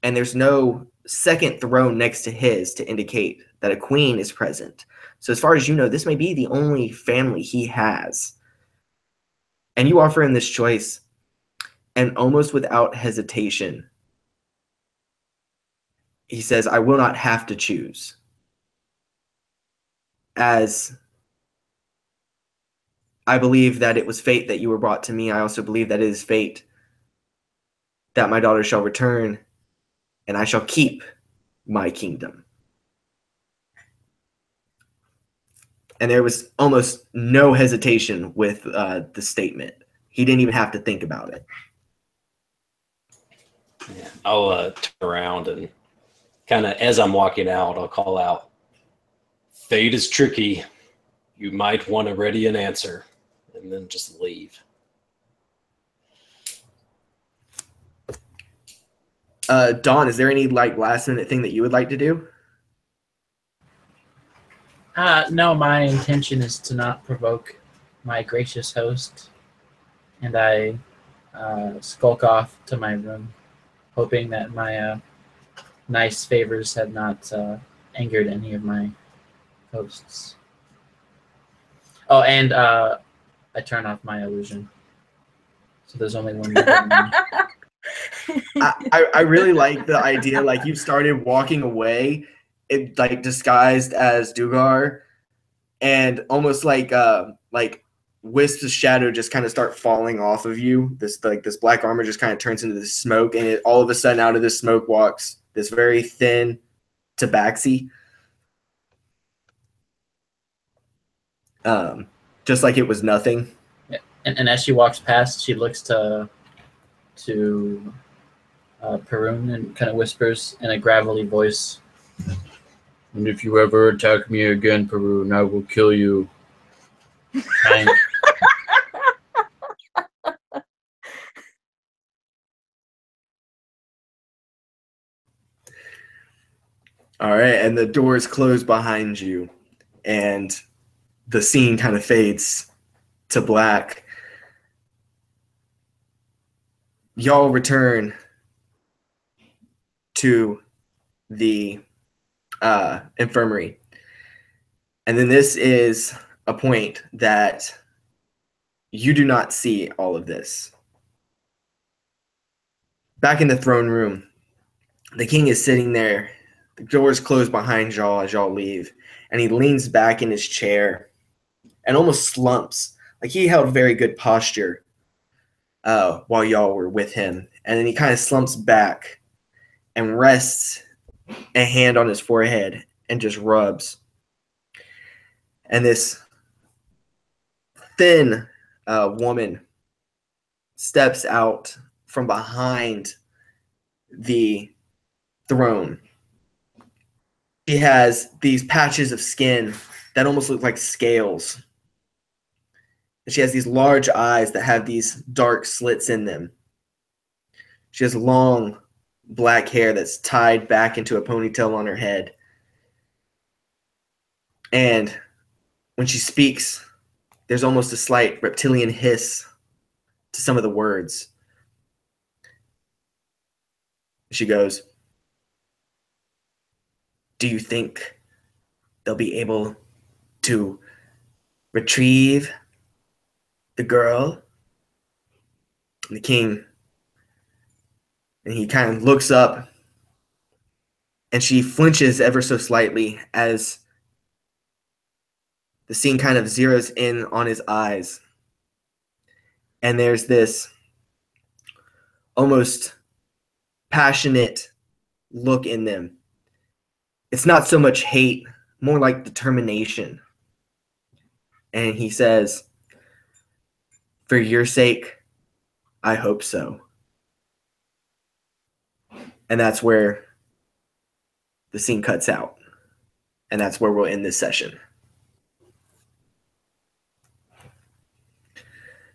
and there's no second throne next to his to indicate that a queen is present. So as far as you know, this may be the only family he has. And you offer him this choice, and almost without hesitation, he says, "I will not have to choose. As I believe that it was fate that you were brought to me, I also believe that it is fate that my daughter shall return, and I shall keep my kingdom." And there was almost no hesitation with the statement. He didn't even have to think about it. Yeah. I'll turn around and kind of, as I'm walking out, I'll call out, "Fate is tricky. You might want to ready an answer," and then just leave. Dawn, is there any last minute thing that you would like to do? No, my intention is to not provoke my gracious host, and I skulk off to my room, hoping that my nice favors have not angered any of my hosts. Oh, and I turn off my illusion, so there's only one. I really like the idea. Like, you started walking away, it disguised as Dugar, and almost like wisps of shadow just kind of start falling off of you. This black armor just kind of turns into this smoke, and all of a sudden, out of this smoke walks this very thin tabaxi. Just like it was nothing. Yeah. And as she walks past, she looks to Perun and kind of whispers in a gravelly voice, "And if you ever attack me again, Perun, I will kill you." All right, and the doors close behind you, and the scene kind of fades to black. Y'all return to the infirmary. And then this is a point that you do not see all of this. Back in the throne room, the king is sitting there. The doors close behind y'all as y'all leave, and he leans back in his chair and almost slumps. Like, he held very good posture while y'all were with him. And then he kind of slumps back and rests a hand on his forehead and just rubs. And this thin woman steps out from behind the throne. She has these patches of skin that almost look like scales. She has these large eyes that have these dark slits in them. She has long black hair that's tied back into a ponytail on her head. And when she speaks, there's almost a slight reptilian hiss to some of the words. She goes, "Do you think they'll be able to retrieve the girl?" And the king, and he kind of looks up, and she flinches ever so slightly as the scene kind of zeroes in on his eyes. And there's this almost passionate look in them. It's not so much hate, more like determination. And he says, "For your sake, I hope so." And that's where the scene cuts out. And that's where we'll end this session.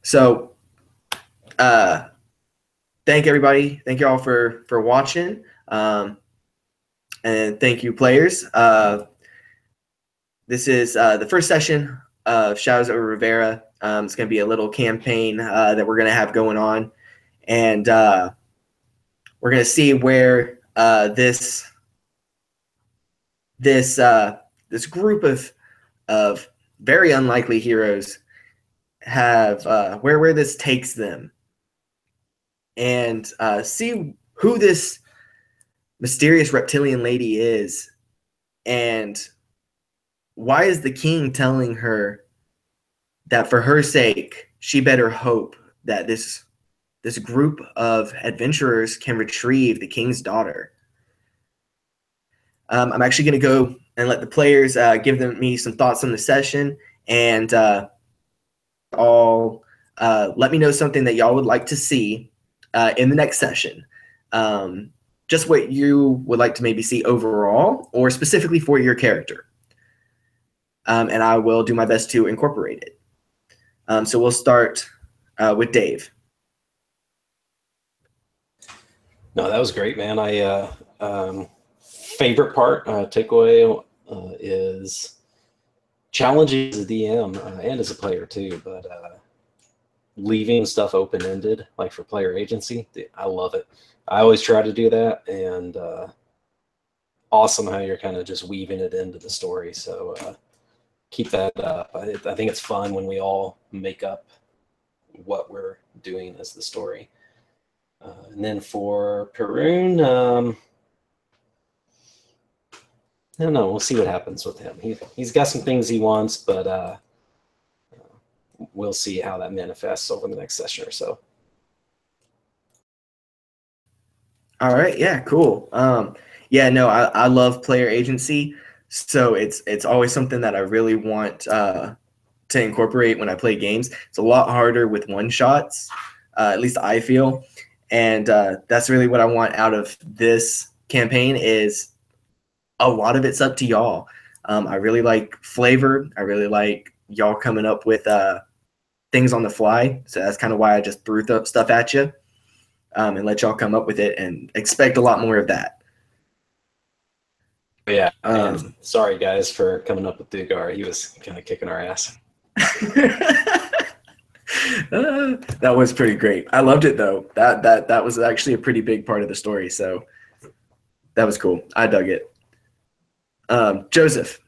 So, thank everybody. Thank you all for watching. And thank you, players. This is the first session of Shadows over Rivera. It's going to be a little campaign that we're going to have going on. And we're going to see where this group of very unlikely heroes have where this takes them, and see who this mysterious reptilian lady is, and why is the king telling her that for her sake she better hope that this group of adventurers can retrieve the king's daughter. I'm actually going to go and let the players give me some thoughts on the session, and all let me know something that y'all would like to see in the next session. Just what you would like to maybe see overall, or specifically for your character. And I will do my best to incorporate it. So we'll start with Dave. No, that was great, man. Favorite part, takeaway is challenging as a DM and as a player too, but leaving stuff open-ended, like for player agency, I love it. I always try to do that, and awesome how you're kind of just weaving it into the story. So keep that up. I think it's fun when we all make up what we're doing as the story. And then for Perun, I don't know. We'll see what happens with him. He's got some things he wants, but we'll see how that manifests over the next session or so. All right. Yeah. Cool. Yeah. No, I love player agency, so it's always something that I really want to incorporate when I play games. It's a lot harder with one shots, at least I feel, and that's really what I want out of this campaign. Is a lot of it's up to y'all. I really like flavor. I really like y'all coming up with things on the fly. So that's kind of why I just threw stuff at you and let y'all come up with it, and expect a lot more of that. Yeah. And sorry, guys, for coming up with Dugar. He was kind of kicking our ass. That was pretty great. I loved it, though. That was actually a pretty big part of the story. So that was cool. I dug it. Joseph.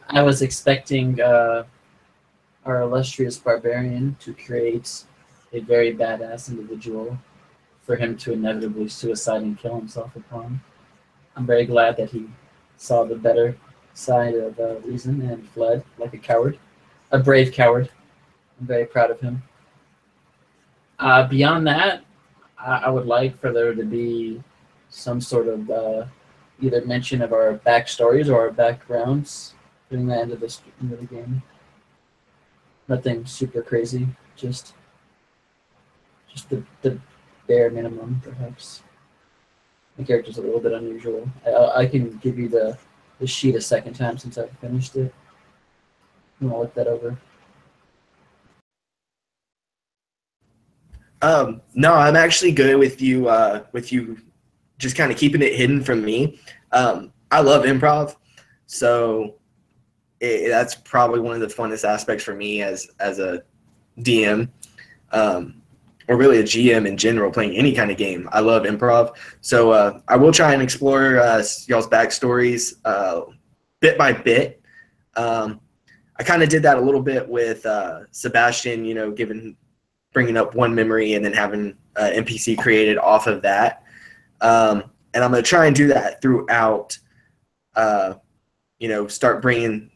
I was expecting our illustrious barbarian to create a very badass individual for him to inevitably suicide and kill himself upon. I'm very glad that he saw the better side of reason and fled like a coward, a brave coward. I'm very proud of him. Beyond that, I would like for there to be some sort of either mention of our backstories or our backgrounds, putting that into the game. Nothing super crazy, just the bare minimum, perhaps. My character's a little bit unusual. I can give you the sheet a second time since I've finished it. I'm gonna look that over. No, I'm actually good with you just kind of keeping it hidden from me. I love improv, so that's probably one of the funnest aspects for me as a DM, or really a GM in general, playing any kind of game. I love improv, so I will try and explore y'all's backstories bit by bit. I kind of did that a little bit with Sebastian, bringing up one memory and then having NPC created off of that. And I'm going to try and do that throughout, start bringing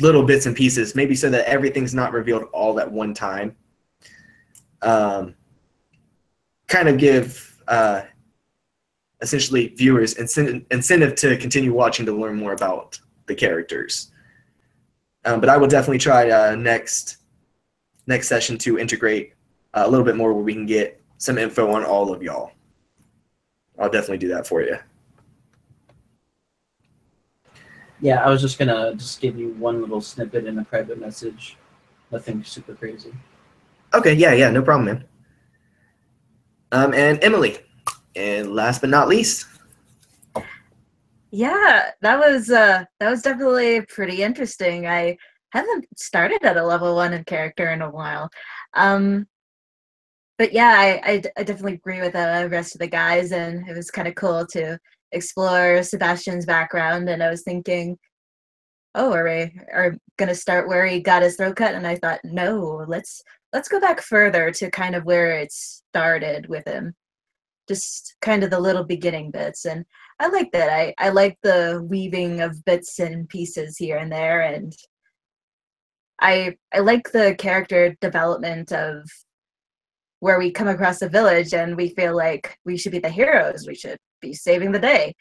little bits and pieces, maybe so that everything's not revealed all at one time. Kind of give essentially viewers incentive to continue watching to learn more about the characters. But I will definitely try next session to integrate a little bit more where we can get some info on all of y'all. I'll definitely do that for you. Yeah, I was just gonna give you one little snippet in a private message. Nothing super crazy. Okay, yeah, no problem, man. And Emily, and last but not least. Yeah, that was definitely pretty interesting. I haven't started at a level 1 in character in a while. But yeah, I definitely agree with the rest of the guys, and it was kind of cool to explore Sebastian's background. And I was thinking, oh, are we gonna start where he got his throat cut? And I thought, no, let's go back further to kind of where it started with him, just kind of the little beginning bits. And I like that. I like the weaving of bits and pieces here and there, and I like the character development of where we come across a village and we feel like we should be the heroes, we should be saving the day.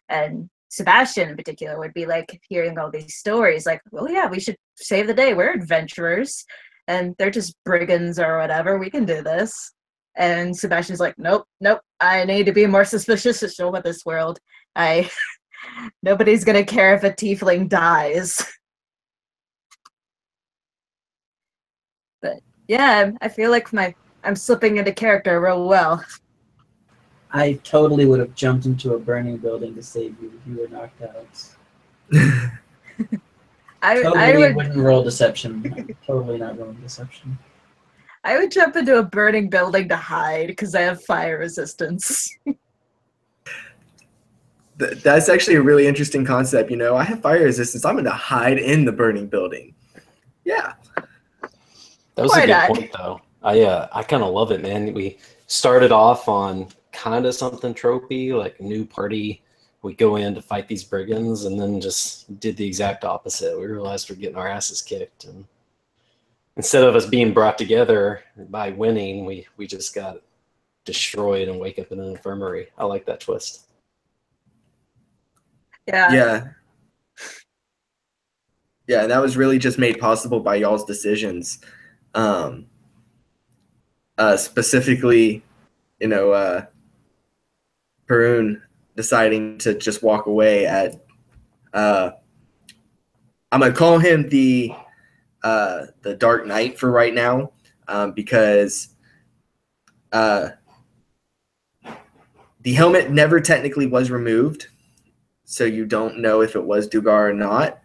And Sebastian in particular would be like hearing all these stories like, oh yeah, we should save the day, we're adventurers and they're just brigands or whatever, we can do this. And Sebastian's like, nope, I need to be more suspicious with this world. Nobody's gonna care if a tiefling dies. But yeah, I feel like I'm slipping into character real well. I totally would have jumped into a burning building to save you if you were knocked out. I wouldn't roll deception. I'm totally not rolling deception. I would jump into a burning building to hide because I have fire resistance. That's actually a really interesting concept. I have fire resistance. I'm going to hide in the burning building. Yeah. That was a good point, though. I kind of love it, man. We started off on kind of something tropey, like a new party. We go in to fight these brigands, and then just did the exact opposite. We realized we're getting our asses kicked, and instead of us being brought together by winning, we just got destroyed and wake up in an infirmary. I like that twist. Yeah. Yeah, that was really just made possible by y'all's decisions. Specifically, Perun deciding to just walk away at I'm gonna call him the Dark Knight for right now, because the helmet never technically was removed, so you don't know if it was Dugar or not.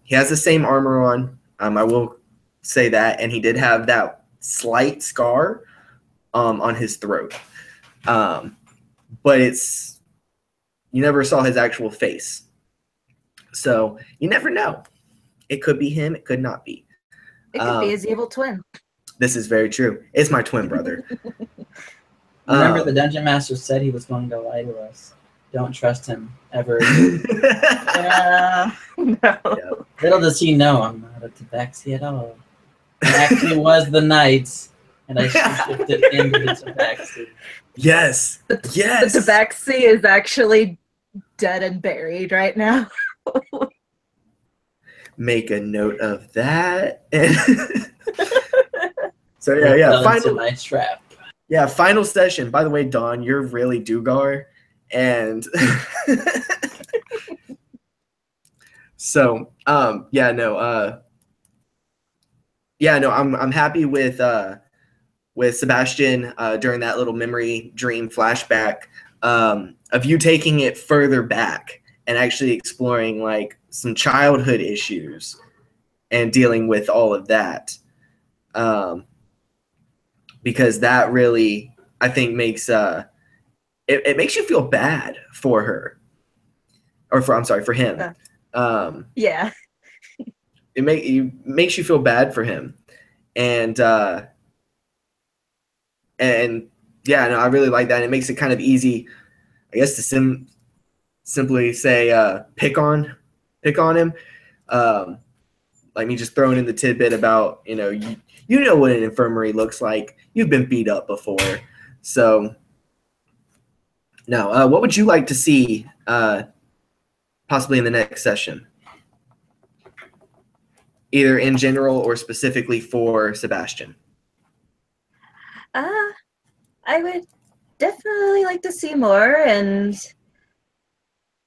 He has the same armor on. I will say that, and he did have that slight scar on his throat, but you never saw his actual face, so you never know. It could be him, it could not be. It could be his evil twin. This is very true. It's my twin brother. Remember, the dungeon master said he was going to lie to us. Don't trust him ever. No. Little does he know I'm not a tabaxi at all. It actually was the knights, and I shifted into the tabaxi. Yes. The tabaxi is actually dead and buried right now. Make a note of that. So yeah. Final my trap. Yeah, final session. By the way, Dawn, you're really Dugar, and so I'm happy with Sebastian during that little memory dream flashback of you taking it further back and actually exploring like some childhood issues and dealing with all of that, because that really, I think, makes it makes you feel bad for her, or for him. Yeah. It makes you feel bad for him, and I really like that. It makes it kind of easy, I guess, to simply say pick on him, like me just throwing in the tidbit about you know what an infirmary looks like. You've been beat up before, so Now, what would you like to see possibly in the next session? Either in general or specifically for Sebastian. I would definitely like to see more, and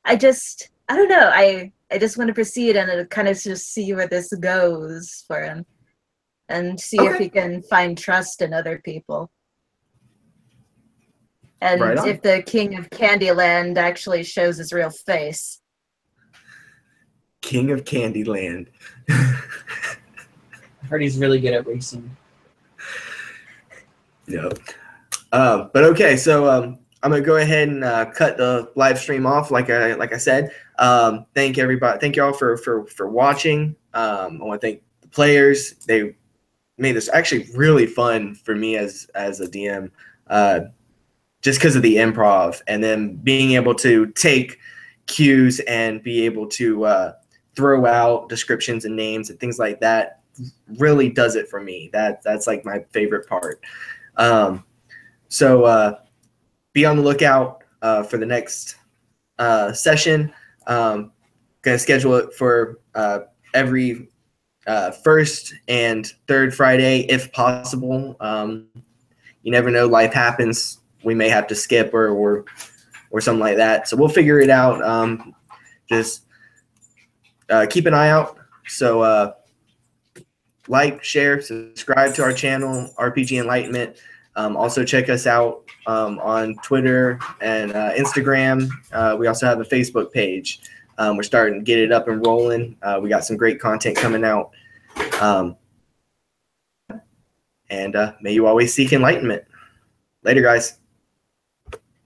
I don't know. I just want to proceed and kind of just see where this goes for him, and see if he can find trust in other people. And Right on. if the King of Candyland actually shows his real face. King of Candyland. I heard he's really good at racing. No. But okay, so I'm gonna go ahead and cut the live stream off. Like I said, thank everybody. Thank y'all for watching. I want to thank the players. They made this actually really fun for me as a DM, just because of the improv and then being able to take cues and be able to throw out descriptions and names and things like that. Really does it for me. That's like my favorite part. So be on the lookout for the next session. Going to schedule it for every first and third Friday, if possible. You never know, life happens. We may have to skip or something like that. So we'll figure it out. Just keep an eye out. So like, share, subscribe to our channel, RPG Enlightenment. Also check us out on Twitter and Instagram. We also have a Facebook page. We're starting to get it up and rolling. We got some great content coming out. And may you always seek enlightenment. Later, guys.